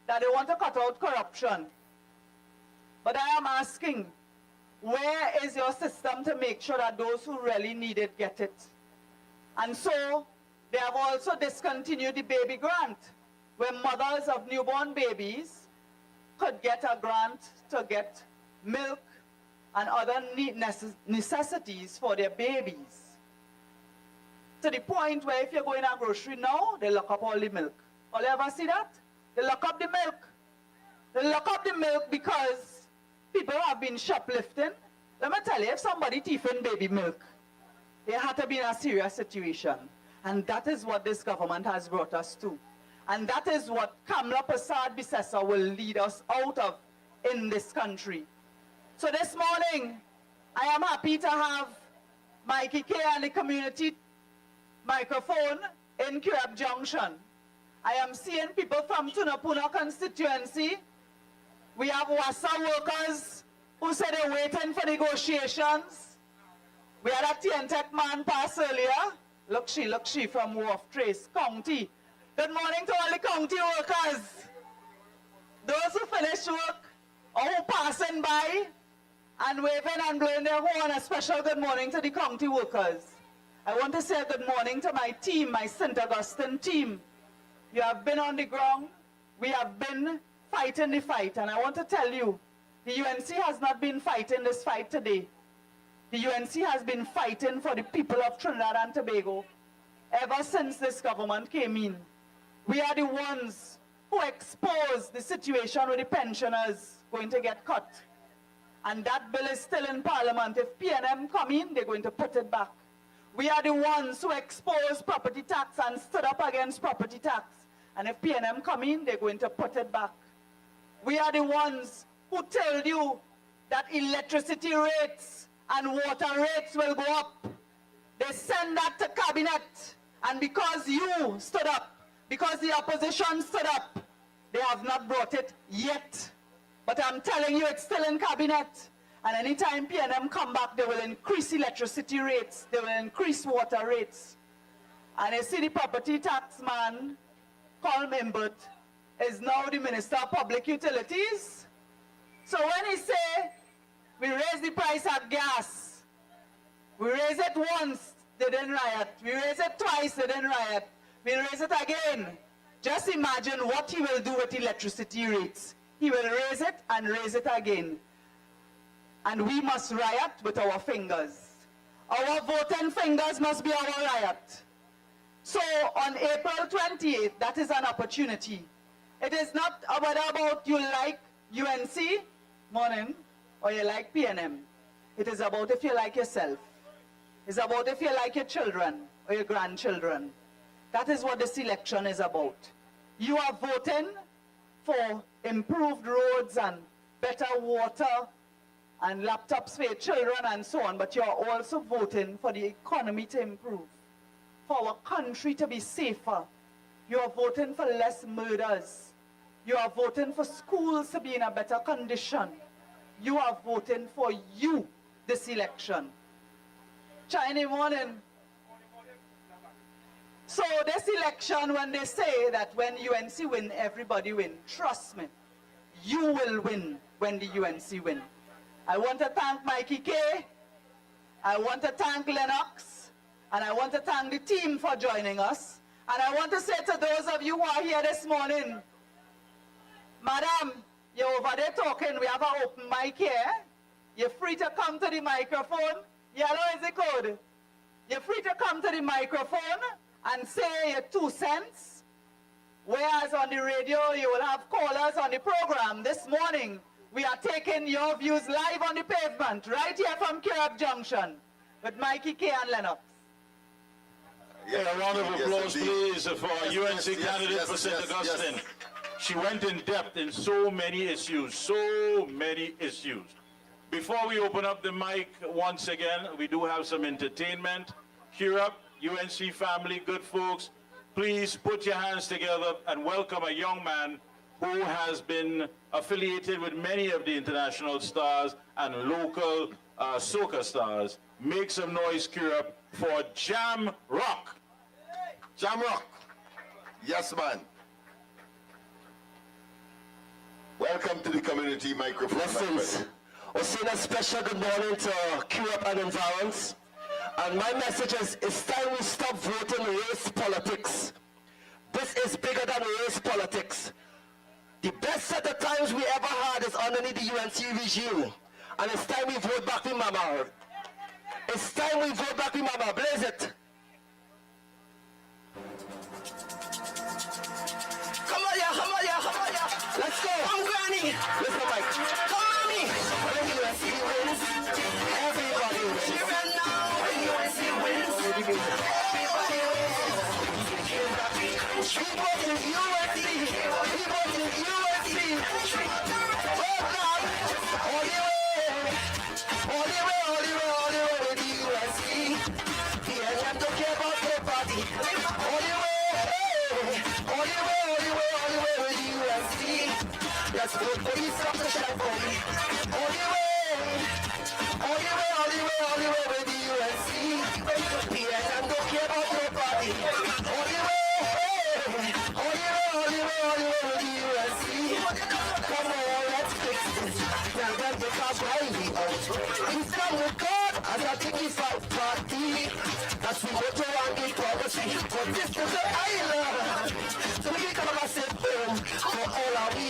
that they want to cut out corruption. But I am asking, where is your system to make sure that those who really need it get it? And so they have also discontinued the baby grant, where mothers of newborn babies could get a grant to get milk and other necessities for their babies. To the point where if you go in a grocery now, they lock up all the milk. All you ever see that? They lock up the milk. They lock up the milk because people have been shoplifting. Let me tell you, if somebody thieving baby milk, they had to be in a serious situation. And that is what this government has brought us to. And that is what Kamla Prasad Bisesa will lead us out of in this country. So this morning, I am happy to have Mickie K and the community microphone in Curepe Junction. I am seeing people from Tunapuna constituency. We have WASA workers who said they're waiting for negotiations. We had a TNTech man pass earlier. Look she from Wharf Trace County. Good morning to all the county workers. Those who finished work or who passing by and waving and blowing their horn, a special good morning to the county workers. I want to say a good morning to my team, my St. Augustine team. You have been on the ground. We have been fighting the fight. And I want to tell you, the UNC has not been fighting this fight today. The UNC has been fighting for the people of Trinidad and Tobago ever since this government came in. We are the ones who exposed the situation with the pensioners going to get cut. And that bill is still in Parliament. If PNM come in, they're going to put it back. We are the ones who exposed property tax and stood up against property tax. And if PNM come in, they're going to put it back. We are the ones who told you that electricity rates and water rates will go up. They send that to cabinet. And because you stood up, because the opposition stood up, they have not brought it yet. But I'm telling you, it's still in cabinet. And anytime PNM come back, they will increase electricity rates. They will increase water rates. And you see the property tax man, Paul Mimbert, is now the Minister of Public Utilities. So when he say, we raise the price of gas, we raise it once, they didn't riot. We raise it twice, they didn't riot. We raise it again. Just imagine what he will do with electricity rates. He will raise it and raise it again. And we must riot with our fingers. Our voting fingers must be our riot. So on April 28th, that is an opportunity. It is not about you like UNC, morning, or you like PNM. It is about if you like yourself. It's about if you like your children or your grandchildren. That is what this election is about. You are voting for improved roads and better water and laptops for your children and so on, but you are also voting for the economy to improve, for our country to be safer. You are voting for less murders. You are voting for schools to be in a better condition. You are voting for you this election. Chinese morning. So this election, when they say that when UNC win, everybody win, trust me, you will win when the UNC win. I want to thank Mickie K, I want to thank Lennox, and I want to thank the team for joining us. And I want to say to those of you who are here this morning, Madam, you're over there talking, we have an open mic here. You're free to come to the microphone. Yellow is the code. You're free to come to the microphone and say your 2 cents. Whereas on the radio, you will have callers on the program. This morning, we are taking your views live on the pavement, right here from Curepe Junction, with Mickie K and Lennox. Hey, a round of applause, please, for our UNC candidate for St. Augustine. She went in depth in so many issues, Before we open up the mic once again, we do have some entertainment. Curepe, UNC family, good folks, please put your hands together and welcome a young man who has been affiliated with many of the international stars and local soca stars. Make some noise, Curepe, for Jam Rock. Jam Rock. Yes, man. Welcome to the community microphone. Blessings. We're saying a special good morning to Curepe and environs. And my message is, it's time we stop voting race politics. This is bigger than race politics. The best set of times we ever had is underneath the UNC regime. And it's time we vote back with Mama. It's time we vote back with Mama. Blaze it. Come on, yeah, come on, yeah, come on, yeah. Let's go. I'm Granny. Let's go, Mike. Come on, me. When UNC wins, everybody wins. Even now, when UNC wins, everybody wins. We vote in UNC. We vote in UNC. Vote now. All the way. All the way, all the way, all the way with the UNC. The NM don't care about their party. All the way. All the way, all the way, all the way with the UNC. Let's vote for you, stop the shine for me. All the way. All the way, all the way, all the way with the UNC. The NM don't care about their party. All the way. All the way, all the way, all the way with the UNC. Come on, let's fix this. Now then the cops right out. He's done with God as a dignified party. That's we go to and give policy. But this is the island. So we can come and sit home for all our we.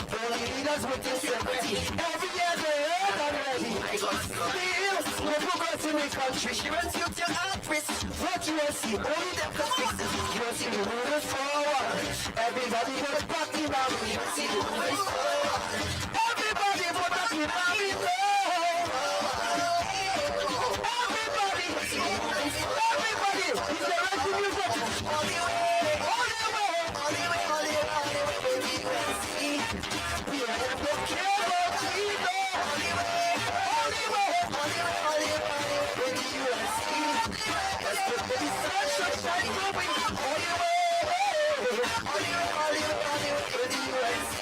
Only leaders with integrity. Every year they earn and ready. Still, no progress in the country. She runs you to actress. What UNC, only them can fix it. UNC the moving forward. Everybody go to party now. UNC the moving forward. Everybody go back to party now. Everybody, is there right to music? All the way, all the way, all the way, all the way, all the way, baby, UNC. We are the don't care about people. All the way, all the way, all the way, all the way, all the way, baby, UNC. Let's put the sunshine going. All the way, all the way, all the way, all the way, baby, UNC.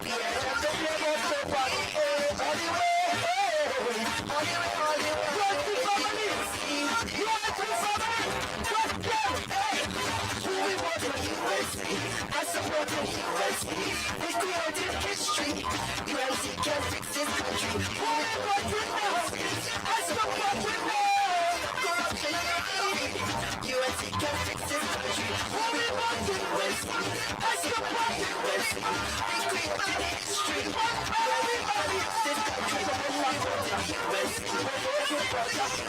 We are the don't care about nobody. All the way, all the way, all the way. I support the UNC. They created history. UNC can fix this country. Who we want to know? I support the world. Corruption and greed. UNC can fix this country. Who we want to UNC? I support the UNC. They created history. Everybody fix this country. I support the UNC.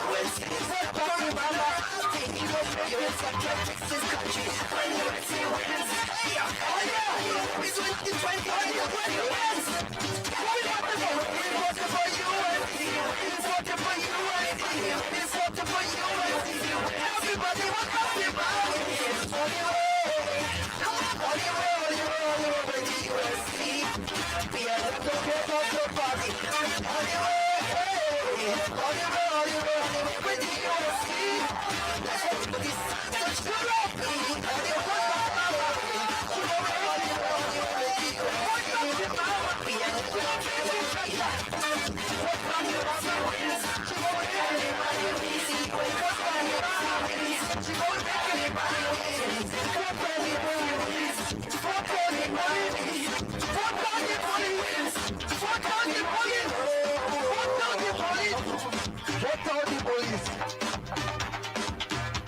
UNC. What about the mama? UNC can fix this country. When UNC wins. Oh yeah, we switch the 20 when you wins. We voted for UNC. We voted for UNC. We voted for UNC. Everybody was happy about it. All the way, all the way, all the way, all the way with the UNC. We are not going to get off the party. All the way, all the way, all the way, all the way with the UNC. Let's go to this. Let's go to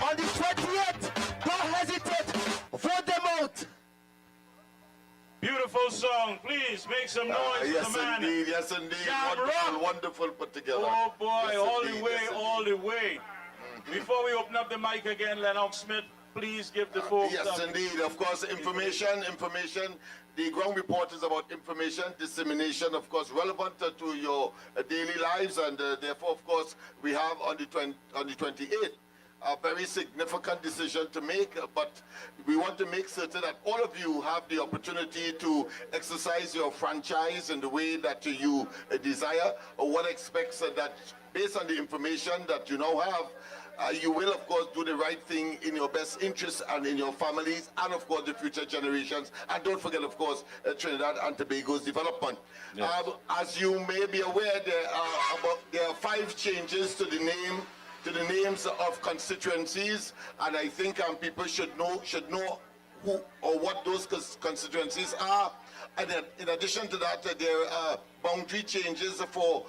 on the 20th, don't hesitate, vote them out. Beautiful song. Please make some noise yes, for the man. Indeed, yes, indeed. Jam Wonderful, Rock. wonderful put together. Oh, boy, yes, all indeed, the way, yes, all the way. Before we open up the mic again, Lennox Smith, please give the folks... yes, indeed. Of course, information. The ground report is about information, dissemination, of course, relevant to your daily lives. And therefore, of course, we have on the 28th, a very significant decision to make, but we want to make certain that all of you have the opportunity to exercise your franchise in the way that you desire. One expects that based on the information that you now have, you will, of course, do the right thing in your best interest and in your families and, of course, the future generations. And don't forget, of course, Trinidad and Tobago's development. Yes. As you may be aware, there are 5 changes to the names of constituencies, and I think people should know who or what those constituencies are. And then, in addition to that, there are boundary changes for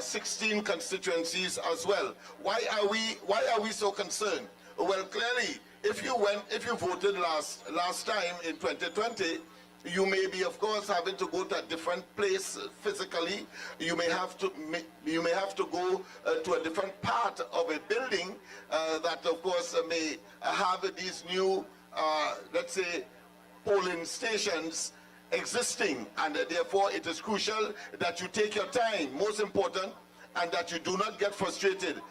16 constituencies as well. Why are we so concerned? Well, clearly, if you voted last time in 2020, you may be, of course, having to go to a different place physically. You may have to go to a different part of a building that, of course, may have these new, let's say, polling stations existing, and therefore it is crucial that you take your time, most important, and that you do not get frustrated,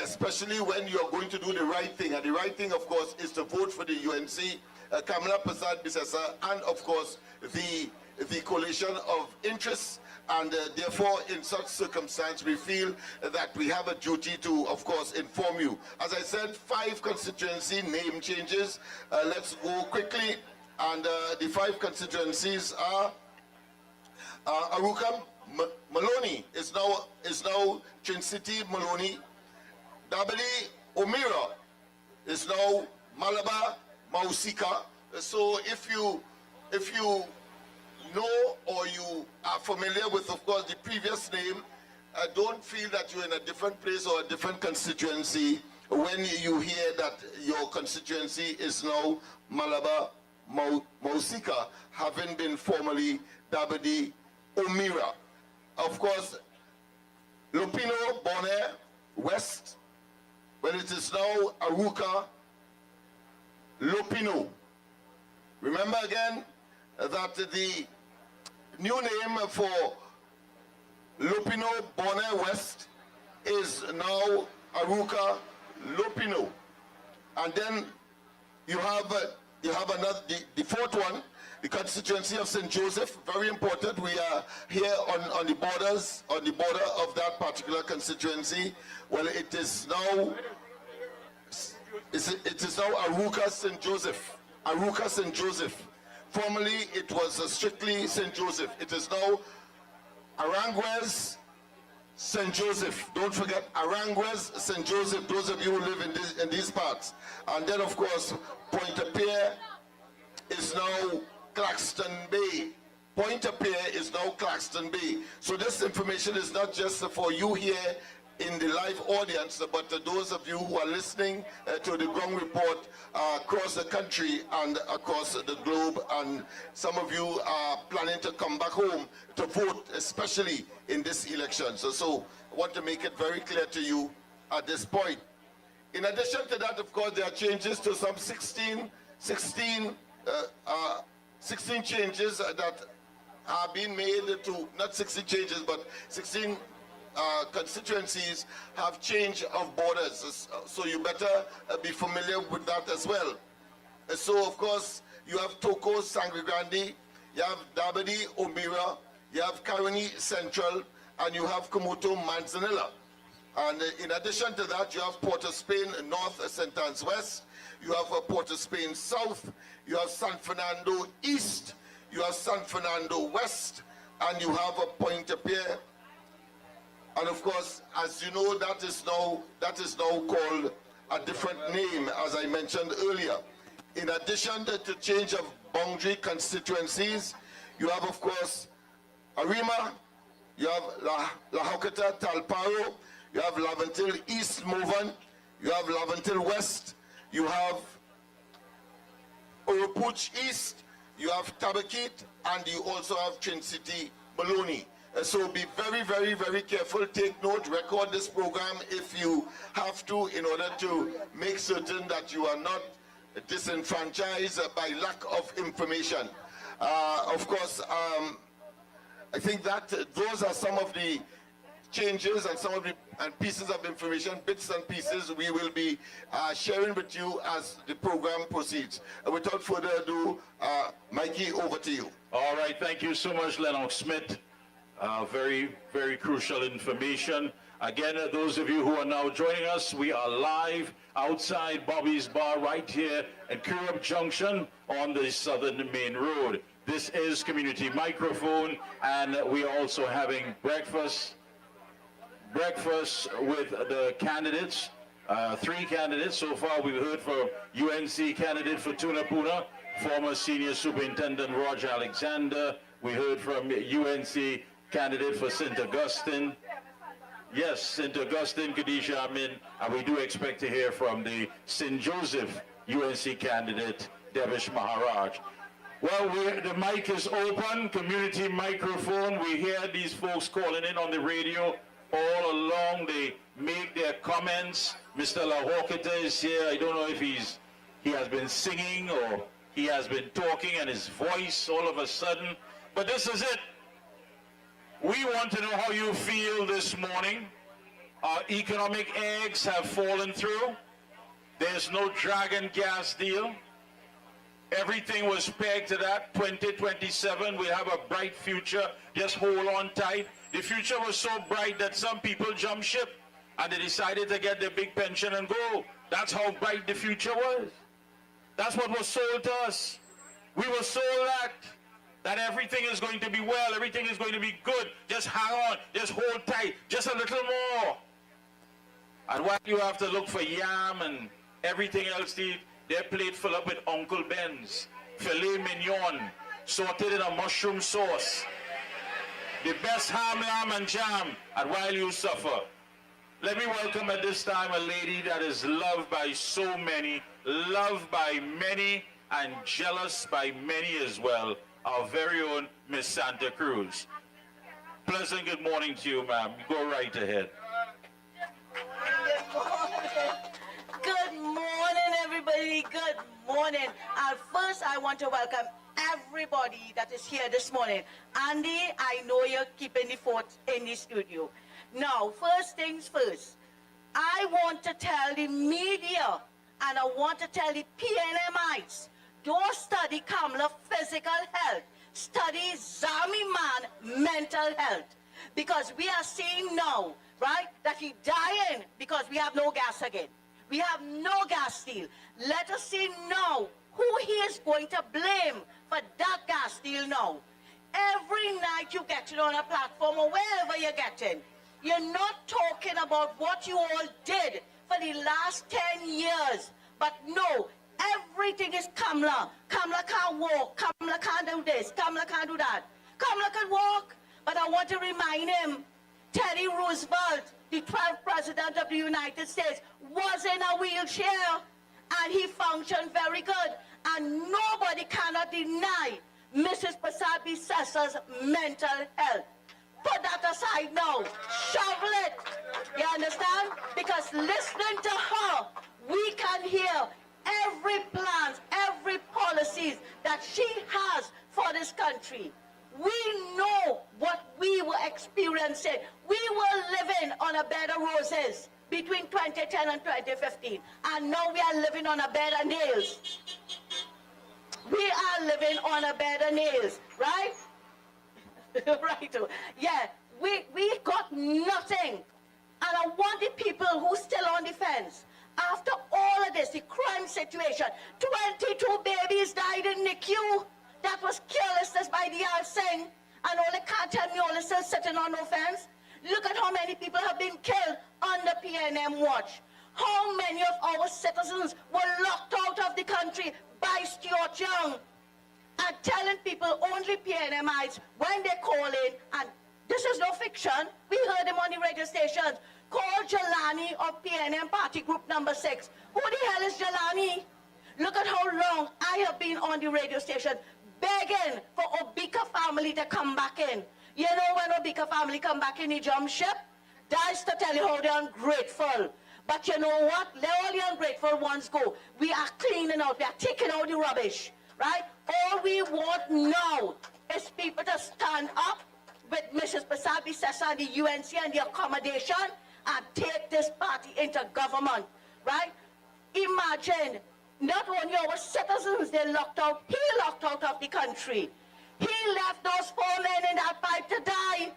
especially when you are going to do the right thing. And the right thing, of course, is to vote for the UNC, Kamala Prasad Bisesa, and of course the coalition of interests. And therefore, in such circumstance, we feel that we have a duty to, of course, inform you. As I said, 5 constituency name changes. Let's go quickly. And the 5 constituencies are Aruka Maloney is now Trin City Maloney. Dabali Omira is now Malabar Mausika. So if you know or you are familiar with, of course, the previous name, don't feel that you're in a different place or a different constituency when you hear that your constituency is now Malabar Mausika, having been formerly Dabadi Omira. Of course, Lupino Bonaire West, when it is now Aruka Lupino. Remember again that the new name for Lupino Bonaire West is now Aruka Lupino. And then you have another, the 4th one, the constituency of St. Joseph, very important. We are here on the border of that particular constituency. Well, it is now Aruka St. Joseph. Aruka St. Joseph. Formerly, it was strictly St. Joseph. It is now Aranguez St. Joseph. Don't forget Aranguez St. Joseph, those of you who live in these parts. And then, of course, Pointe-à-Pierre is now Claxton Bay. Pointe-à-Pierre is now Claxton Bay. So this information is not just for you here in the live audience, but to those of you who are listening to the ground report across the country and across the globe, and some of you are planning to come back home to vote, especially in this election. So I want to make it very clear to you at this point. In addition to that, of course, there are changes to some 16 changes that are being made to, not 60 changes, but 16 constituencies have change of borders. So you better be familiar with that as well. So, of course, you have Toko Sangre Grande, you have Dabadi Omira, you have Caroni Central, and you have Komoto Manzanilla. And in addition to that, you have Port of Spain North, St. Anne's West, you have Port of Spain South, you have San Fernando East, you have San Fernando West, and you have Pointe-à-Pierre. And of course, as you know, that is now called a different name, as I mentioned earlier. In addition to change of boundary constituencies, you have, of course, Arima, you have La Hokata Talparo, you have Laventil East Movan, you have Laventil West, you have Oropuch East, you have Tabakit, and you also have Trin City Maloney. So be very, very, very careful. Take note, record this program if you have to, in order to make certain that you are not disenfranchised by lack of information. Of course, I think that those are some of the changes and some of the pieces of information, bits and pieces, we will be sharing with you as the program proceeds. Without further ado, Mickie, over to you. All right, thank you so much, Lennox Smith. Very, very crucial information. Again, those of you who are now joining us, we are live outside Bobby's Bar right here at Curepe Junction on the Southern Main Road. This is Community Microphone, and we are also having breakfast with the candidates. 3 candidates so far. We've heard from UNC candidate for Tunapuna, former Senior Superintendent Roger Alexander. We heard from UNC candidate for St. Augustine. Yes, St. Augustine, Khadija Amin, and we do expect to hear from the St. Joseph UNC candidate, Devish Maharaj. Well, the mic is open, community microphone. We hear these folks calling in on the radio all along. They make their comments. Mr. LaHawkita is here. I don't know if he has been singing or he has been talking and his voice all of a sudden. But this is it. We want to know how you feel this morning. Our economic eggs have fallen through. There's no dragon gas deal. Everything was pegged to that. 2027, we have a bright future. Just hold on tight. The future was so bright that some people jumped ship and they decided to get their big pension and go. That's how bright the future was. That's what was sold to us. We were sold that everything is going to be well, everything is going to be good. Just hang on, just hold tight, just a little more. And while you have to look for yam and everything else, their plate full up with Uncle Ben's, filet mignon, sorted in a mushroom sauce, the best ham, lamb, and jam, and while you suffer. Let me welcome at this time a lady that is loved by so many, loved by many, and jealous by many as well. Our very own Miss Santa Cruz. Pleasant good morning to you, ma'am. Go right ahead. Good morning, everybody. Good morning. First, I want to welcome everybody that is here this morning. Andy, I know you're keeping the fort in the studio. Now, first things first, I want to tell the media and I want to tell the PNMites, don't study Kamala physical health. Study Zami man mental health. Because we are seeing now, right, that he's dying because we have no gas again. We have no gas deal. Let us see now who he is going to blame for that gas deal now. Every night you get it on a platform or wherever you're getting, you're not talking about what you all did for the last 10 years. But no, everything is Kamala. Kamala can't walk. Kamala can't do this. Kamala can't do that. Kamala can walk. But I want to remind him, Teddy Roosevelt, the 12th president of the United States, was in a wheelchair. And he functioned very good. And nobody cannot deny Mrs. Prasad Bissasa's mental health. Put that aside now. Shovel it. You understand? Because listening to her, we can hear every plan, every policies that she has for this country. We know what we were experiencing. We were living on a bed of roses between 2010 and 2015. And now we are living on a bed of nails. We are living on a bed of nails, right? Right. Yeah, we got nothing. And I want the people who are still on the fence, after all of this, the crime situation, 22 babies died in NICU. That was carelessness by the Singh. And all they can't tell me all is still sitting on no fence. Look at how many people have been killed under PNM watch. How many of our citizens were locked out of the country by Stuart Young. And telling people only PNMites when they call in, and this is no fiction, we heard him on the radio stations, call Jelani of PNM Party Group number 6. Who the hell is Jelani? Look at how long I have been on the radio station begging for Obika family to come back in. You know when Obika family come back in, he jump ship? That's to tell you how they're ungrateful. But you know what? Let all the ungrateful ones go. We are cleaning out. We are taking out the rubbish. Right? All we want now is people to stand up, with Mrs. Pasabi Sessa and the UNC and the accommodation and take this party into government, right? Imagine, not only our citizens they locked out, he locked out of the country. He left those 4 men in that pipe to die.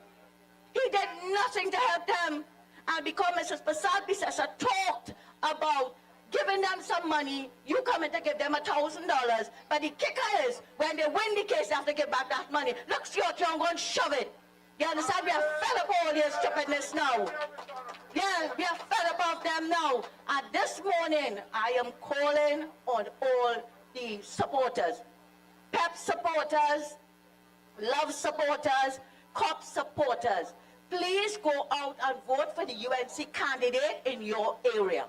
He did nothing to help them. And because Mrs. Pasabi Sessa talked about giving them some money, you come in to give them $1,000. But the kicker is, when they win the case, they have to give back that money. Look, you're going to shove it. You understand? We are fed up all this stupidness now. Yeah, we are fed up of them now. And this morning, I am calling on all the supporters. PEP supporters, Love supporters, COP supporters. Please go out and vote for the UNC candidate in your area.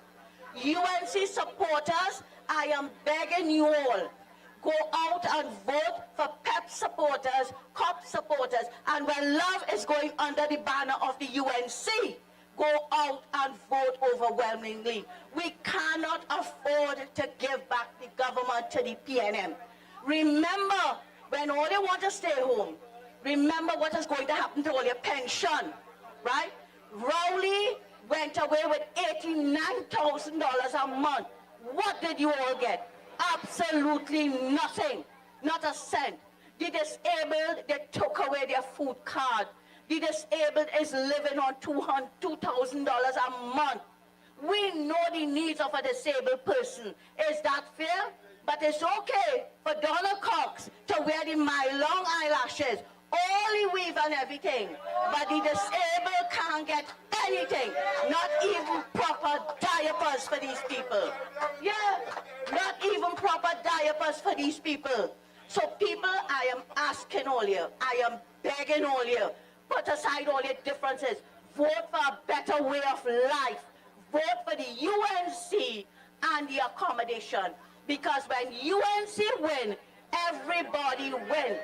UNC supporters, I am begging you all, go out and vote for PEP supporters, COP supporters, and when Love is going under the banner of the UNC, go out and vote overwhelmingly. We cannot afford to give back the government to the PNM. Remember, when all they want to stay home, remember what is going to happen to all your pension, right? Rowley went away with $89,000 a month. What did you all get? Absolutely nothing, not a cent. The disabled, they took away their food card. The disabled is living on $2,000 a month. We know the needs of a disabled person. Is that fair? But it's okay for Donald Cox to wear the long eyelashes, all the weave and everything. But the disabled can't get anything, not even proper diapers for these people. Yeah, not even proper diapers for these people. So people, I am asking all you, I am begging all you, put aside all your differences. Vote for a better way of life. Vote for the UNC and the accommodation. Because when UNC win, everybody wins.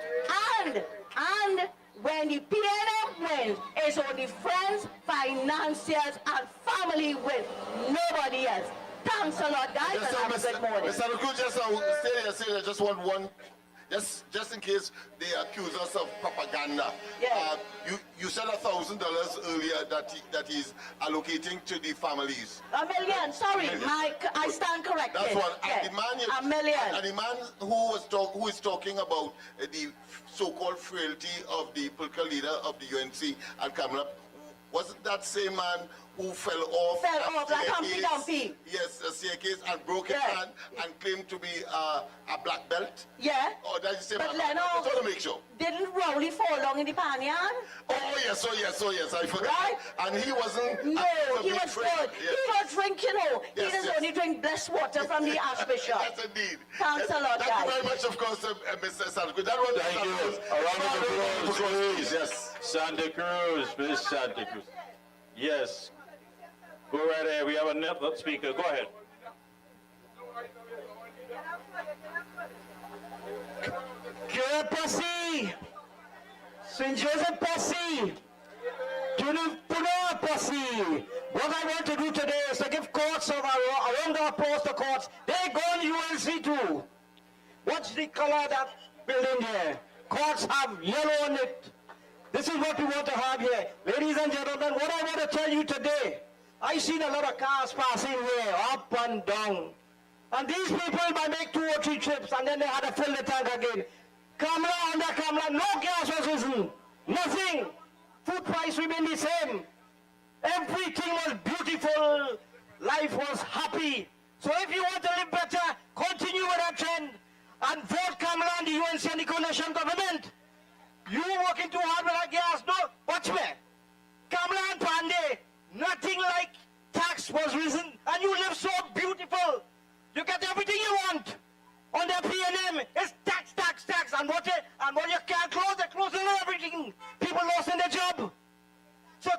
And when the PNM wins, it's only friends, financiers, and family win. Nobody else. Thanks a lot, guys, Yes, and have a good morning. Mr. Luku, just stay there. Just one. Just in case they accuse us of propaganda. Yeah. You said $1,000 earlier that he's allocating to the families. $1 million, sorry, Mike, I stand corrected. That's what. Yeah. And the man, $1 million. And the man who is talking about the so-called frailty of the political leader of the UNC and Kamala, wasn't that same man who fell off like Humpty Dumpty? Yes, a staircase and broke his hand and claimed to be a black belt? Yeah. Or that is the same But man? Lennox, I just want to make sure. Didn't Rowley fall down in the panyan? Oh yes, I forgot. Right? And he wasn't... No, he was good. Yes. He don't drink, you know. Yes, he doesn't yes. only drink blessed water from the Archbishop. Yes, indeed. Thanks a lot, Thank guys. you very much, of course, Mr. Salgo. That was Thank you. A round of applause, please. Yes. Santa Cruz, Miss Santa Cruz. Yes. Go right ahead. We have another speaker. Go ahead. Curepe, St. Joseph Passy, Puna Passy. What I want to do today is to give courts of around our postal courts. They go on UNC too. What's the color of that building here? Courts have yellow on it. This is what we want to have here. Ladies and gentlemen, what I want to tell you today, I seen a lot of cars passing here, up and down. And these people might make 2 or 3 trips and then they had to fill the tank again. Kamla under Kamla, no gas was risen. Nothing. Food price remained the same. Everything was beautiful. Life was happy. So if you want to live better, continue with that trend and vote Kamla and the UNC and the coalition government. You working too hard with that gas? No, watch me. Kamla and Pandey, nothing like tax was risen, and you live so beautiful. You get everything you want. On the PNM, it's tax, tax, tax, and what you can't close, they close everything. People lost in their job. So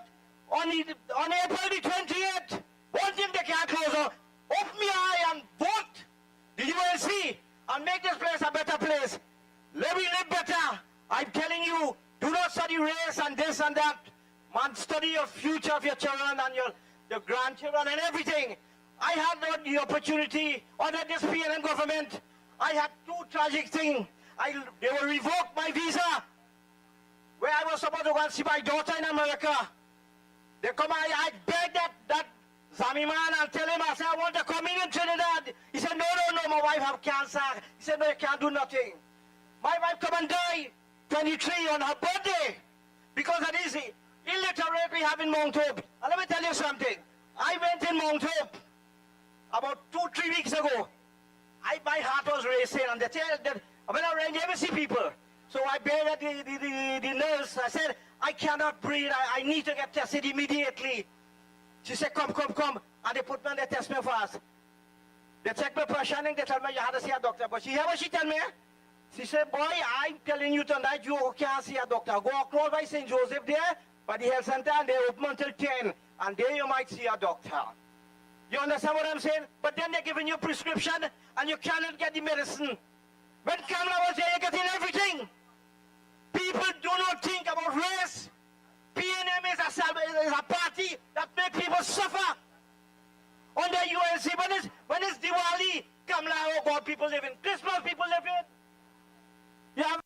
on April the 28th, one thing they can't close, open your eye and vote the UNC and make this place a better place. Let me live better. I'm telling you, do not study race and this and that. Man, study your future of your children and your grandchildren and everything. I had the opportunity under this PNM government. I had 2 tragic things. They will revoke my visa. where I was supposed to go and see my daughter in America. They come, I begged that Zami man and tell him, I said, I want to come in Trinidad. He said, no, my wife have cancer. He said, no, you can't do nothing. My wife come and die 23 on her birthday because of this illiterate we have in Mount Hope. And let me tell you something. I went in Mount Hope about 2-3 weeks ago. My heart was racing, and they tell that when I ran, you ever see people. So I begged the nurse. I said, I cannot breathe. I need to get tested immediately. She said, come. And they put me on the test me fast. They check my pressure and they tell me you had to see a doctor. But she hear what she tell me? She said, boy, I'm telling you tonight, you can't see a doctor. Go across by St. Joseph there, by the health center, and they open until 10. And there you might see a doctor. You understand what I'm saying? But then they're giving you a prescription, and you cannot get the medicine. When Kamala was there, you're getting everything. People do not think about race. PNM is a party that makes people suffer. Under UNC, when it's Diwali, Kamala, oh God, people live in Christmas, people live in. You have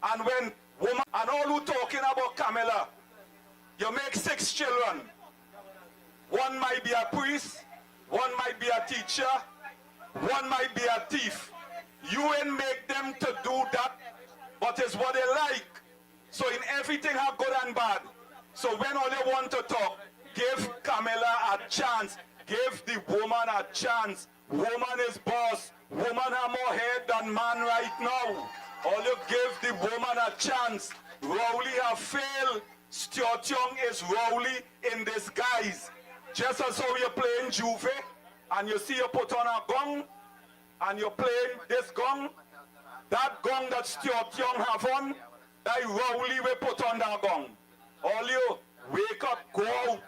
And when woman, and all who talking about Camilla, you make 6 children. One might be a priest, one might be a teacher, one might be a thief. You ain't make them to do that, but it's what they like. So in everything have good and bad. So when all they want to talk, give Camilla a chance. Give the woman a chance. Woman is boss. Woman have more head than man right now. All you give the woman a chance. Rowley have failed. Stuart Young is Rowley in disguise. Just as how you're playing Juve, and you see you put on a gong, and you're playing this gong, that gong that Stuart Young have on, that Rowley will put on that gong. All you wake up, go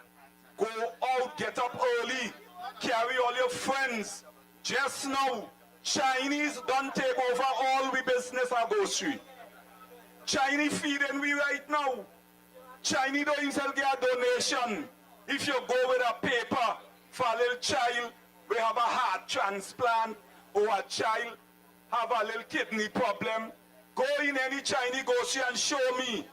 out, get up early, carry all your friends. Just now, Chinese don't take over all we business at Go Street. Chinese feeding we right now. Chinese don't even get a donation. If you go with a paper for a little child, we have a heart transplant, or a child have a little kidney problem, go in any Chinese grocery and show me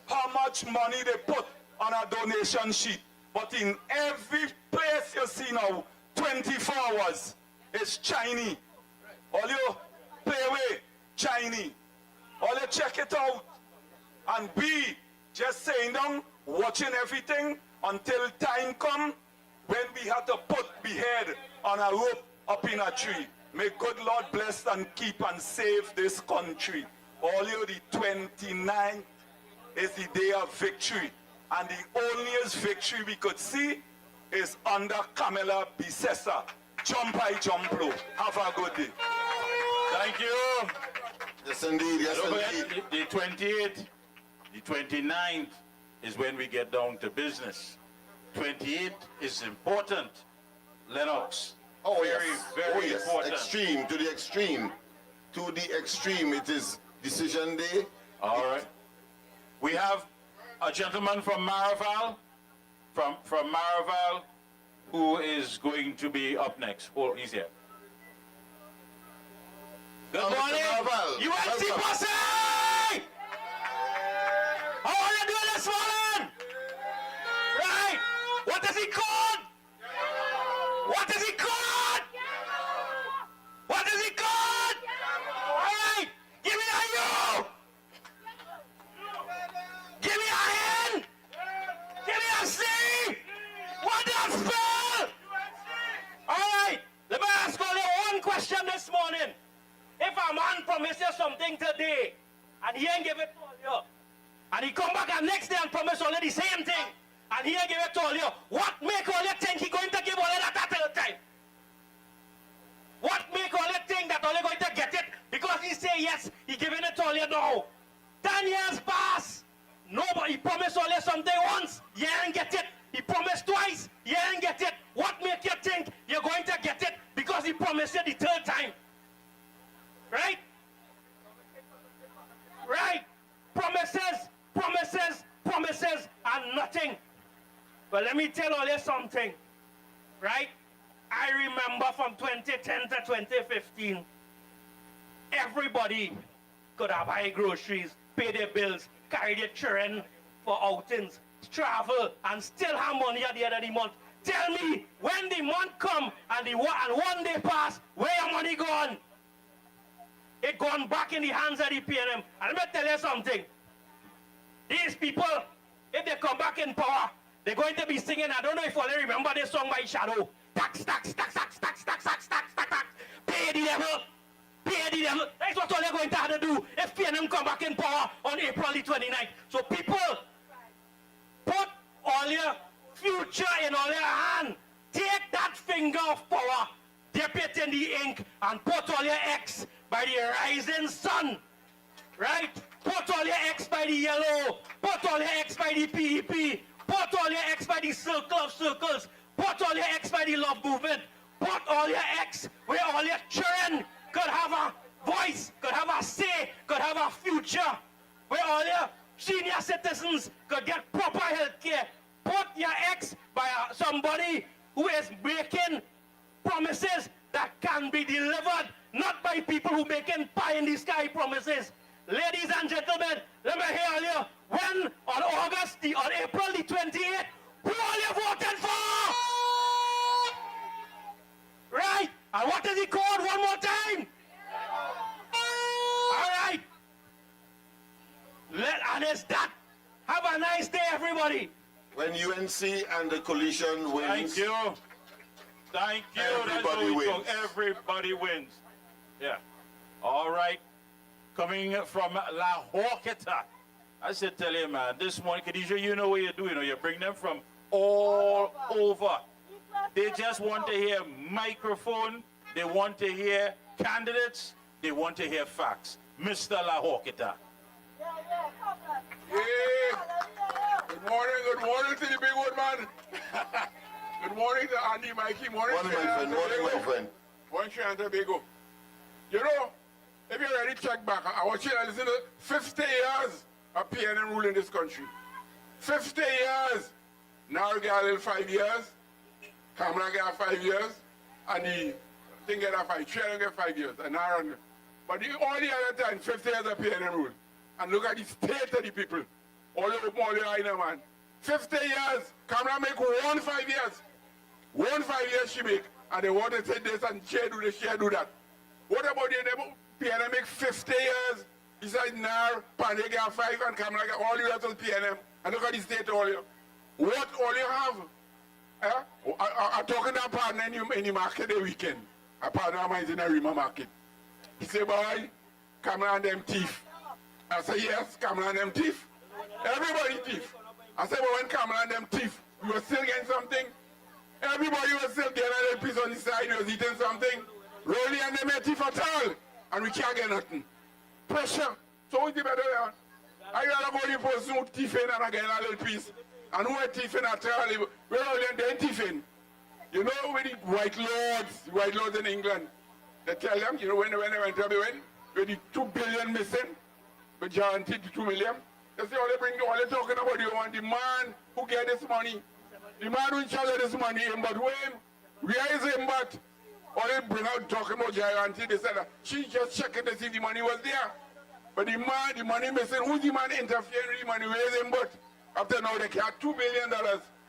how much money they put on a donation sheet. But in every place you see now, 24 hours, it's Chinese. All you play with Chinese. All you check it out. And we just sitting down, watching everything until time come when we have to put the head on a rope up in a tree. May good Lord bless and keep and save this country. All you, the 29th is the day of victory. And the onlyest victory we could see is under Camilla Bisesa. Jump high, jump low. Have a good day. Thank you. Yes, indeed. Yes, indeed. The 28th, the 29th is when we get down to business. 28th is important. Lennox. Oh, very, yes. very yes. important. Extreme, to the extreme. To the extreme. It is decision day. All right. We have a gentleman from Maraval, from Maraval, who is going to be up next. Oh, he's here. Good morning, UNC Posse! How are you doing this morning? Right? What is he called? What is he called? What is he called? All right, give me a U. Give me a N. Give me a C. What does spell? All right, let me ask only one question this morning. If a man promises you something today, and he ain't give it to all you, and he come back and next day and promise only the same thing, and he ain't give it to all you, what make all you think he going to give all you that at the time? What make all you think that all you going to get it because he say yes, he giving it to all you now? 10 years pass, nobody promised all you something once, you ain't get it. He promised twice, you ain't get it. What make you think you're going to get it because he promised you the 3rd time? Right? Right? Promises, promises, promises, and nothing. But let me tell all you something. Right? I remember from 2010 to 2015, everybody could have buy groceries, pay their bills, carry their children for outings, travel, and still have money at the end of the month. Tell me, when the month come and one day pass, where your money gone? It gone back in the hands of the PNM. And let me tell you something. These people, if they come back in power, they're going to be singing, I don't know if you all remember this song by Shadow. Tax, tax, tax, tax, tax, tax, tax, tax, tax, tax. Pay the devil. Pay the devil. That's what all they're going to have to do if PNM come back in power on April the 29th. So people, put all your future in all your hand. Take that finger of power, dip it in the ink, and put all your X by the rising sun, right? Put all your X by the yellow, put all your X by the PEP, put all your X by the circle of circles, put all your X by the love movement, put all your X where all your children could have a voice, could have a say, could have a future, where all your senior citizens could get proper health care. Put your X by somebody who is making promises that can be delivered, not by people who making pie in the sky promises. Ladies and gentlemen, let me hear you. When on April the 28th, who all you voted for? Right? And what is he called one more time? All right. And it's that. Have a nice day, everybody. When UNC and the coalition wins, Thank you. Thank you. That's what everybody we wins. talk. Everybody wins. Yeah. All right. Coming from La Horquetta. I said, tell you, man, this morning, Khadijah, you know what you do. You know, you bring them from all over. They just want to hear microphone. They want to hear candidates. They want to hear facts. Mr. La Horquetta. Good morning to the big old man. Good morning to Andy, Mikey. Morning, my friend. Morning, Trinidad and Tobago. You know, if you already check back, I want you to listen to 50 years of PNM rule in this country. 50 years. Now we got a little 5 years. Kamala got 5 years. And the thing get a 5. Trinidad get 5 years. And now, but the only other time, 50 years of PNM rule. And look at the state of the people. All the open, all the eye now, man. 50 years. Kamala make 1 5 years. 1 5 years she make. And they want to say this and she do this, she do that. What about the PNM make 50 years? Besides now, Pandey got 5 and Kamala got all the rest of the PNM. And look at the state all you. What all you have? I'm talking to a partner in the market the weekend. A partner of mine is in a Rima market. He said, boy, Kamala and them thief. I said, yes, Kamala and them thief. Everybody thief. I said, but when Kamala and them thief, we were still getting something. Everybody was still getting a little piece on the side, he was eating something. Rolly and them ain't thief at all. And we can't get nothing. Pressure. So what's the better there? I gotta go to the person who thiefing and I get a little piece. And who are thiefing at all? We're all in thiefing. You know, with the white lords in England, they tell them, you know, when they went to be with the 2 billion missing, but guaranteed the 2 million. They say, all they talking about you want the man who get this money. The man who in charge of this money, him, but where is him, but all they bring out talking about guarantee, they said that she just checking to see if the money was there. But the money missing, who's the man interfering with the money, where is him, but after now they can't, $2 billion,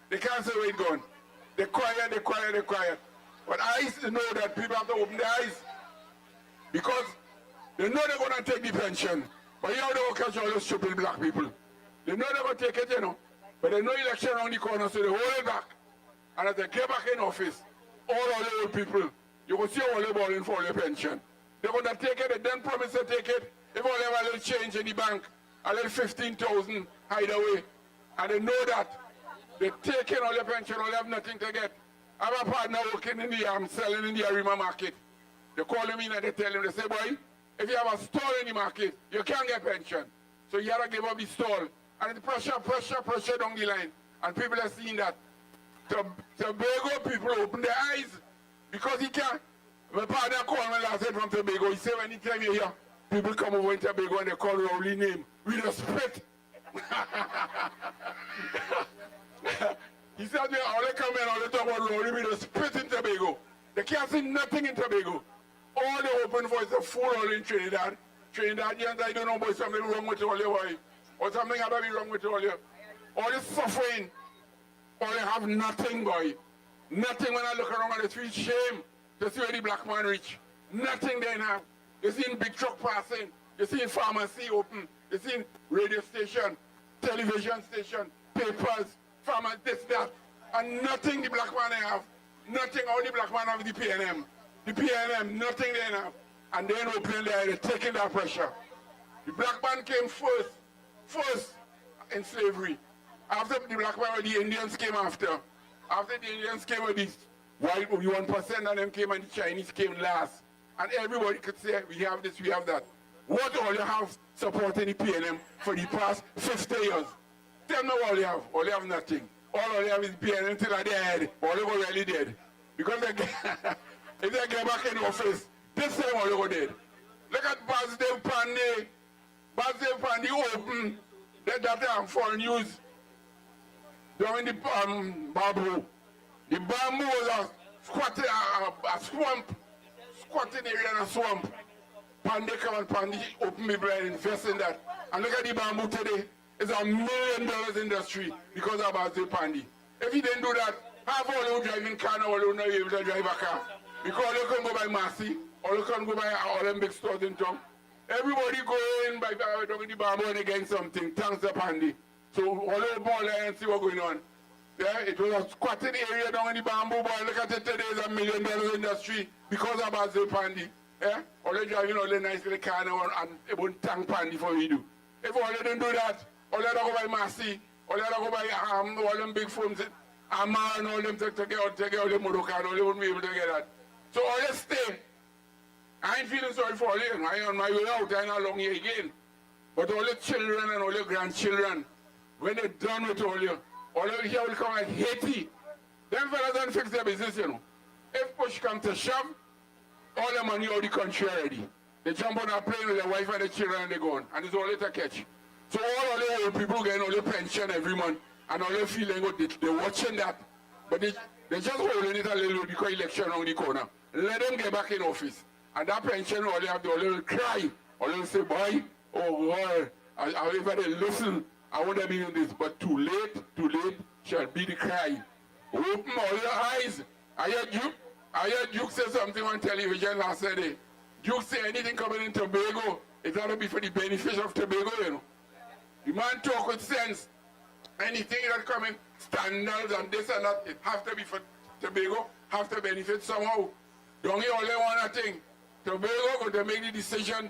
they can't say where it's gone. They quiet. But I know that people have to open their eyes because they know they're going to take the pension. But you know they will catch all those stupid black people. They know they're going to take it, you know. But there's no election around the corner, so they hold it back. And as they get back in office, all the old people, you will see all the balling for their pension. They're going to take it, they don't promise to take it. If all have a little change in the bank, a little 15,000 hideaway, and they know that they're taking all their pension, all they have nothing to get. I have a partner working in the selling in the Arima market. They call him in and they tell him, they say, boy, if you have a stall in the market, you can't get pension. So you have to give up the stall. And it's pressure down the line. And people are seeing that. Tobago people open their eyes because he can't. My partner called me last night from Tobago. He said, anytime you hear people come over in Tobago and they call Rowley name, we just spit. He said, all they come in, all they talk about Rowley, we just spit in Tobago. They can't see nothing in Tobago. All they open for is a fool all in Trinidad. Trinidadians, I don't know about something wrong with all you, boy. Or something had to be wrong with all you. All this suffering. All they have nothing, boy. Nothing when I look around and I feel shame to see where the black man reach. Nothing they have. You see big truck passing. You see pharmacy open. You see radio station, television station, papers, farmers, this, that. And nothing the black man have. Nothing all the black man have the PNM. The PNM, nothing they have. And then opening there, they're taking that pressure. The black man came first in slavery. After the black man, the Indians came after. After the Indians came with this white 1% of them came and the Chinese came last. And everybody could say, we have this, we have that. What all you have supporting the PNM for the past 50 years? Tell me all you have. All you have nothing. All you have is PNM until they're dead. All you go really dead. Because if they get back in office, this time all you go dead. Look at Basdev Pandey. Basdev Pandey open that foreign news during the bamboo. The bamboo was a swamp, squatting area in a swamp. Pandy come and Pandy open me blind, invest in that. And look at the bamboo today. It's $1 million industry because of Bazil Pandy. If he didn't do that, half all who driving car now will not be able to drive a car. Because you can go by Massey, or you can go by all them big stores in town. Everybody go in by the bamboo and against something, thanks to Pandy. So all the ball and see what's going on. Yeah, it was a squatting area down in the bamboo, boy. Look at it today, it's $1 million industry because of Bazil Pandy. Yeah? All they driving all the nice little car now and it won't thank Pandy for what you do. If all they don't do that, all they go by Massey, all they go by all them big firms, Amar and all them take out the motor car, all they won't be able to get that. So all they stay. I ain't feeling sorry for all you. I am on my way out, I ain't along here again. But all the children and all the grandchildren, when they're done with all you here will come like Haiti. Them fellas don't fix their business, you know. If push comes to shove, all the money out of the country already. They jump on a plane with their wife and the children and they go on. And it's all to catch. So all the old people getting all the pension every month and all the feeling good, they're watching that. But they're just holding it a little bit because election on the corner. Let them get back in office. And that pension, all they have to all they will cry. All they will say, boy, oh God, if they listen, I want to be in this. But too late shall be the cry. Open all your eyes. I heard Duke say something on television last Saturday. Duke say anything coming in Tobago, it got to be for the benefit of Tobago, you know. The man talk with sense. Anything that coming, standards and this and that, it have to be for Tobago, have to benefit somehow. Don't you only want a thing. Tobago going to make the decision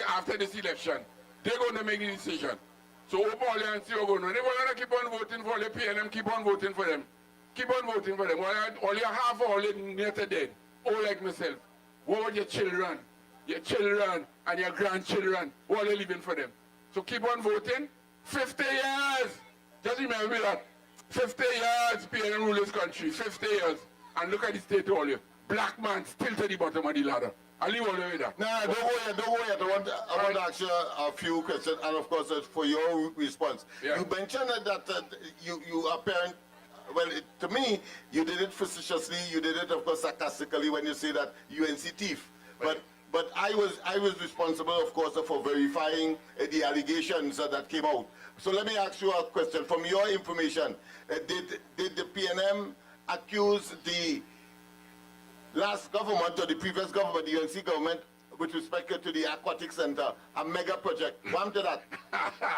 after this election. They're going to make the decision. So open all and see what's going on. They want to keep on voting for the PNM, keep on voting for them. Keep on voting for them. All you have all near to dead. All like myself. What about your children and your grandchildren? What are you living for them? So keep on voting. 50 years. Just remember that. 50 years PNM rule this country. 50 years. And look at the state all you. Black man still to the bottom of the ladder. I'll leave all the way there. Nah, don't go yet. I want to ask you a few questions, and of course, for your response. Yeah. You mentioned that you are parent. Well, to me, you did it facetiously. You did it, of course, sarcastically when you say that UNC thief. Right. But I was responsible, of course, for verifying the allegations that came out. So let me ask you a question. From your information, did the PNM accuse the last government or the previous government, the UNC government, with respect to the aquatic center, a mega project? One to that.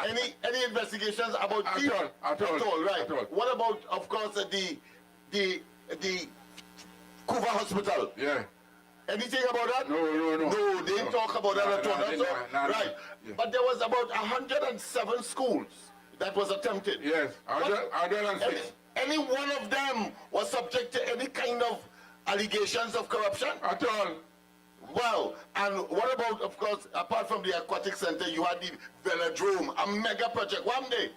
Any investigations about at all, right? At all. What about, of course, the Kuva Hospital? Yeah. Anything about that? No. No, they didn't talk about that at all. Right. Yeah. But there was about 107 schools that was attempted. Yes, 106. Any one of them was subject to any kind of allegations of corruption? At all. Wow. And what about, of course, apart from the aquatic center, you had the velodrome, a mega project. One day.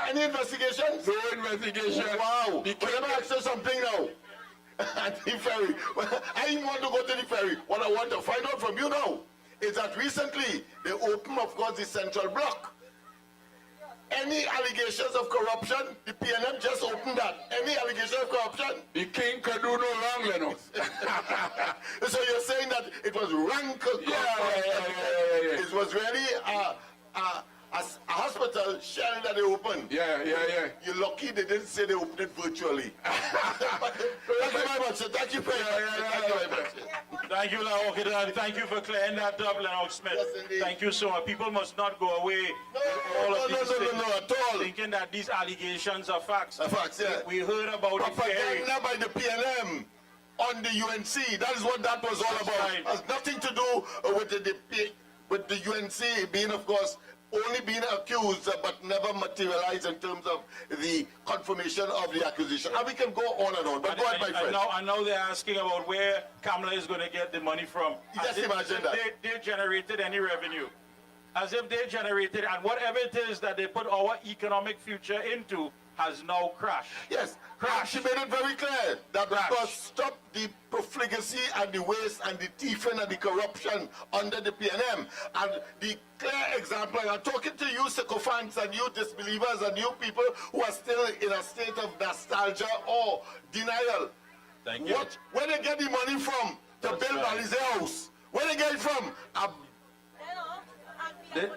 any investigations? No investigation. Wow. Let me ask you something now. At the ferry. I didn't want to go to the ferry. What I want to find out from you now is that recently they opened, of course, the central block. Any allegations of corruption? The PNM just opened that. Any allegations of corruption? The king could do no wrong, Lennox. So you're saying that it was rank corruption? Yeah. It was really a hospital shell that they opened. Yeah. You're lucky they didn't say they opened it virtually. Thank you very much. Thank you very much. Thank you, Lennox. Thank you for clearing that up, Lennox Smith. Yes, thank you so much. People must not go away No, at all. Thinking that these allegations are facts. Facts, yeah. We heard about propaganda by the PNM on the UNC. That is what that was all about. Right. It has nothing to do with the UNC being, of course, only being accused but never materialized in terms of the confirmation of the accusation. And we can go on and on. But go ahead, my friend. I know they're asking about where Kamala is going to get the money from. Just imagine that. They generated any revenue. As if they generated, and whatever it is that they put our economic future into has now crashed. Yes, she made it very clear that we must stop the profligacy and the waste and the thieving and the corruption under the PNM. And the clear example, and I'm talking to you sycophants and you disbelievers and you people who are still in a state of nostalgia or denial. Thank you. Where they get the money from to build Balize House? Where they get it from?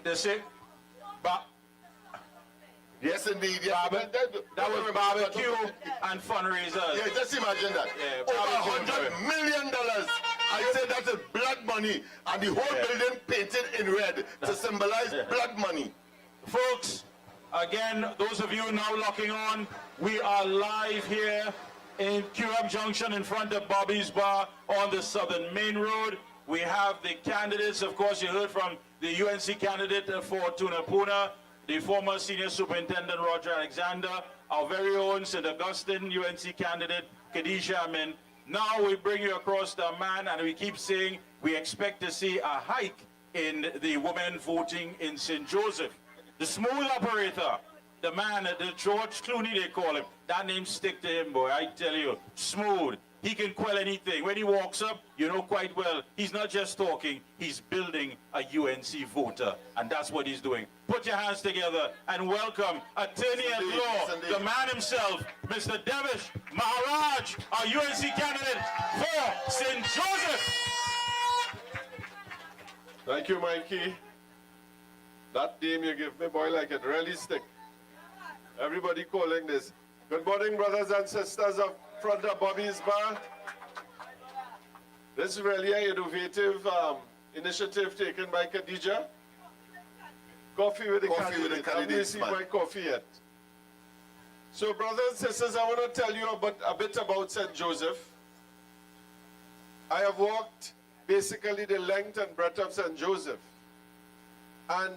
They say, yes, indeed. Yes, that was barbecue and fundraisers. Yeah, just imagine that. Yeah, over $100 million. I say that is blood money, and the whole building painted in red to symbolize blood money. Folks, again, those of you now locking on, we are live here in Curepe Junction in front of Bobby's Bar on the Southern Main Road. We have the candidates. Of course, you heard from the UNC candidate for Tunapuna, the former Senior Superintendent Roger Alexander, our very own St. Augustine UNC candidate Khadija Amin. Now we bring you across the man, and we keep saying we expect to see a hike in the women voting in St. Joseph. The smooth operator, the man, the George Clooney they call him, that name stick to him, boy, I tell you, smooth. He can quell anything. When he walks up, you know quite well, he's not just talking, he's building a UNC voter, and that's what he's doing. Put your hands together and welcome Attorney at Law, the man himself, Mr. Devish Maharaj, our UNC candidate for St. Joseph. Thank you, Mikey. That name you give me, boy, like it really stick. Everybody calling this. Good morning, brothers and sisters of front of Bobby's Bar. This is really an innovative initiative taken by Khadija. Coffee with the candidate. I haven't received my coffee yet. So, brothers and sisters, I want to tell you a bit about St. Joseph. I have walked basically the length and breadth of St. Joseph. And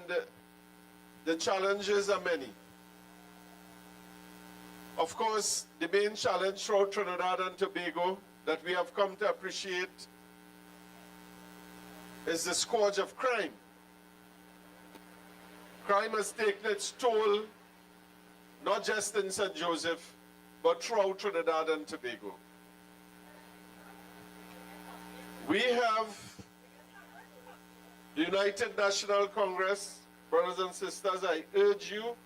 the challenges are many. Of course, the main challenge for Trinidad and Tobago that we have come to appreciate is the scourge of crime. Crime has taken its toll, not just in St. Joseph, but throughout Trinidad and Tobago. We have the United National Congress. Brothers and sisters, I urge you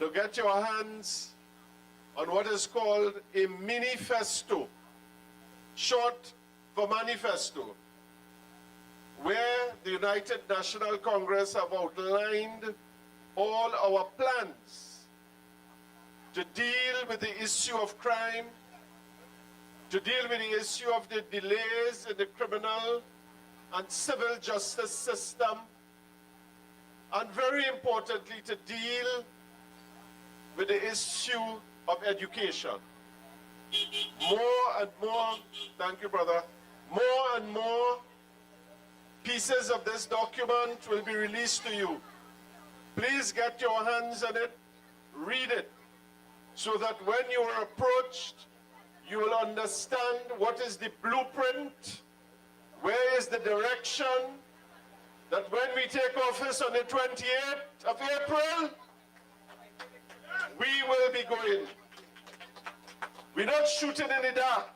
to get your hands on what is called a manifesto, short for manifesto, where the United National Congress have outlined all our plans to deal with the issue of crime, to deal with the issue of the delays in the criminal and civil justice system, and very importantly, to deal with the issue of education. More and more, thank you, brother, more and more pieces of this document will be released to you. Please get your hands on it, read it, so that when you are approached, you will understand what is the blueprint, where is the direction, that when we take office on the 28th of April, we will be going. We're not shooting in the dark.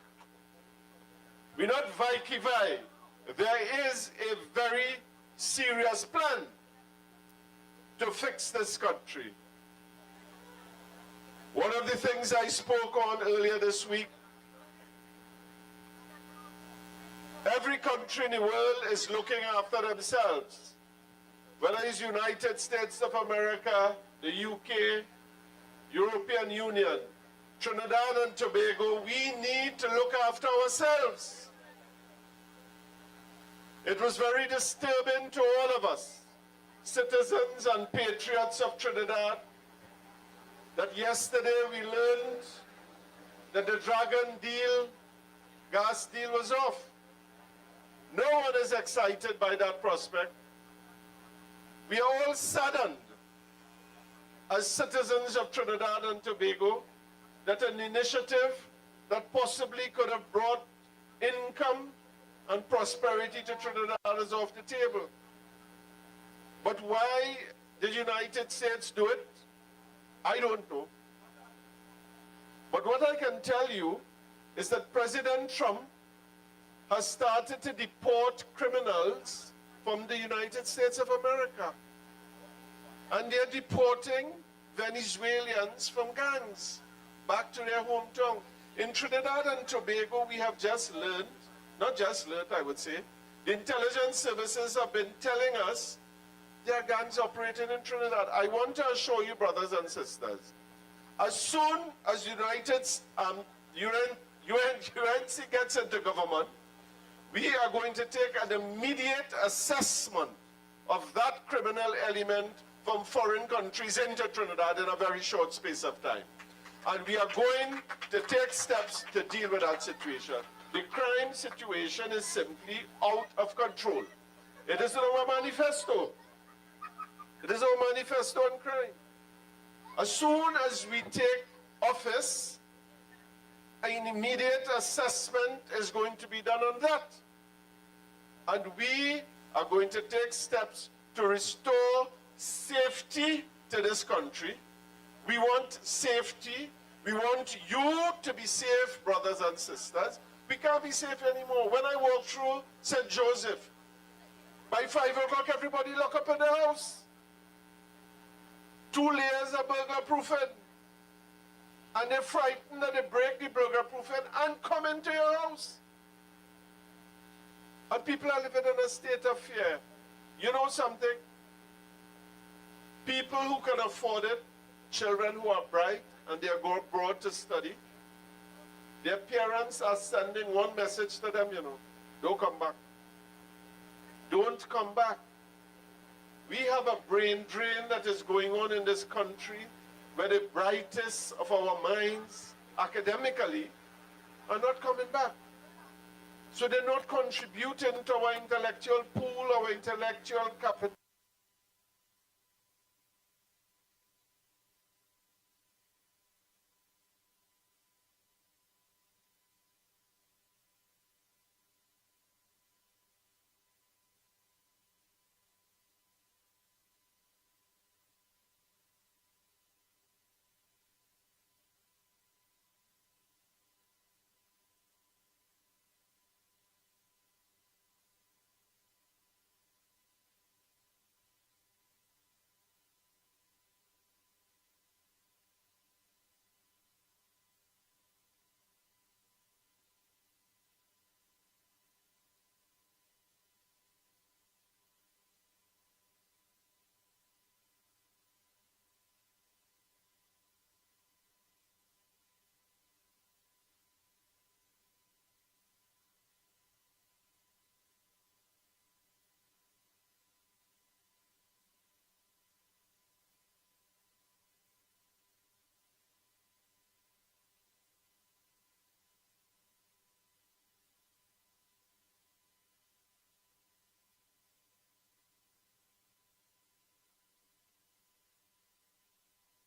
We're not vai-ki-vai. There is a very serious plan to fix this country. One of the things I spoke on earlier this week, every country in the world is looking after themselves. Whether it's United States of America, the UK, European Union, Trinidad and Tobago, we need to look after ourselves. It was very disturbing to all of us, citizens and patriots of Trinidad, that yesterday we learned that the Dragon deal, gas deal was off. No one is excited by that prospect. We are all saddened as citizens of Trinidad and Tobago that an initiative that possibly could have brought income and prosperity to Trinidad is off the table. But why the United States do it, I don't know. But what I can tell you is that President Trump has started to deport criminals from the United States of America. And they're deporting Venezuelans from gangs back to their hometown. In Trinidad and Tobago, we have just learned, not just learned, I would say, The intelligence services have been telling us there are gangs operating in Trinidad. I want to assure you, brothers and sisters, as soon as UNC gets into government, we are going to take an immediate assessment of that criminal element from foreign countries into Trinidad in a very short space of time. And we are going to take steps to deal with that situation. The crime situation is simply out of control. It is in our manifesto. It is our manifesto on crime. As soon as we take office, an immediate assessment is going to be done on that. And we are going to take steps to restore safety to this country. We want safety. We want you to be safe, brothers and sisters. We can't be safe anymore. When I walk through St. Joseph, by 5 o'clock, everybody lock up in the house. 2 layers of burglar proofing. And they're frightened that they break the burglar proofing and come into your house. And people are living in a state of fear. You know something? People who can afford it, children who are bright and they are going abroad to study, their parents are sending one message to them, don't come back. Don't come back. We have a brain drain that is going on in this country where the brightest of our minds academically are not coming back. So they're not contributing to our intellectual pool, our intellectual capital.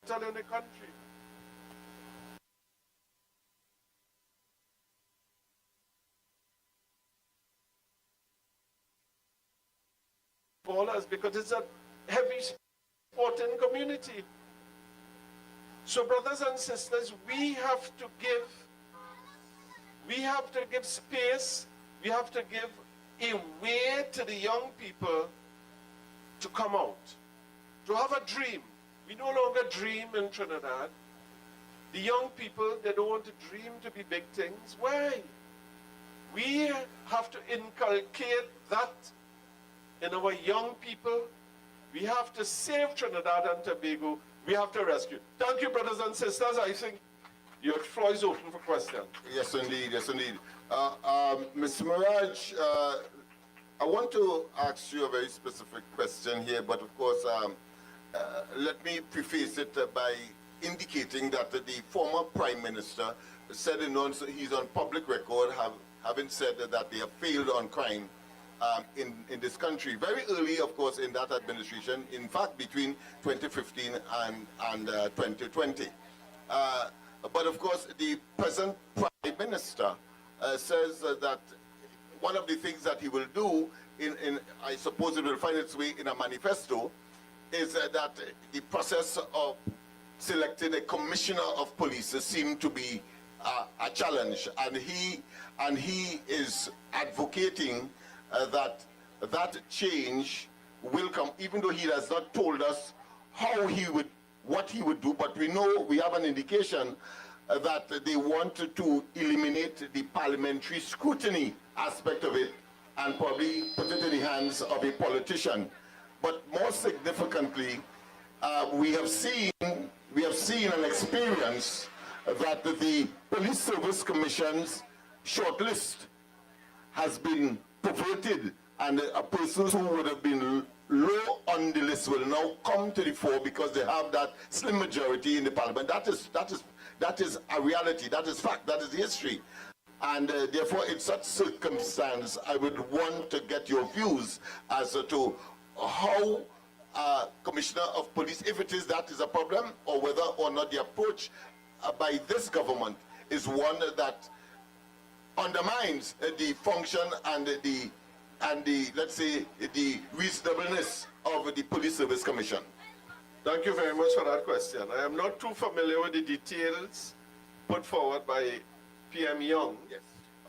In the country. Ballers, because it's a heavy sporting community. So brothers and sisters, we have to give space, we have to give a way to the young people to come out, to have a dream. We no longer dream in Trinidad. The young people, they don't want to dream to be big things. Why? We have to inculcate that in our young people. We have to save Trinidad and Tobago. We have to rescue. Thank you, brothers and sisters. I think your floor is open for questions. Yes, indeed. Yes, indeed. Mr. Mirage, I want to ask you a very specific question here, but of course, let me preface it by indicating that the former Prime Minister said he's on public record having said that they have failed on crime in this country. Very early, of course, in that administration, in fact, between 2015 and 2020. But of course, the present Prime Minister says that one of the things that he will do, I suppose it will find its way in a manifesto, is that the process of selecting a commissioner of police seems to be a challenge, and he is advocating that change will come, even though he has not told us what he would do. But we have an indication that they want to eliminate the parliamentary scrutiny aspect of it, and probably put it in the hands of a politician. But more significantly, we have seen and experienced that the Police Service Commission's shortlist has been perverted, and a person who would have been low on the list will now come to the fore because they have that slim majority in the parliament. That is a reality. That is fact. That is history. And therefore, in such circumstance, I would want to get your views as to how Commissioner of Police, if it is that is a problem, or whether or not the approach by this government is one that undermines the function and the let's say the reasonableness of the Police Service Commission. Thank you very much for that question. I am not too familiar with the details put forward by PM Young, yes,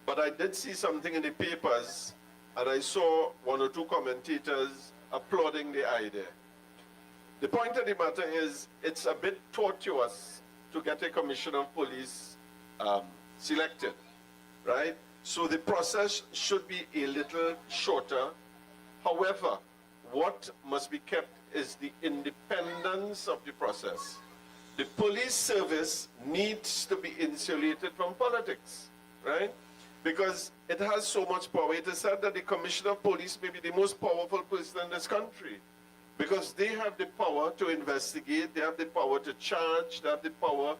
but I did see something in the papers, and I saw one or two commentators applauding the idea. The point of the matter is, it's a bit tortuous to get a commissioner of police selected, right? So the process should be a little shorter. However, what must be kept is the independence of the process. The police service needs to be insulated from politics, right? Because it has so much power. It is said that the commissioner of police may be the most powerful person in this country, because they have the power to investigate, they have the power to charge, they have the power.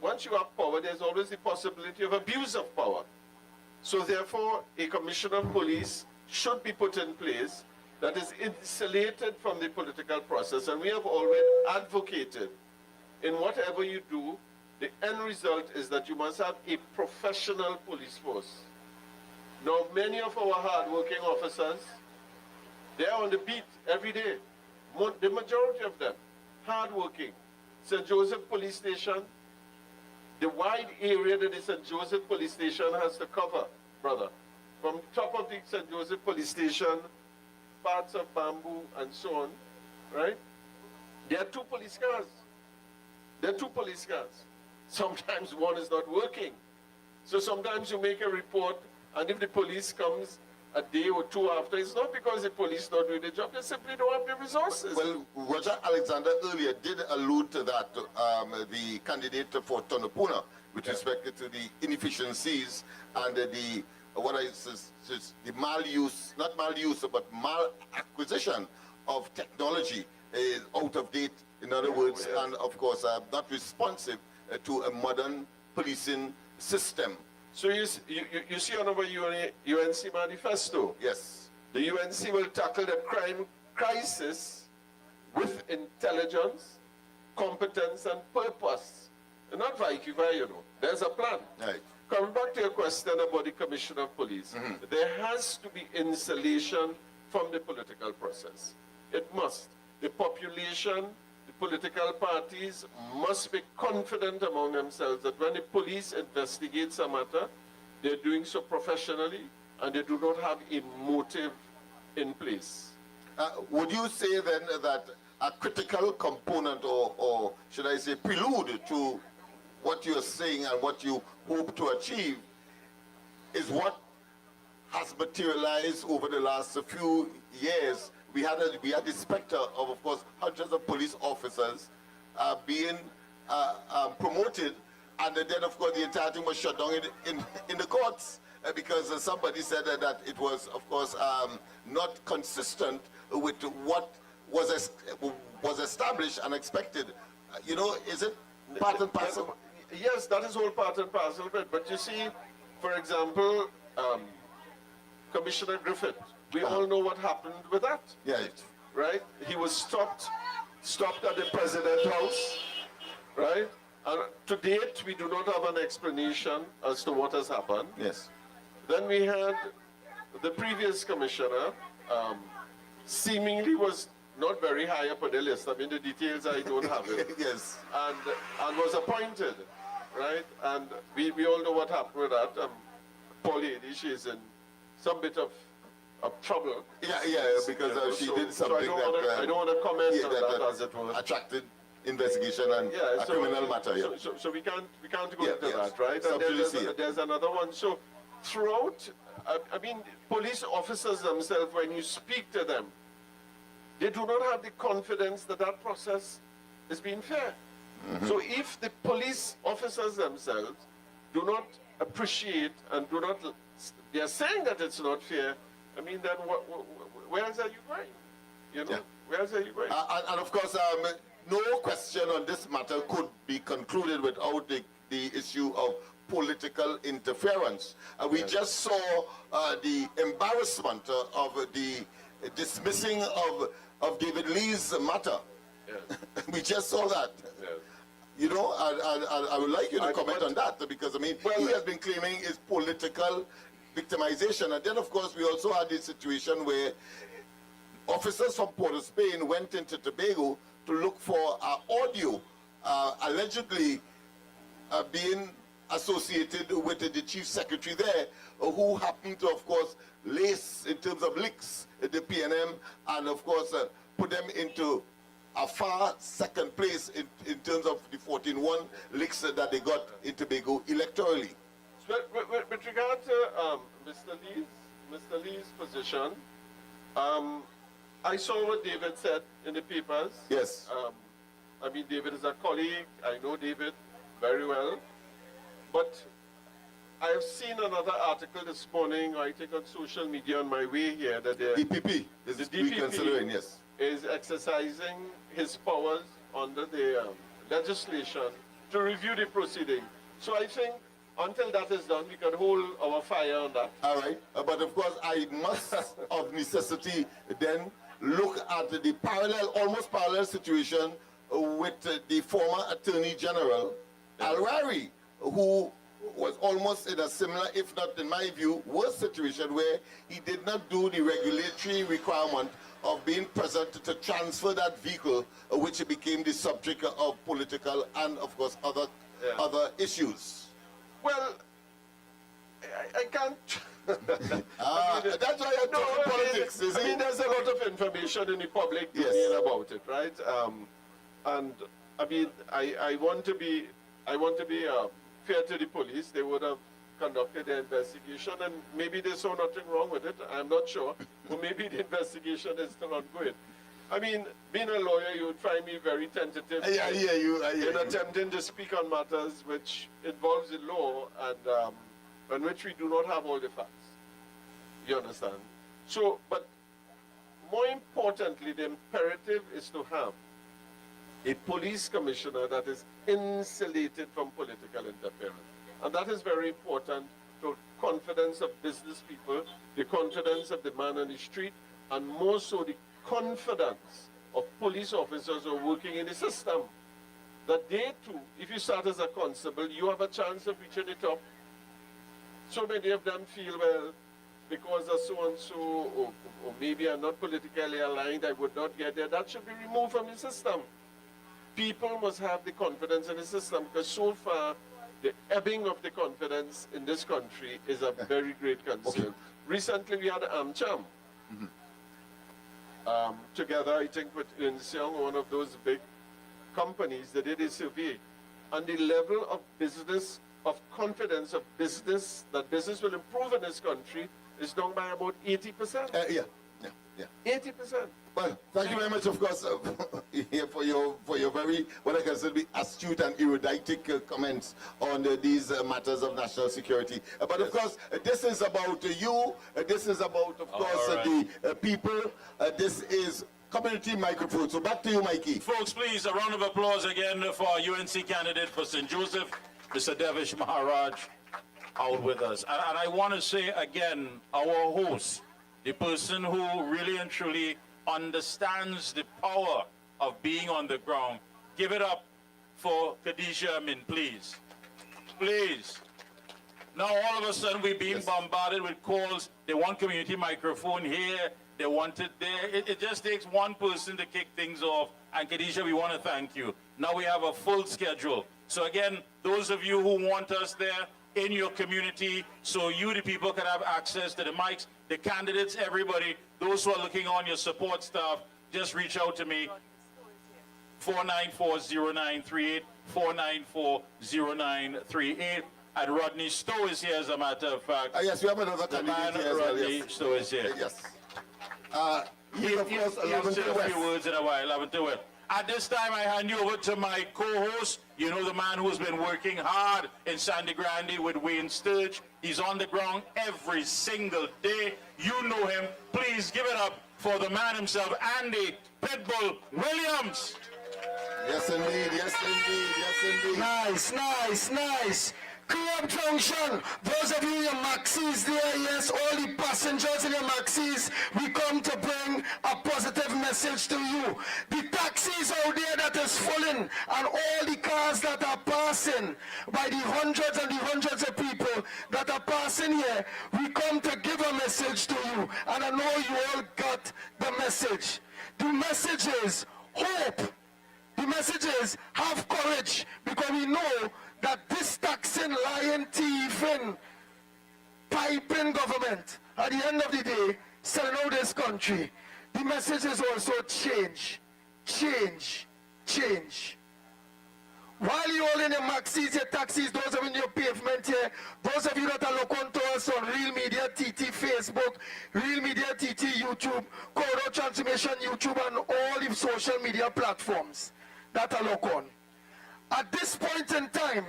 Once you have power, there's always the possibility of abuse of power. So therefore, a commissioner of police should be put in place that is insulated from the political process. And we have always advocated, in whatever you do, the end result is that you must have a professional police force. Now, many of our hard-working officers, they are on the beat every day. The majority of them, hard-working. St. Joseph Police Station, the wide area that the St. Joseph Police Station has to cover, brother. From the top of the St. Joseph Police Station, parts of Bamboo and so on, right? There are 2 police cars. There are 2 police cars. Sometimes one is not working. So sometimes you make a report, and if the police comes a day or 2 after, it's not because the police not doing the job, they simply don't have the resources. Well, Roger Alexander earlier did allude to that, the candidate for Tonopuna, with respect to the inefficiencies and the maluse, not maluse, but mal-acquisition of technology is out of date, in other words, and of course not responsive to a modern policing system. So you see on our UNC manifesto? Yes. The UNC will tackle the crime crisis with intelligence, competence, and purpose. And not vice-versa, you know. There's a plan. Right. Coming back to your question about the Commissioner of Police, there has to be insulation from the political process. It must. The population, the political parties must be confident among themselves that when the police investigates a matter, they're doing so professionally and they do not have a motive in place. Would you say then that a critical component, or should I say prelude to what you're saying and what you hope to achieve, is what has materialized over the last few years? We had the specter of course, hundreds of police officers being promoted, and then, of course, the entire thing was shut down in the courts because somebody said that it was, of course, not consistent with what was established and expected. You know, is it part and parcel? Yes, that is all part and parcel of it. But you see, for example, Commissioner Griffith, we all know what happened with that. Yeah. Right? He was stopped at the President's house, right? And to date, we do not have an explanation as to what has happened. Yes. Then we had the previous commissioner, seemingly was not very high up on the list. I mean, the details I don't have it. Yes. And was appointed, right? And we all know what happened with that. Poor lady, she's in some bit of trouble. Yeah, because she did something I don't want to comment on that as it was. Attracted investigation and a criminal matter. So we can't go into that, right? And there's another one. So throughout I mean, police officers themselves, when you speak to them, they do not have the confidence that that process is being fair. So if the police officers themselves do not appreciate and do not, they are saying that it's not fair, I mean, then where else are you going? You know, where else are you going? And of course, no question on this matter could be concluded without the issue of political interference. We just saw the embarrassment of the dismissing of David Lee's matter. We just saw that. You know, I would like you to comment on that, because I mean, he has been claiming is political victimization. And then of course we also had this situation where officers from Port of Spain went into Tobago to look for audio allegedly being associated with the chief secretary there, who happened to, of course, lace in terms of leaks the PNM, and of course put them into a far second place in terms of the 14-1 leaks that they got in Tobago electorally. With regard to Mr. Lee's position, I saw what David said in the papers. Yes. I mean, David is a colleague. I know David very well. But I have seen another article this morning, I think on social media on my way here, that the DPP is reconsidering, yes, is exercising his powers under the legislation to review the proceeding. So I think until that is done, we can hold our fire on that. All right. But of course, I must, of necessity, then look at the almost parallel situation with the former Attorney General, Al-Rari, who was almost in a similar, if not in my view, worse situation, where he did not do the regulatory requirement of being present to transfer that vehicle, which became the subject of political and, of course, other issues. Well, I can't. That's why I talk politics. I mean, there's a lot of information in the public domain about it, right? And I mean, I want to be fair to the police. They would have conducted their investigation, and maybe they saw nothing wrong with it. I'm not sure. Or maybe the investigation is still ongoing. I mean, being a lawyer, you would find me very tentative in attempting to speak on matters which involves the law and on which we do not have all the facts. You understand? So, but more importantly, the imperative is to have a police commissioner that is insulated from political interference. And that is very important to confidence of business people, the confidence of the man on the street, and more so the confidence of police officers who are working in the system. That they too, if you start as a constable, you have a chance of reaching the top. So many of them feel, well, because of so-and-so, or maybe I'm not politically aligned, I would not get there. That should be removed from the system. People must have the confidence in the system, because so far, the ebbing of the confidence in this country is a very great concern. Okay. Recently, we had AmCham. Together, I think, with Ernst Young, one of those big companies, they did a survey. And the level of business, of confidence of business, that business will improve in this country, is down by about 80%. 80%. Well, thank you very much, of course, for your very, what I consider to be astute and eruditic comments on these matters of national security. But of course, this is about you. This is about, of course, the people. This is community microphone. So back to you, Mikey. Folks, please, a round of applause again for our UNC candidate for St. Joseph, Mr. Devish Maharaj, out with us. And I want to say again, our host, the person who really and truly understands the power of being on the ground. Give it up for Khadijah Amin, please. Please. Now all of a sudden we're being bombarded with calls. They want community microphone here, they want it there. It just takes one person to kick things off. And Khadijah, we want to thank you. Now we have a full schedule. So again, those of you who want us there in your community, so you, the people, can have access to the mics, the candidates, everybody, those who are looking on your support staff, just reach out to me. 494-0938, 494-0938. And Rodney Stowe is here, as a matter of fact. Yes, we have another The candidate man, here as well, Rodney yes. Stowe is here. Yes. He, of course, He'll 11 say to a West. few words in a while, 11 to West. At this time, I hand you over to my co-host. You know the man who's been working hard in Sandy Grande with Wayne Sturge. He's on the ground every single day. You know him. Please give it up for the man himself, Andy Pitbull Williams. Yes, indeed. Yes, indeed. Yes, indeed. Nice, nice, nice. Curepe Junction, those of you in your maxis there, yes, all the passengers in your maxis, we come to bring a positive message to you. The taxis out there that is filling and all the cars that are passing, by the hundreds and the hundreds of people that are passing here, we come to give a message to you. And I know you all got the message. The message is hope. The message is have courage, because we know that this taxing, lying, thieving, piping government, at the end of the day, selling out this country. The message is also change, change, change. While you all in your maxis, your taxis, those of you in your pavement here, those of you that are looking to us on Real Media TT Facebook, Real Media TT YouTube, Corridor Transformation YouTube, and all the social media platforms that are look on. At this point in time,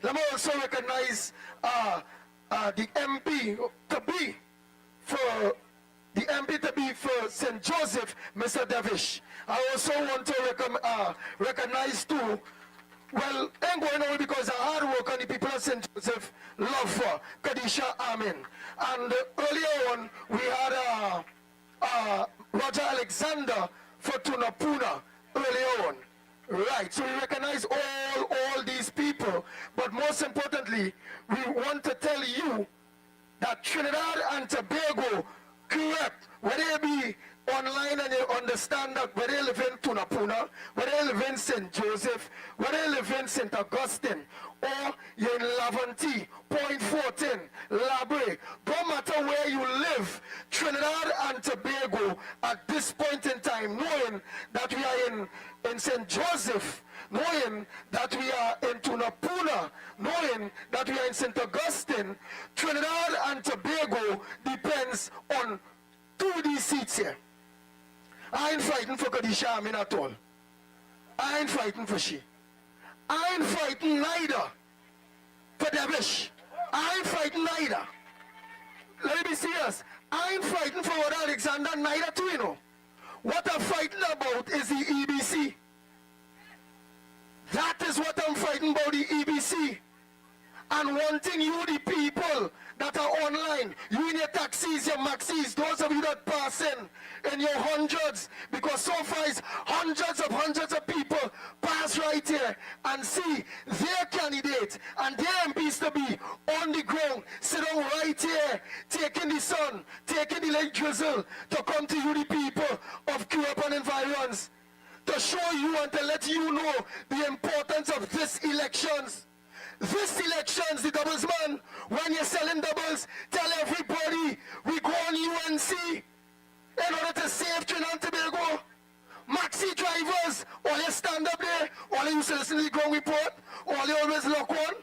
let me also recognize the MP to be for St. Joseph, Mr. Davish. I also want to recognize too, well, ain't going away because of hard work on the people of St. Joseph love for Kadisha Amin. And earlier on, we had Roger Alexander for Tunapuna earlier on. Right, so we recognize all these people, but most importantly, we want to tell you that Trinidad and Tobago, correct, whether they be online and you understand that whether they live in Tunapuna, whether they live in St. Joseph, whether they live in St. Augustine, or you're in Laventille, Point 14, Labre, don't matter where you live, Trinidad and Tobago, at this point in time, knowing that we are in St. Joseph, knowing that we are in Tunapuna, knowing that we are in St. Augustine, Trinidad and Tobago depends on 2 of these seats here. I ain't fighting for Kadisha Amin at all. I ain't fighting for she. I ain't fighting neither for Davish. I ain't fighting neither. Let me be serious. I ain't fighting for what Alexander neither too, you know. What I'm fighting about is the EBC. That is what I'm fighting about, the EBC. And wanting you, the people that are online, you in your taxis, your maxis, those of you that pass in your hundreds, because so far it's hundreds of people pass right here and see their candidate and their MPs to be on the ground, sit down right here, taking the sun, taking the late drizzle to come to you, the people of Curepe and environs, to show you and to let you know the importance of this elections. This elections, the doubles man, when you're selling doubles, tell everybody we go on UNC in order to save Trinidad and Tobago. Maxi drivers, all you stand up there, all you used to listen to the ground report, all you always lock on,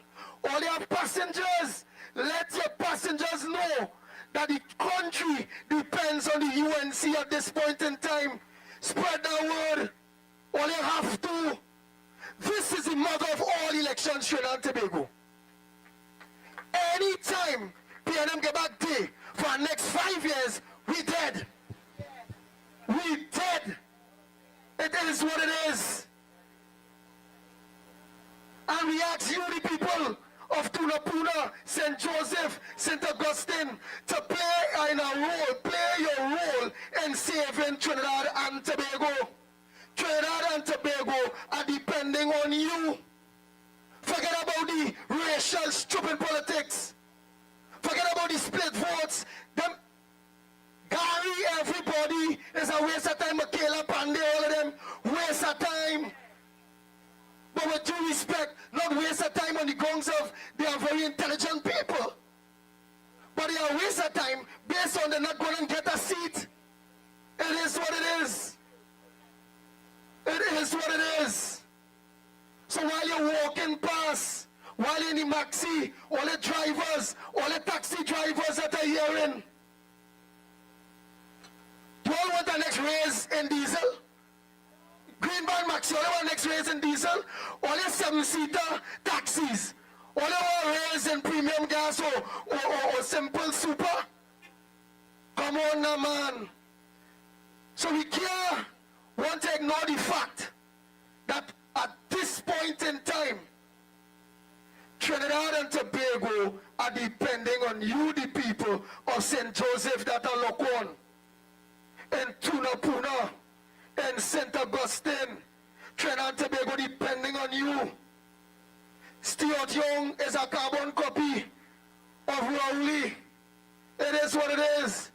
all your passengers, let your passengers know that the country depends on the UNC at this point in time. Spread that word, all you have to. This is the mother of all elections, Trinidad and Tobago. Anytime PNM get back day for the next 5 years, we dead. We dead. It is what it is. And we ask you, the people of Tunapuna, St. Joseph, St. Augustine, to play in a role, play your role in saving Trinidad and Tobago. Trinidad and Tobago are depending on you. Forget about the racial stupid politics. Forget about the split votes. Them Gary, everybody is a waste of time. Michaela Pandey, all of them, waste of time. But with due respect, not waste of time on the grounds of they are very intelligent people. But they are waste of time based on they're not going to get a seat. It is what it is. It is what it is. So while you're walking past, while you're in the taxi, all the drivers, all the taxi drivers that are hearing. Do you all want the next raise in diesel? Greenband Maxi, all want next raise in diesel? All the 7-seater taxis, all want raise in premium gas or simple super? Come on now, man. So we can't want to ignore the fact that at this point in time, Trinidad and Tobago are depending on you, the people of St. Joseph that are locked on. In Tunapuna, in St. Augustine, Trinidad and Tobago depending on you. Stuart Young is a carbon copy of Rowley. It is what it is.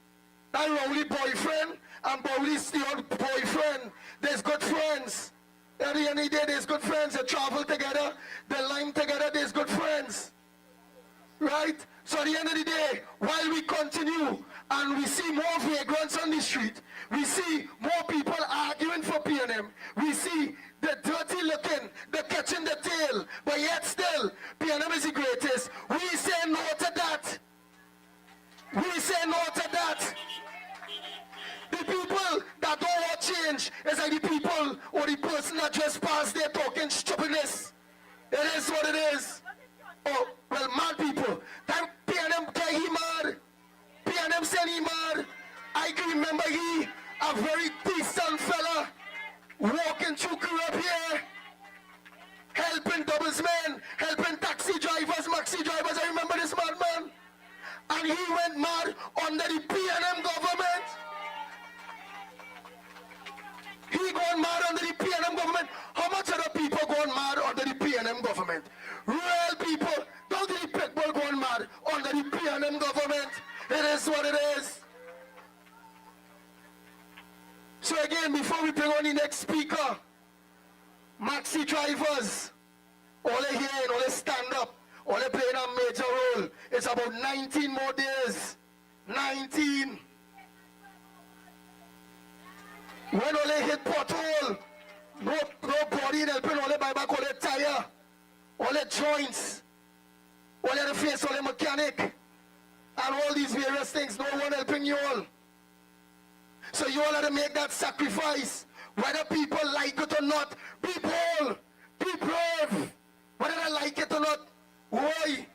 That Rowley boyfriend and Bowley Stuart boyfriend, there's good friends. At the end of the day, there's good friends. They travel together, they line together, there's good friends. Right? So at the end of the day, while we continue and we see more vagrants on the street, we see more people arguing for P&M, we see the dirty looking, the catching the tail, but yet still, P&M is the greatest. We say no to that. We say no to that. The people that don't want change is like the people or the person that just passed there talking stupidness. It is what it is. Oh, well, mad people. That P&M guy, he mad. P&M said he mad. I can remember he, a very decent fella, walking through Curepe here, helping doubles men, helping taxi drivers, maxi drivers. I remember this madman. And he went mad under the P&M government. He gone mad under the P&M government. How much other people gone mad under the P&M government? Real people. Don't the people gone mad under the P&M government. It is what it is. So again, before we bring on the next speaker, maxi drivers, all they here and all they stand up, all they playing a major role. It's about 19 more days. 19. When all they hit pothole, no body helping, all they buy back all the tire, all the joints, all the face, all the mechanic, and all these various things, no one helping you all. So you all have to make that sacrifice, whether people like it or not. Be bold, be brave, whether they like it or not. Why?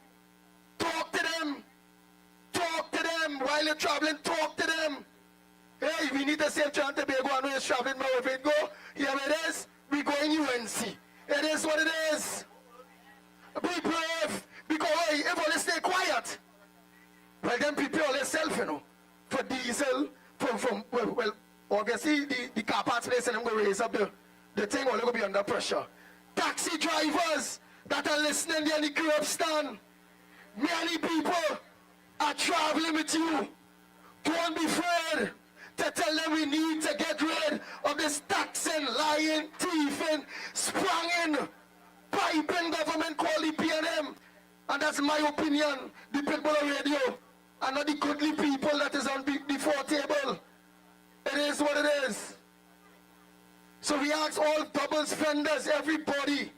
Talk to them while you're traveling, talk to them. Hey, we need to save Trinidad and Tobago. I know you're traveling, but if it go, here it is, we go in UNC. It is what it is. Be brave, because hey, if all stay quiet, well then prepare yourself, you know, for diesel, well, obviously the car parts place and I'm going to raise up the thing, all going to be under pressure. Taxi drivers that are listening there in the curb stand, many people are traveling with you. Don't be afraid to tell them we need to get rid of this taxing, lying, thieving, spranging, piping government called the P&M. And that's my opinion. The people on radio are not the goodly people that is on the fore table. It is what it is. So we ask all doubles vendors, everybody,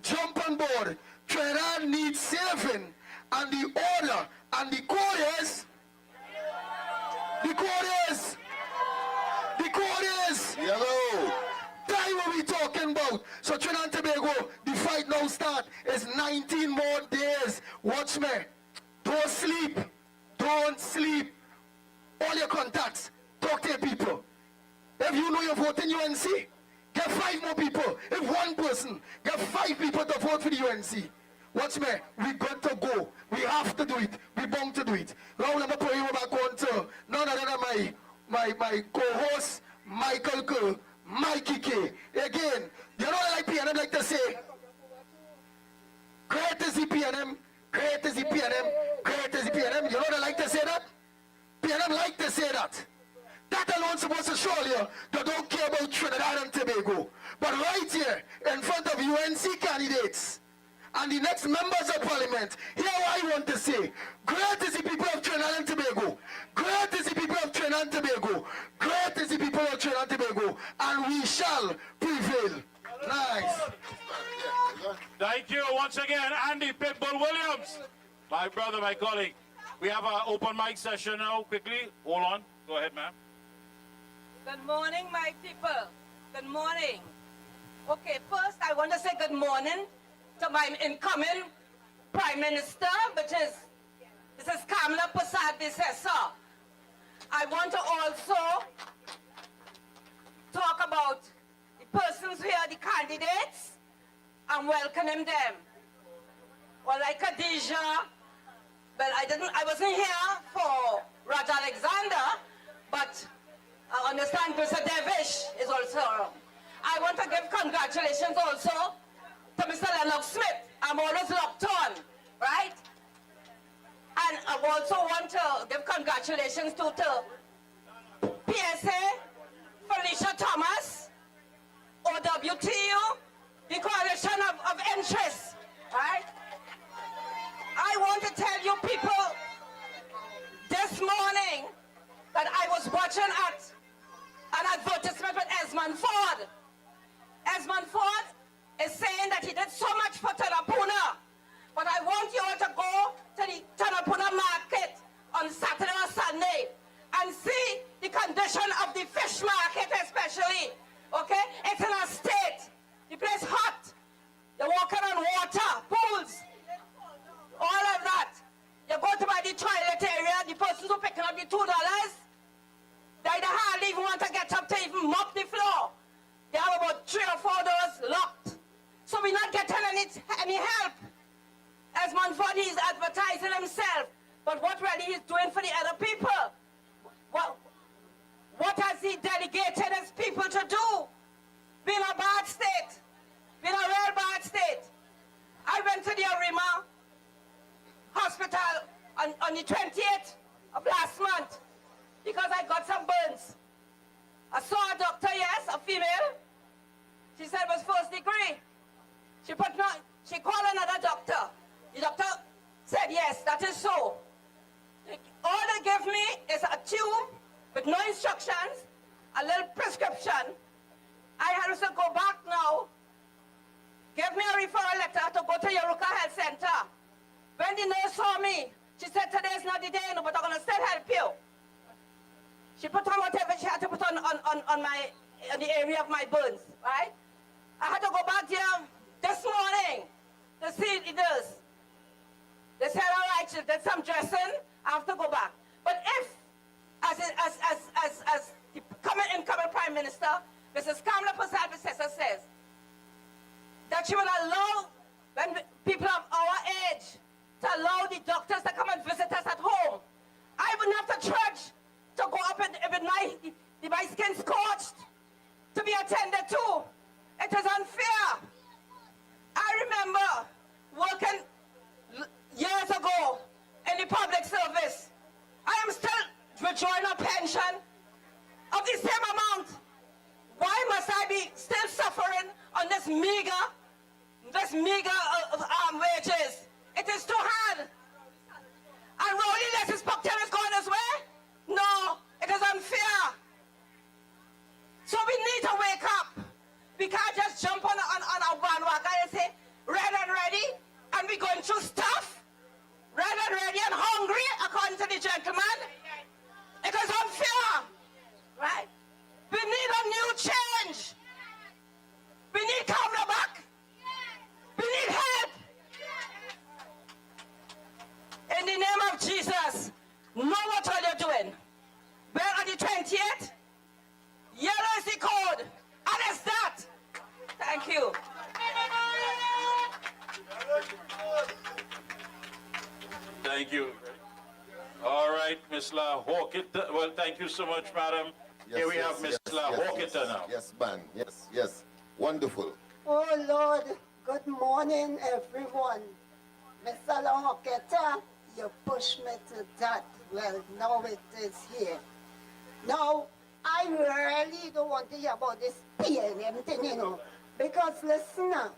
jump on board. Trinidad needs saving. And the order and the code is, yellow. That's what we talking about. So Trinidad and Tobago, the fight now start. It's 19 more days. Watch me. Don't sleep. Don't sleep. All your contacts, talk to your people. If you know you're voting UNC, get 5 more people. If one person, get 5 people to vote for the UNC. Watch me, we got to go. We have to do it. We bound to do it. Now I'm going to back on to none other than my co-host, Michael K, Mickie K. Again, you know what I like P&M like to say? Great is the P&M, great is the P&M, great is the P&M. You know what I like to say that? P&M like to say that. That alone supposed to show you they don't care about Trinidad and Tobago. But right here, in front of UNC candidates, and the next members of parliament, here what I want to say. Great is the people of Trinidad and Tobago. Great is the people of Trinidad and Tobago. Great is the people of Trinidad and Tobago. And we shall prevail. Nice. Thank you once again, Andy Pitbull. Pitbull Williams, my brother, my colleague. We have our open mic session now, quickly. Hold on. Go ahead, ma'am. Good morning, my people. Good morning. Okay, first I want to say good morning to my incoming Prime Minister, which is Mrs. Kamala Prasad-Bissessar. I want to also talk about the persons here, the candidates, and welcoming them. Well, like Khadija, well, I wasn't here for Raj Alexander, but I understand Mr. Devish is also. I want to give congratulations also to Mr. Lennox Smith. I'm always locked on, right? And I also want to give congratulations to PSA, Felicia Thomas, OWTU, the coalition of interests, right? I want to tell you people this morning that I was watching an advertisement with Esmond Ford. Esmond Ford is saying that he did so much for Tunapuna, but I want you all to go to the Tunapuna market on Saturday or Sunday and see the condition of the fish market especially, okay? It's in a state. The place hot. You're walking on water, pools, all of that. You go to buy the toilet area, the persons who picking up the $2, they hardly even want to get up to even mop the floor. They have about 3 or 4 doors locked. So we're not getting any help. As Manford, he's advertising himself. But what really he's doing for the other people? What has he delegated his people to do? Been a bad state. Been a real bad state. I went to the Arima hospital on the 28th of last month because I got some burns. I saw a doctor, yes, a female. She said it was first degree. She called another doctor. The doctor said, yes, that is so. All they give me is a tube with no instructions, a little prescription. I had to go back now, give me a referral letter to go to Yoruka Health Center. When the nurse saw me, she said, today's not the day, no, but I'm going to still help you. She put on whatever she had to put on the area of my burns, right? I had to go back there this morning to see the nurse. They said, all right, she did some dressing, I have to go back. But if, as the incoming Prime Minister, Mrs. Kamala Prasad-Bissessar says, that she will allow when people of our age to allow the doctors to come and visit us at home, I wouldn't have to trudge to go up with my skin scorched to be attended to. It is unfair. I remember working years ago in the public service. I am still withdrawing a pension of the same amount. Why must I be still suffering on this meager wages? It is too hard. And Rowley Less's Pucktail is going this way? No, it is unfair. So we need to wake up. We can't just jump on a bandwagon and say, red and ready, and we're going through stuff. Red and ready and hungry, according to the gentleman. It is unfair, right? We need a new change. We need Kamala back. We need help. In the name of Jesus, know what all you're doing. Well, on the 20th, yellow is the code. And it's that. Thank you. Thank you. All right, Ms. La Hawkita. Well, thank you so much, madam. Yes, Here we yes, have Ms. yes, La yes, Hawkita yes, now. Yes, man. Yes, yes. Wonderful. Oh, Lord. Good morning, everyone. Mr. Lahoketa, you pushed me to that. Well, now it is here. Now, I really don't want to hear about this PNM thing, you know. Because, listen now,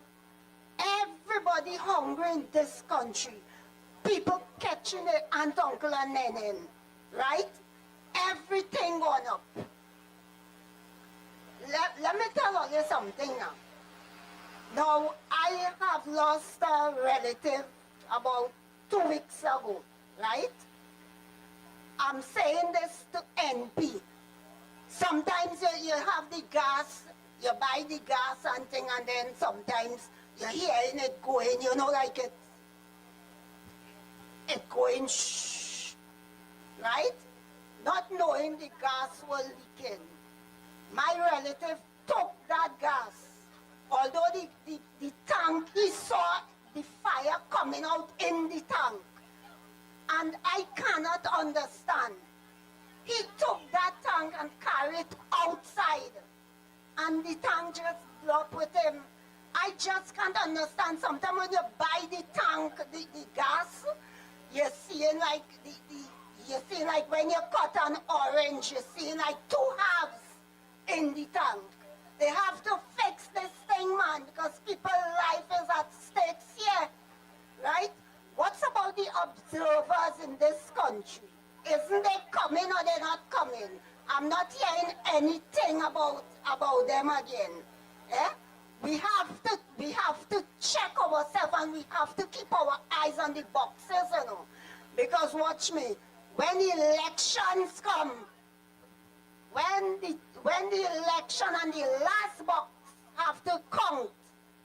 everybody hungry in this country. People catching their aunt, uncle, and nene, right? Everything going up. Let me tell you something now. Now, I have lost a relative about 2 weeks ago, right? I'm saying this to NP. Sometimes you have the gas, you buy the gas and thing, and then sometimes you're hearing it going, you know, like it going shh, right? Not knowing the gas was leaking. My relative took that gas. Although the tank, he saw the fire coming out in the tank. And I cannot understand. He took that tank and carried it outside. And the tank just blew up with him. I just can't understand. Sometimes when you buy the tank, the gas, you're seeing like you see like when you cut an orange, you're seeing like 2 halves in the tank. They have to fix this thing, man, because people's life is at stake here, right? What's about the observers in this country? Isn't they coming or they're not coming? I'm not hearing anything about them again. Eh? We have to check ourselves and we have to keep our eyes on the boxes, you know. Because watch me, when the elections come, when the election and the last box have to count,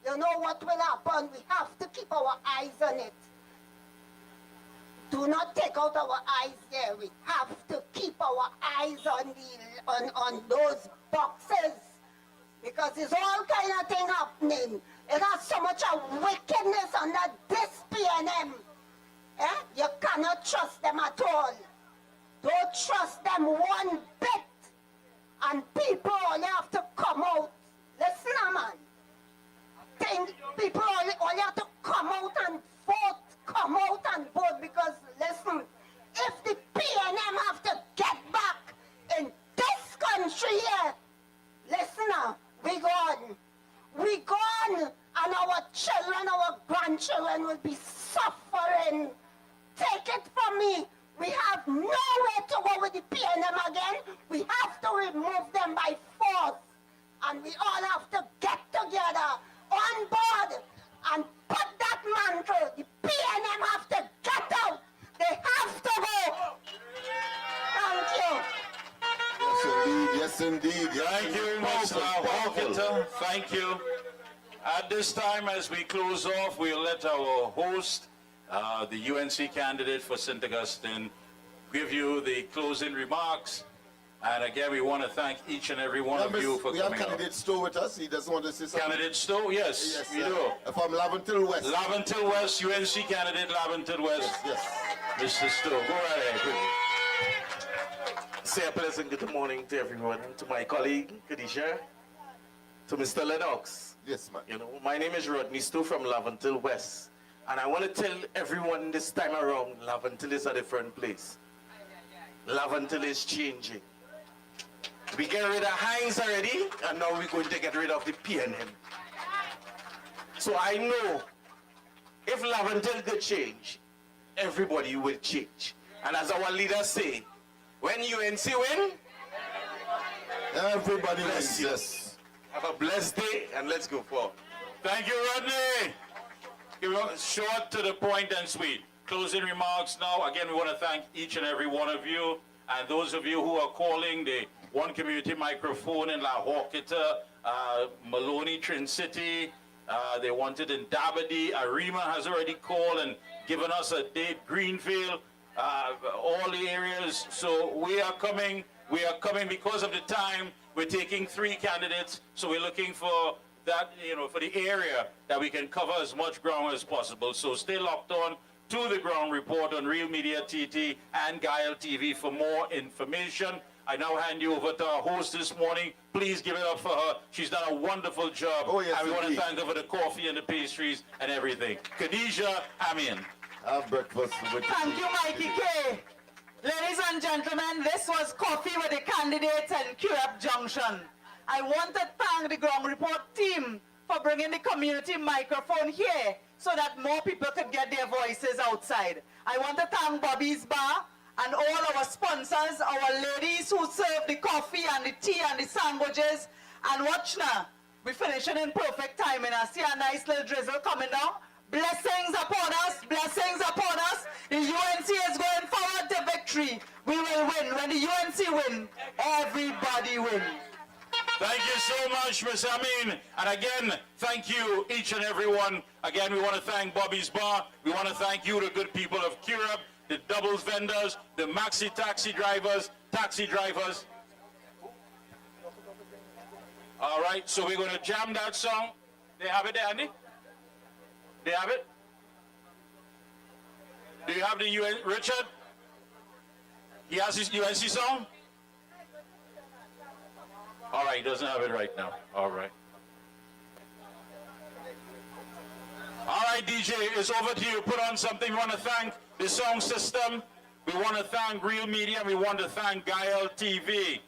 you know what will happen? We have to keep our eyes on it. Do not take out our eyes there. We have to keep our eyes on those boxes. Because there's all kind of thing happening. It has so much of wickedness under this PNM. Eh? You cannot trust them at all. Don't trust them one bit. And people only have to come out. Listen, man. People only have to come out and vote. Come out and vote because, listen, if the PNM have to get back in this country here, listen now, we gone. We gone, and our children, our grandchildren will be suffering. Take it from me. We have nowhere to go with the PNM again. We have to remove them by force. And we all have to get together on board and put that mantle. The PNM have to get out. They have to go. Thank you. Yes, indeed. Thank you, Mr. Walker. Thank you. At this time, as we close off, we'll let our host, the UNC candidate for St. Augustine, give you the closing remarks. And again, we want to thank each and every one of you for coming out. We have candidate Stowe with us. He doesn't want to say something. Candidate Stowe, yes, we do. From Laventil West. Laventil West, UNC candidate Laventil West. Yes. Mr. Stowe, go right ahead. Say a pleasant good morning to everyone, to my colleague, Khadijah, to Mr. Lennox. Yes, ma'am. You know, my name is Rodney Stowe from Laventil West. And I want to tell everyone this time around, Laventil is a different place. Laventil is changing. We get rid of Hines already, and now we're going to get rid of the PNM. So I know if Laventil could change, everybody will change. And as our leaders say, when UNC win, everybody wins. Yes. Have a blessed day, and let's go forward. Thank you, Rodney. Short to the point and sweet. Closing remarks now. Again, we want to thank each and every one of you. And those of you who are calling the One Community Microphone in La Hawketta, Maloney, Trin City, they want it in Dabadie. Arima has already called and given us a date. Greenfield, all the areas. So we are coming because of the time. We're taking 3 candidates. So we're looking for that, for the area that we can cover as much ground as possible. So stay locked on to the Ground Report on Real Media TT and Guile TV for more information. I now hand you over to our host this morning. Please give it up for her. She's done a wonderful job. Oh, yes, and we want to indeed. thank her for the coffee and the pastries and everything. Khadijah Amin. Have breakfast with Thank you, Mikey K. Ladies and gentlemen, this was Coffee with the Candidates and Curepe Junction. I want to thank the Ground Report team for bringing the community microphone here so that more people could get their voices outside. I want to thank Bobby's Bar and all our sponsors, our ladies who serve the coffee and the tea and the sandwiches. And watch now, we're finishing in perfect timing. I see a nice little drizzle coming down. Blessings upon us, blessings upon us. The UNC is going forward to victory. We will win. When the UNC win, everybody wins. Thank you so much, Ms. Amin. And again, thank you, each and every one. Again, we want to thank Bobby's Bar. We want to thank you, the good people of Curepe, the doubles vendors, the maxi taxi drivers. All right, so we're going to jam that song. They have it there, Andy? They have it? Do you have the UN, Richard? He has his UNC song? All right, he doesn't have it right now. All right. All right, DJ, it's over to you. Put on something. We want to thank the sound system. We want to thank Real Media. We want to thank Gael TV.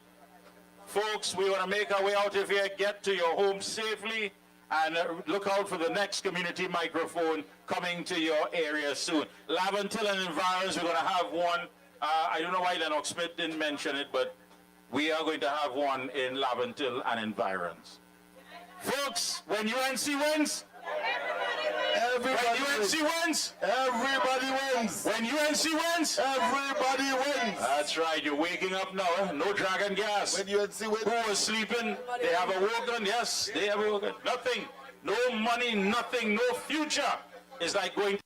Folks, we want to make our way out of here, get to your home safely, and look out for the next community microphone coming to your area soon. Laventille and environs, we're going to have one. I don't know why Lennox Smith didn't mention it, but we are going to have one in Laventille and environs. Folks, when UNC wins, Everybody wins. Everybody wins. When UNC wins, everybody wins. That's right. You're waking up now. Eh? No dragon gas. When UNC wins, who was sleeping? They have awoken. Yes, they have awoken. Nothing. No money. Nothing. No future. It's like going.